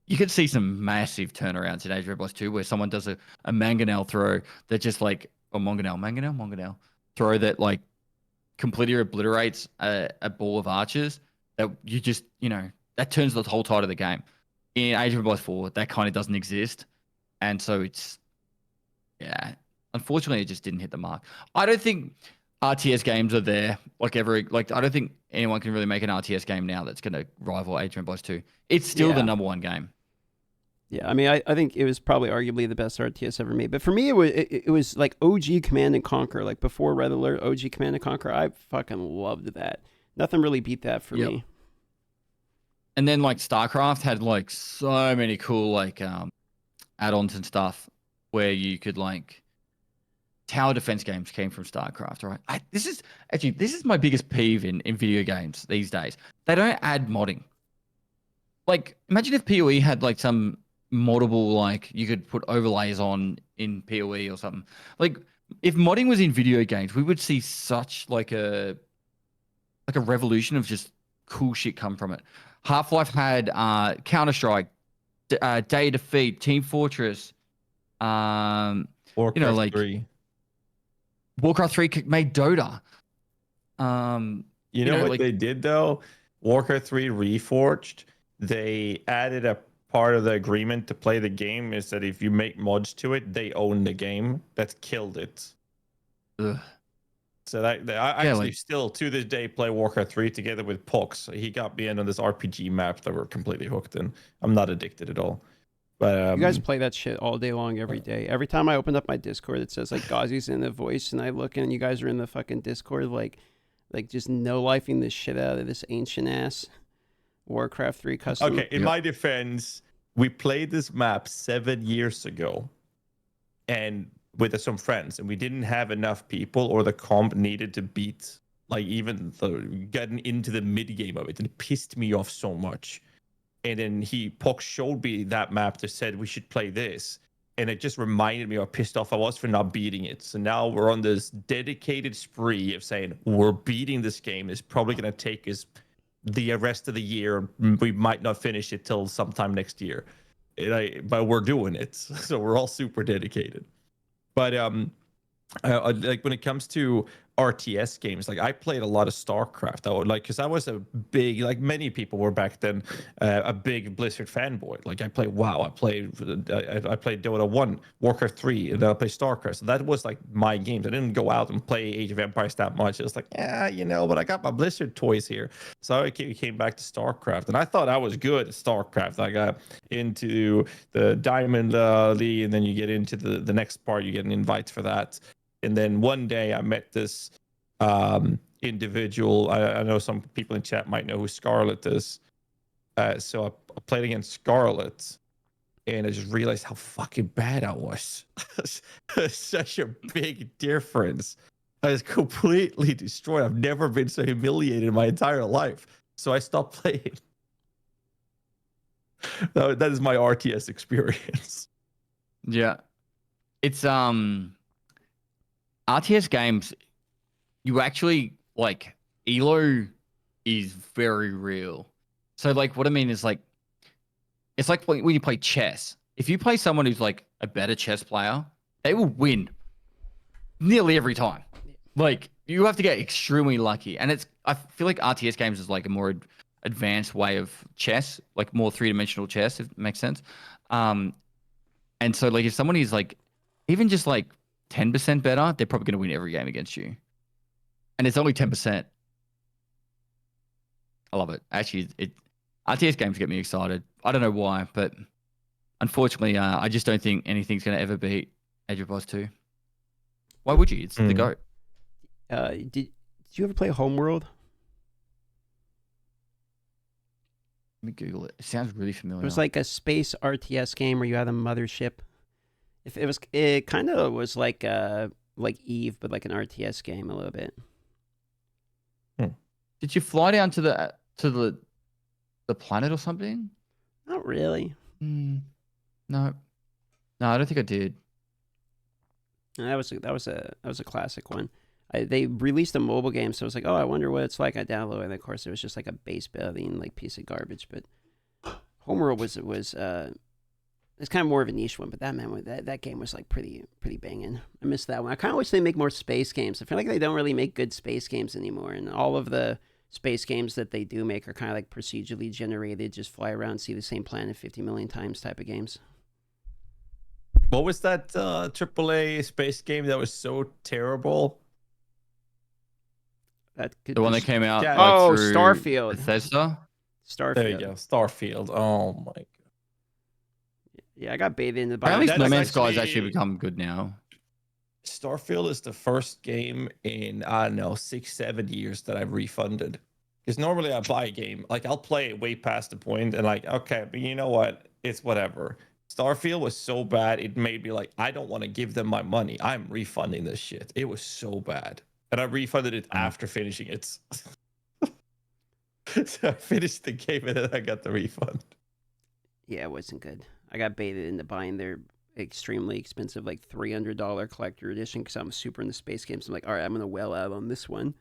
you could see some massive turnarounds in Age of Empires 2 where someone does a mangonel throw that just like, or mangonel throw that like completely obliterates a ball of archers that you just, that turns the whole tide of the game. In Age of Empires 4, that kind of doesn't exist. And so unfortunately, it just didn't hit the mark. I don't think RTS games are there. I don't think anyone can really make an RTS game now that's going to rival Age of Empires 2. It's still the number one game. Yeah, I mean, I think it was probably arguably the best RTS ever made. But for me, it was like OG Command and Conquer, like before Red Alert, OG Command and Conquer. I fucking loved that. Nothing really beat that for me. And then like StarCraft had like so many cool like add-ons and stuff where you could like tower defense games came from StarCraft, right? This is my biggest peeve in video games these days. They don't add modding. Like imagine if POE had like some moddable, like you could put overlays on in POE or something. Like if modding was in video games, we would see such like a revolution of just cool shit come from it. Half-Life had Counter-Strike, Day of Defeat, Team Fortress, Warcraft 3. Warcraft 3 made Dota. What they did though? Warcraft 3 Reforged, they added a part of the agreement to play the game is that if you make mods to it, they own the game. That killed it. Ugh. So I actually still to this day play Warcraft 3 together with Pox. He got me in on this RPG map that we're completely hooked in. I'm not addicted at all. But you guys play that shit all day long, every day. Every time I open up my Discord, it says like GHAZZY's in the voice, and I look in, and you guys are in the fucking Discord, like just no-lifing the shit out of this ancient ass Warcraft 3 custom. Okay, in my defense, we played this map 7 years ago, and with some friends, and we didn't have enough people, or the comp needed to beat like even getting into the mid game of it, and it pissed me off so much. And then Pox showed me that map that said we should play this, and it just reminded me how pissed off I was for not beating it. So now we're on this dedicated spree of saying we're beating this game. It's probably going to take us the rest of the year. We might not finish it till sometime next year, but we're doing it. So we're all super dedicated. But like when it comes to RTS games, like I played a lot of StarCraft. I would like, because I was a big, like many people were back then, a big Blizzard fanboy. Like I played WoW, I played Dota 1, Warcraft 3, and then I played StarCraft. So that was like my games. I didn't go out and play Age of Empires that much. It was like, yeah, you know, but I got my Blizzard toys here. So I came back to StarCraft, and I thought I was good at StarCraft. I got into the Diamond League, and then you get into the next part, you get an invite for that. And then one day I met this individual. I know some people in chat might know who Scarlet is. So I played against Scarlet, and I just realized how fucking bad I was. Such a big difference. I was completely destroyed. I've never been so humiliated in my entire life. So I stopped playing. That is my RTS experience. Yeah. It's RTS games, you actually, like, elo is very real. So, like, what I mean is, like, it's like when you play chess. If you play someone who's, like, a better chess player, they will win nearly every time. Like, you have to get extremely lucky. And I feel like RTS games is, like, a more advanced way of chess, like, more three-dimensional chess, if it makes sense. And so, like, if someone is, like, even just, like, 10% better, they're probably going to win every game against you. And it's only 10%. I love it. Actually, RTS games get me excited. I don't know why, but unfortunately, I just don't think anything's going to ever beat Age of Empires 2. Why would you? It's the GOAT. Did you ever play Homeworld? Let me Google it. It sounds really familiar. It was like a space RTS game where you had a mothership. It kind of was like Eve, but like an RTS game a little bit. Did you fly down to the planet or something? Not really. No, I don't think I did. That was a classic one. They released a mobile game, so I was like, oh, I wonder what it's like. I downloaded it, and of course, it was just like a base building like piece of garbage. But Homeworld was it's kind of more of a niche one, but that game was like pretty banging. I missed that one. I kind of wish they make more space games. I feel like they don't really make good space games anymore, and all of the space games that they do make are kind of like procedurally generated, just fly around, see the same planet 50 million times type of games. What was that AAA space game that was so terrible? The one that came out. Yeah. Like Starfield. Bethesda? Starfield. There you go. Starfield. Oh my god. Yeah, I got baited in the Apparently, bind. No Man's Sky has actually become good now. Starfield is the first game in, I don't know, 6-7 years that I've refunded. Because normally I buy a game, like I'll play it way past the point and like, okay, but you know what? It's whatever. Starfield was so bad, it made me like, I don't want to give them my money. I'm refunding this shit. It was so bad. And I refunded it after finishing it. So I finished the game and then I got the refund. Yeah, it wasn't good. I got baited into buying their extremely expensive, like $300 collector edition because I'm super into space games. I'm like, all right, I'm going to well out on this one.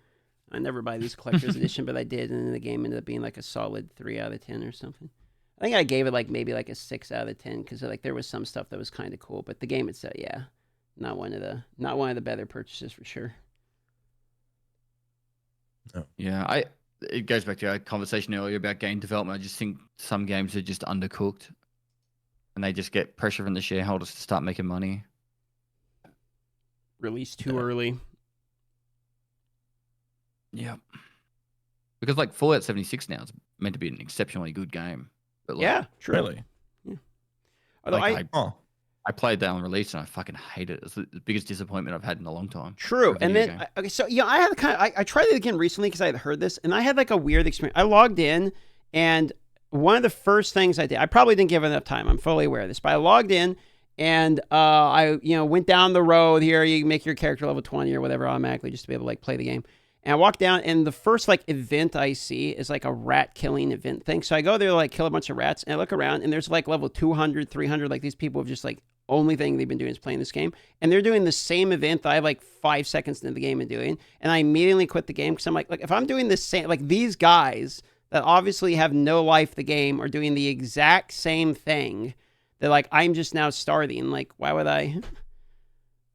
I never buy these collector's edition, but I did. And then the game ended up being like a solid 3 out of 10 or something. I think I gave it like maybe like a 6 out of 10 because like there was some stuff that was kind of cool. But the game itself, yeah, not one of the better purchases for sure. No. Yeah, it goes back to our conversation earlier about game development. I just think some games are just undercooked. And they just get pressure from the shareholders to start making money. Released too early. Yeah. Because like Fallout 76 now is meant to be an exceptionally good game. But like, Yeah, true. Really? Yeah. Although like, I played that on release and I fucking hate it. It's the biggest disappointment I've had in a long time. True. And then, okay, so yeah, I had I tried it again recently because I had heard this and I had like a weird experience. I logged in and one of the first things I did, I probably didn't give it enough time. I'm fully aware of this, but I logged in and I went down the road here. You make your character level 20 or whatever automatically just to be able to like play the game. And I walk down, and the first like event I see is like a rat killing event thing. So I go there to like kill a bunch of rats, and I look around, and there's like level 200, 300, like these people have just like only thing they've been doing is playing this game, and they're doing the same event that I have like 5 seconds into the game and doing, and I immediately quit the game because I'm like if I'm doing the same, like these guys that obviously have no life the game are doing the exact same thing, that like I'm just now starting. Like why would I?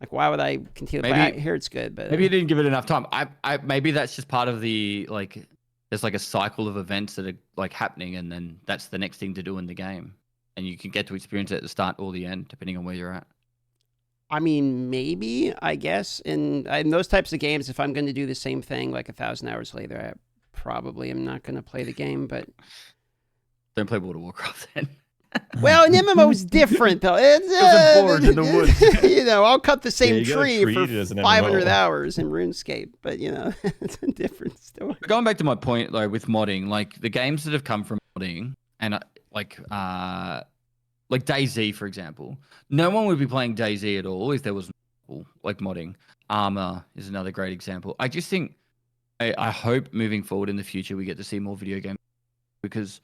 Like, why would I continue to play? I hear it's good, but maybe you didn't give it enough time. Maybe that's just part of the like. There's like a cycle of events that are like happening, and then that's the next thing to do in the game, and you can get to experience it at the start or the end, depending on where you're at. I mean, maybe I guess in those types of games, if I'm going to do the same thing like 1,000 hours later, I probably am not going to play the game. But don't play World of Warcraft then. Well, an MMO is different though. It's a forest in the woods. You know, I'll cut the same you gotta tree treat for it as an 500 MMO. hours in RuneScape, but you know, it's a different story. But going back to my point though, with modding, like the games that have come from modding, and like DayZ, for example, no one would be playing DayZ at all if there was like modding. Armor is another great example. I just think, I hope moving forward in the future we get to see more video games, because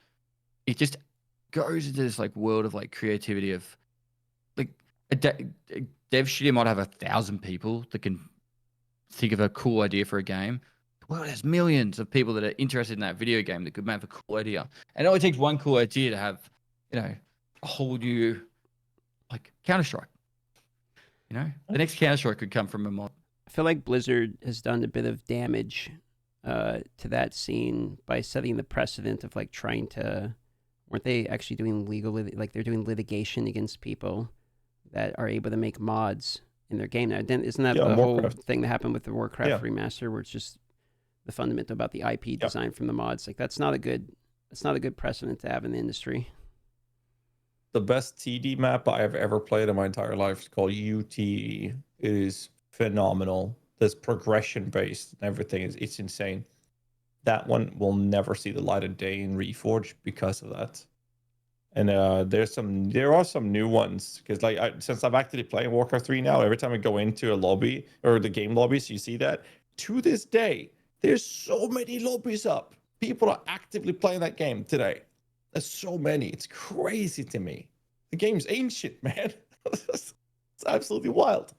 it just goes into this like world of like creativity of like a dev studio might have 1,000 people that can think of a cool idea for a game. Well, there's millions of people that are interested in that video game that could make a cool idea, and it only takes one cool idea to have, you know, a whole new like Counter-Strike. You know, the next Counter-Strike could come from a mod. I feel like Blizzard has done a bit of damage to that scene by setting the precedent of like trying to. Weren't they actually doing like they're doing litigation against people that are able to make mods in their game now? Isn't that the whole thing that happened with the Warcraft remaster, where it's just the fundamental about the IP design from the mods? Like that's not a good precedent to have in the industry. The best TD map I have ever played in my entire life is called UTE. It is phenomenal. There's progression based and everything. It's insane. That one will never see the light of day in Reforged because of that. And there are some new ones, because like since I'm actively playing Warcraft 3 now, every time I go into a lobby or the game lobbies, you see that to this day there's so many lobbies up. People are actively playing that game today. There's so many. It's crazy to me. The game's ancient, man. It's absolutely wild.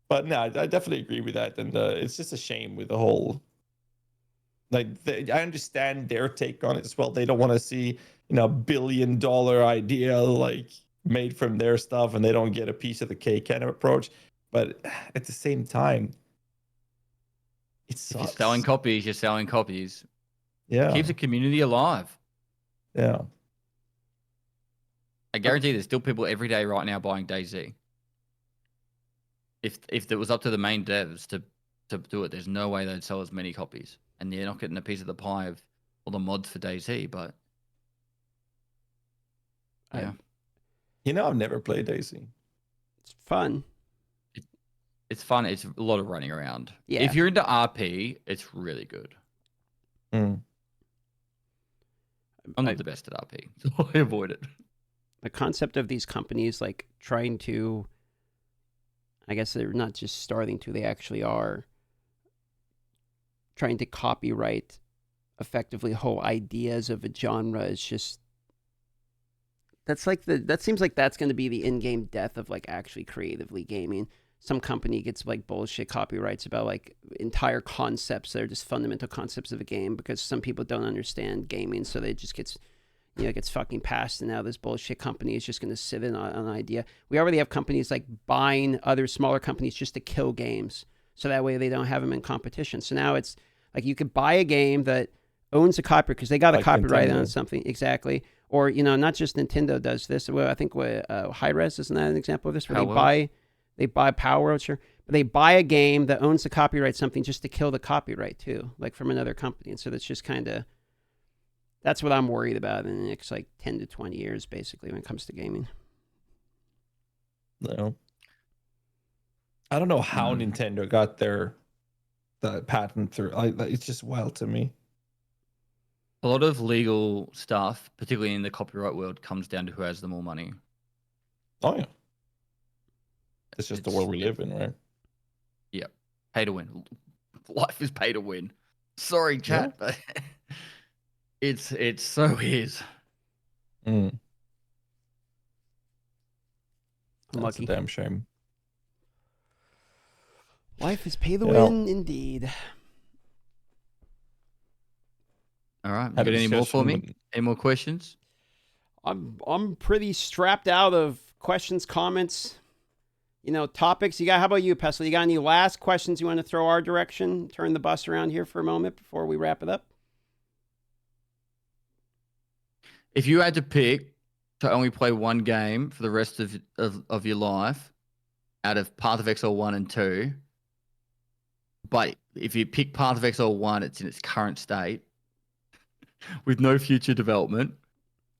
But no, I definitely agree with that, and it's just a shame with the whole. Like I understand their take on it as well. They don't want to see, you know, $1 billion idea like made from their stuff, and they don't get a piece of the cake kind of approach. But at the same time, it sucks. If you're selling copies, you're selling copies. Yeah, it keeps the community alive. Yeah, I guarantee there's still people every day right now buying DayZ. If it was up to the main devs to do it, there's no way they'd sell as many copies. And you're not getting a piece of the pie of all the mods for DayZ, but yeah. You know, I've never played DayZ. It's fun. It's fun. It's a lot of running around. Yeah. If you're into RP, it's really good. Mm. I'm not the best at RP, so I avoid it. The concept of these companies like trying to, I guess they're not just starting to, they actually are trying to copyright effectively whole ideas of a genre is just, that seems like that's going to be the in-game death of like actually creatively gaming. Some company gets like bullshit copyrights about like entire concepts that are just fundamental concepts of a game because some people don't understand gaming, so they just gets fucking passed, and now this bullshit company is just going to sit in on an idea. We already have companies like buying other smaller companies just to kill games, so that way they don't have them in competition. So now it's like you could buy a game that owns a copyright because they got a copyright on something, exactly. Or, you know, not just Nintendo does this. Well, I think Hi-Rez, isn't that an example of this? Where they buy Power World, sure, but they buy a game that owns the copyright something just to kill the copyright too, like from another company. And so that's just kind of, that's what I'm worried about in the next like 10 to 20 years, basically, when it comes to gaming. No. I don't know how Nintendo got the patent through. It's just wild to me. A lot of legal stuff, particularly in the copyright world, comes down to who has the more money. Oh, yeah. It's just the world we live in, right? Yeah. Pay to win. Life is pay to win. Sorry, chat, but it's so is. That's Unlucky. a damn shame. Life is pay the win, indeed. All right, you Had got a any more for me? discussion Any more questions? I'm pretty strapped out of questions, comments, topics. How about you, Pestily? You got any last questions you want to throw our direction? Turn the bus around here for a moment before we wrap it up. If you had to pick to only play one game for the rest of your life out of Path of Exile 1 and 2, but if you pick Path of Exile 1, it's in its current state with no future development,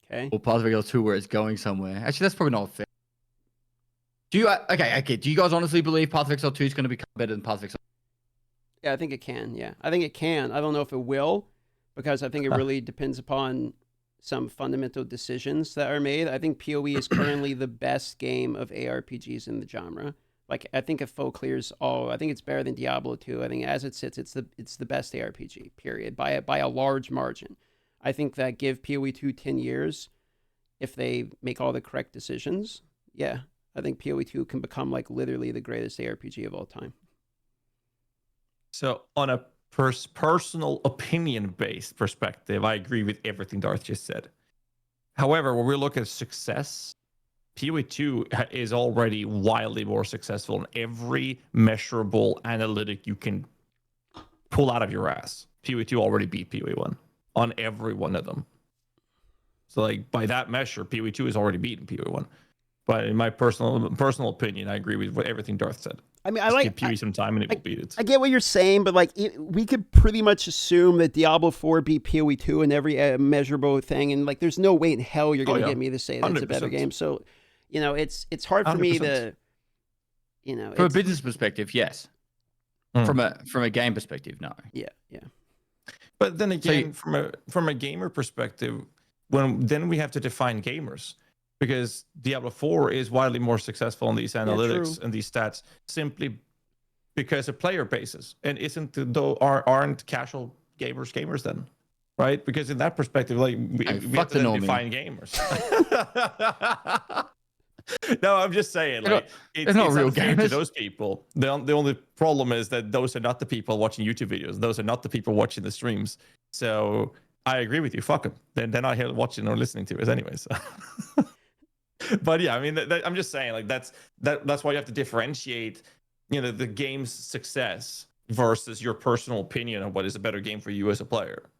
okay, or Path of Exile 2 where it's going somewhere. Actually, that's probably not fair. Do you okay? Do you guys honestly believe Path of Exile 2 is going to become better than Path of Exile? Yeah, I think it can. Yeah, I think it can. I don't know if it will, because I think it really depends upon some fundamental decisions that are made. I think PoE is currently the best game of ARPGs in the genre. Like, I think if Foe clears all, I think it's better than Diablo 2. I think as it sits, it's the best ARPG, period, by a large margin. I think that give PoE 2 10 years, if they make all the correct decisions, yeah, I think PoE 2 can become like literally the greatest ARPG of all time. So on a personal opinion-based perspective, I agree with everything Darth just said. However, when we look at success, PoE 2 is already wildly more successful in every measurable analytic you can pull out of your ass. PoE 2 already beat PoE 1 on every one of them. So, like, by that measure, PoE 2 is already beaten PoE 1. But in my personal opinion, I agree with what everything Darth said. I mean, Just give PoE some time and it will beat it. I get what you're saying, but like we could pretty much assume that Diablo 4 beat PoE 2 in every measurable thing, and like there's no way in hell you're going to get me to say that it's a better game. So, it's hard for 100%. Me to, from a business perspective, yes. From a game perspective, no. Yeah. But then again, from a gamer perspective, then we have to define gamers. Because Diablo 4 is widely more successful on these analytics and these stats simply because of player bases. And aren't casual gamers then? Right? Because in that perspective, like we have to then define gamers. No, I'm just saying, like it's not real gamers to those people. The only problem is that those are not the people watching YouTube videos. Those are not the people watching the streams. So I agree with you. Fuck them. They're not here watching or listening to us anyways. But yeah, I mean, I'm just saying, like that's why you have to differentiate, the game's success versus your personal opinion on what is a better game for you as a player.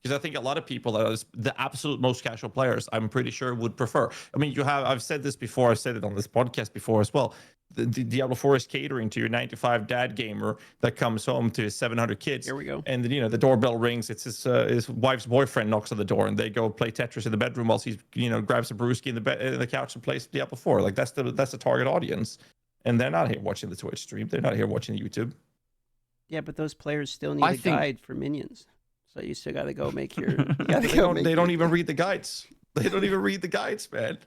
Because I think a lot of people that are the absolute most casual players, I'm pretty sure would prefer. I mean, I've said this before. I've said it on this podcast before as well. The Diablo 4 is catering to your 9-to-5 dad gamer that comes home to his 700 kids. Here we go. And the doorbell rings. It's his wife's boyfriend knocks on the door, and they go play Tetris in the bedroom while he grabs a brewski in the couch and plays Diablo 4. Like that's the target audience, and they're not here watching the Twitch stream. They're not here watching the YouTube. Yeah, but those players still need a guide for minions. So you still got to go make your. They don't even read the guides. They don't even read the guides, man.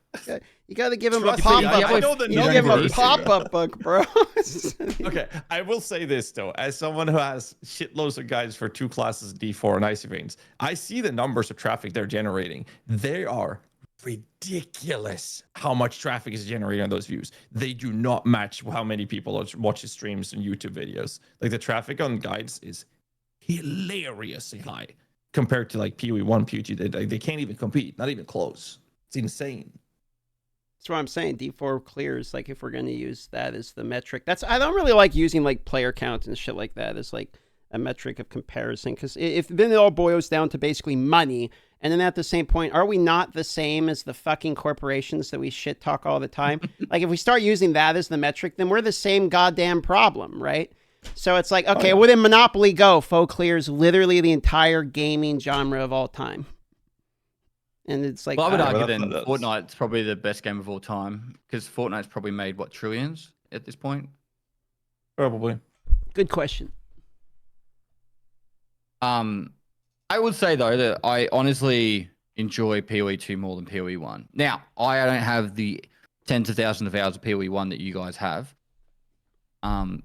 You got to give them a pop-up. I know the you give them a pop-up book, bro. Okay, I will say this, though. As someone who has shitloads of guides for 2 classes, D4 and Icy Veins, I see the numbers of traffic they're generating. They are ridiculous how much traffic is generated on those views. They do not match how many people watch streams and YouTube videos. Like, the traffic on guides is hilariously high compared to like PoE 1, PoE 2. They can't even compete, not even close. It's insane. That's what I'm saying. D4 clears, like, if we're going to use that as the metric. I don't really like using like player count and shit like that as like a metric of comparison, because if then it all boils down to basically money. And then at the same point, are we not the same as the fucking corporations that we shit talk all the time? Like, if we start using that as the metric, then we're the same goddamn problem, right? So it's like, okay, well then Monopoly Go, Foe clears literally the entire gaming genre of all time. And it's like, well, I would argue then Fortnite's probably the best game of all time, because Fortnite's probably made trillions at this point. Probably. Good question. I would say though that I honestly enjoy PoE 2 more than PoE 1. Now, I don't have the tens of thousands of hours of PoE 1 that you guys have. And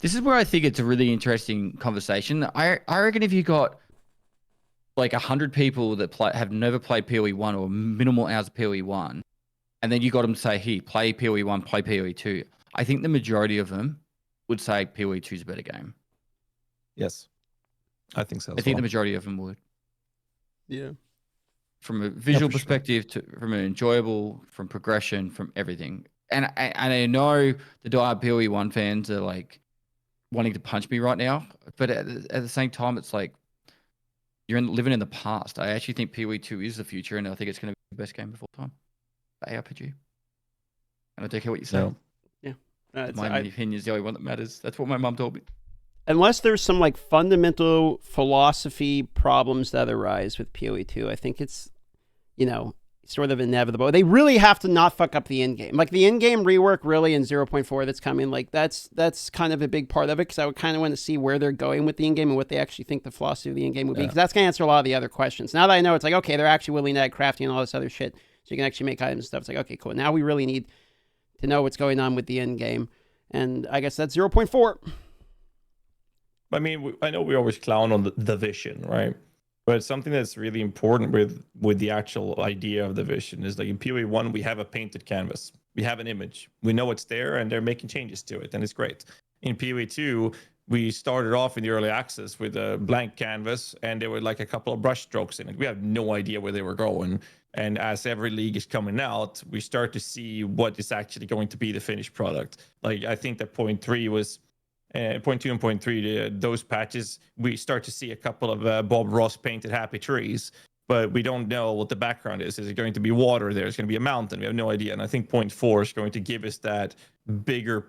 this is where I think it's a really interesting conversation. I reckon if you got like 100 people that have never played PoE 1 or minimal hours of PoE 1, and then you got them to say, "Hey, play PoE 1, play PoE 2." I think the majority of them would say PoE 2 is a better game. Yes, I think so. I think the majority of them would. Yeah. From a visual for sure. perspective, from an enjoyable, from progression, from everything. And I know the diehard PoE 1 fans are like wanting to punch me right now, but at the same time, it's like you're living in the past. I actually think PoE 2 is the future, and I think it's going to be the best game of all time. ARPG. And I don't care what you say. No. Yeah. My opinion is the only one that matters. That's what my mum told me. Unless there's some like fundamental philosophy problems that arise with PoE 2, I think it's, sort of inevitable. They really have to not fuck up the in-game. Like the in-game rework really in 0.4 that's coming, like that's kind of a big part of it, because I would kind of want to see where they're going with the in-game and what they actually think the philosophy of the in-game would be, because that's going to answer a lot of the other questions. Now that I know it's like, okay, they're actually willing to add crafting and all this other shit, so you can actually make items and stuff. It's like, okay, cool. Now we really need to know what's going on with the in-game. And I guess that's 0.4. I mean, I know we always clown on the vision, right? But something that's really important with the actual idea of the vision is like in PoE 1, we have a painted canvas. We have an image. We know it's there, and they're making changes to it, and it's great. In PoE 2, we started off in the early access with a blank canvas, and there were like a couple of brush strokes in it. We have no idea where they were going. And as every league is coming out, we start to see what is actually going to be the finished product. Like I think that point 3 was... point 2 and point 3, those patches, we start to see a couple of Bob Ross painted happy trees, but we don't know what the background is. Is it going to be water there? Is it going to be a mountain? We have no idea. And I think point 4 is going to give us that bigger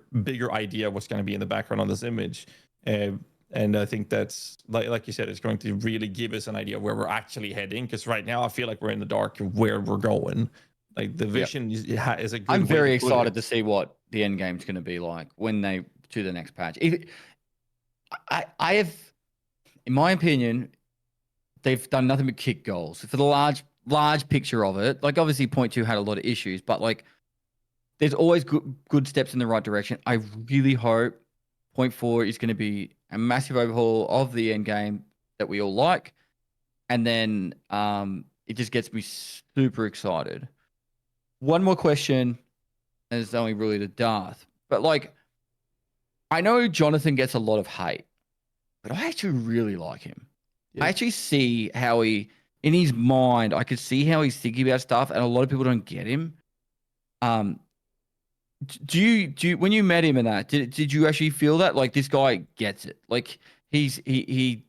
idea of what's going to be in the background on this image. And I think that's, like you said, it's going to really give us an idea of where we're actually heading, because right now I feel like we're in the dark of where we're going. Like the vision is a good I'm way very to put excited it. to see what the end game's going to be like when they to the next patch. I have, in my opinion, they've done nothing but kick goals for the large picture of it. Like obviously, point 2 had a lot of issues, but like there's always good steps in the right direction. I really hope point 4 is going to be a massive overhaul of the end game that we all like, and then it just gets me super excited. One more question, and it's only really to Darth, but like, I know Jonathan gets a lot of hate, but I actually really like him. Yeah. I actually see how in his mind, I could see how he's thinking about stuff, and a lot of people don't get him. Do you when you met him and that, did you actually feel that like this guy gets it? Like he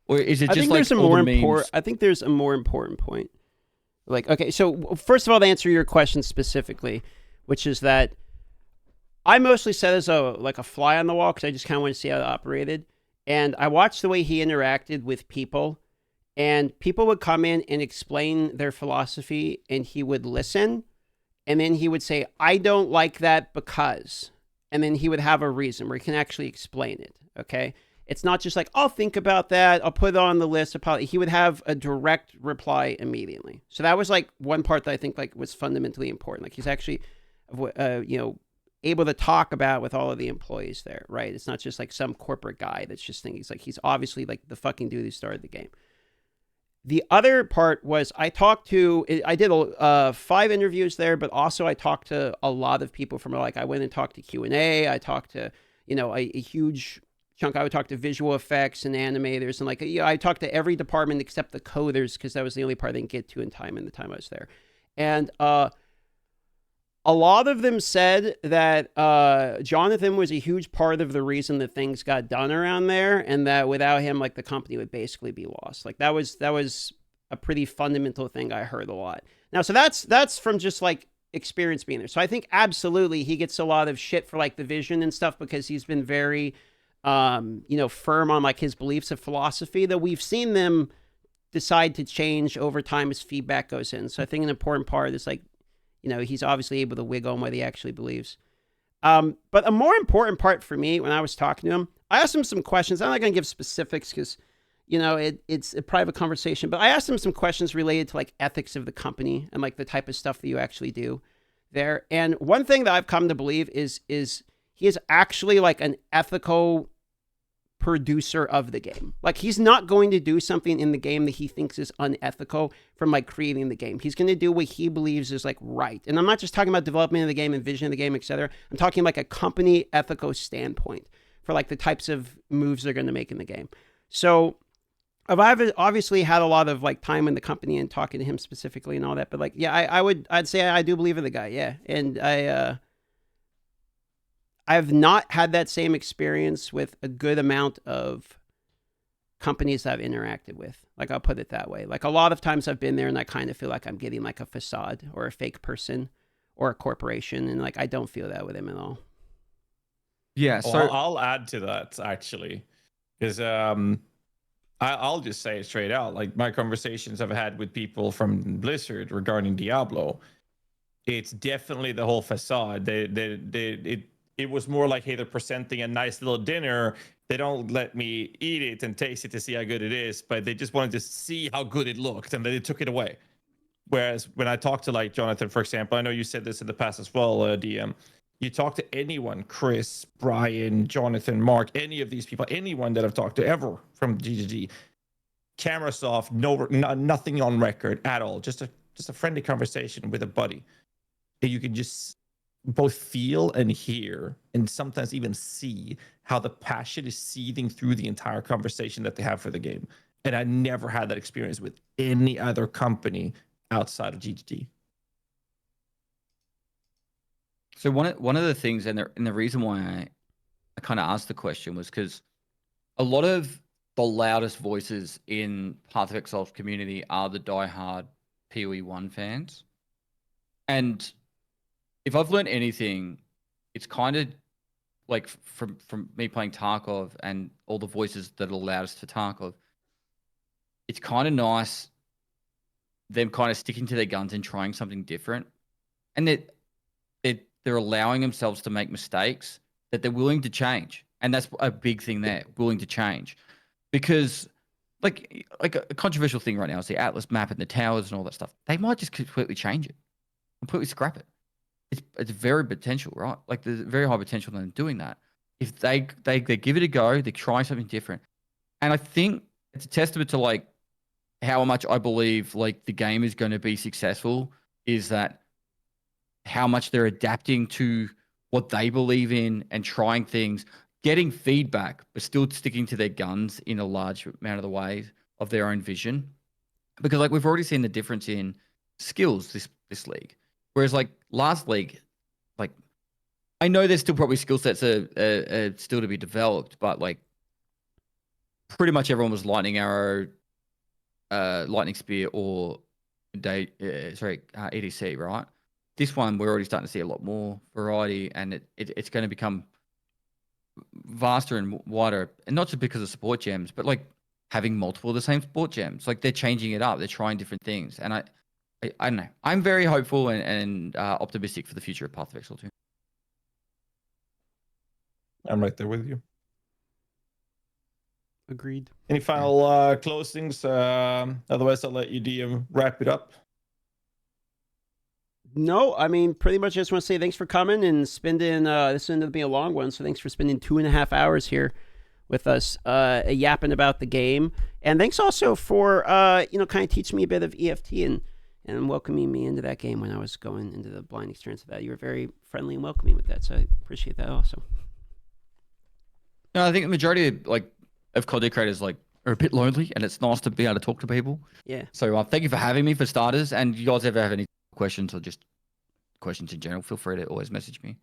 or is it just like all the memes? I think there's a more important point. Like, okay, so first of all, to answer your question specifically, which is that I mostly said as a fly on the wall, because I just kind of wanted to see how it operated. And I watched the way he interacted with people, and people would come in and explain their philosophy, and he would listen, and then he would say, I don't like that because, and then he would have a reason where he can actually explain it, okay? It's not just like, I'll think about that, I'll put it on the list. He would have a direct reply immediately. So that was like one part that I think like was fundamentally important. Like he's actually, able to talk about with all of the employees there, right? It's not just like some corporate guy that's just thinking, he's obviously like the fucking dude who started the game. The other part was I did 5 interviews there, but also I talked to a lot of people from I went and talked to Q&A. I talked to, a huge chunk. I would talk to visual effects and animators, and I talked to every department except the coders, because that was the only part I didn't get to in the time I was there. And a lot of them said that Jonathan was a huge part of the reason that things got done around there, and that without him, the company would basically be lost. That was a pretty fundamental thing I heard a lot. Now, so that's from just experience being there. So I think absolutely he gets a lot of shit for the vision and stuff, because he's been very, firm on his beliefs of philosophy, that we've seen them decide to change over time as feedback goes in. So I think an important part is he's obviously able to wiggle on what he actually believes. But a more important part for me when I was talking to him, I asked him some questions. I'm not going to give specifics because, it's a private conversation. But I asked him some questions related to ethics of the company and the type of stuff that you actually do there. And one thing that I've come to believe is he is actually like an ethical producer of the game. Like, he's not going to do something in the game that he thinks is unethical from like creating the game. He's going to do what he believes is like right. And I'm not just talking about development of the game and vision of the game, etc. I'm talking like a company ethical standpoint for like the types of moves they're going to make in the game. So I've obviously had a lot of like time in the company and talking to him specifically and all that, but like, yeah, I'd say I do believe in the guy. Yeah. And I've not had that same experience with a good amount of companies that I've interacted with. Like, I'll put it that way. Like, a lot of times I've been there and I kind of feel like I'm getting like a facade or a fake person or a corporation. And like, I don't feel that with him at all. Yeah. So Well, I'll add to that actually, because I'll just say it straight out. Like, my conversations I've had with people from Blizzard regarding Diablo, it's definitely the whole facade. It was more like, hey, they're presenting a nice little dinner. They don't let me eat it and taste it to see how good it is, but they just wanted to see how good it looked, and then they took it away. Whereas when I talked to like Jonathan, for example, I know you said this in the past as well, DM. You talk to anyone, Chris, Brian, Jonathan, Mark, any of these people, anyone that I've talked to ever from GGG, cameras off, nothing on record at all, just a friendly conversation with a buddy. And you can just both feel and hear, and sometimes even see how the passion is seething through the entire conversation that they have for the game. And I never had that experience with any other company outside of GGG. So one of the things, and the reason why I kind of asked the question was because a lot of the loudest voices in Path of Exile's community are the diehard POE 1 fans. And if I've learned anything, it's kind of like from me playing Tarkov and all the voices that are loudest for Tarkov, it's kind of nice them kind of sticking to their guns and trying something different. And they're allowing themselves to make mistakes, that they're willing to change. And that's a big thing there, willing to change. Because like a controversial thing right now is the Atlas map and the towers and all that stuff. They might just completely change it, completely scrap it. It's very potential, right? Like, there's very high potential in doing that. If they give it a go, they try something different. And I think it's a testament to like how much I believe like the game is going to be successful, is that how much they're adapting to what they believe in and trying things, getting feedback, but still sticking to their guns in a large amount of the ways of their own vision. Because like, we've already seen the difference in skills this league. Whereas like last league, like, I know there's still probably skill sets are still to be developed, but like pretty much everyone was lightning arrow, lightning spear, or EDC, right? This one, we're already starting to see a lot more variety, and it's going to become vaster and wider, and not just because of support gems, but like having multiple of the same support gems. Like, they're changing it up, they're trying different things, and I don't know. I'm very hopeful and optimistic for the future of Path of Exile 2. I'm right there with you. Agreed. Any final closings? Otherwise, I'll let you, DM, wrap it up. No, I mean, pretty much just want to say thanks for coming and spending, this ended up being a long one, so thanks for spending 2.5 hours here with us, yapping about the game. And thanks also for, kind of teaching me a bit of EFT and welcoming me into that game when I was going into the blind experience of that. You were very friendly and welcoming with that, so I appreciate that also. No, I think the majority of content creators are a bit lonely, and it's nice to be able to talk to people. Yeah. So thank you for having me, for starters. And you guys ever have any questions or just questions in general, feel free to always message me.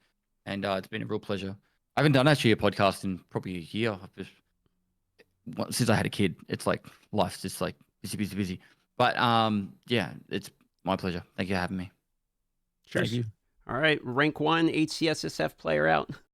And it's been a real pleasure. I haven't done actually a podcast in probably a year. Since I had a kid, it's like life's just like busy. But yeah, it's my pleasure. Thank you for having me. Cheers. All right, rank 1 HCSSF player out.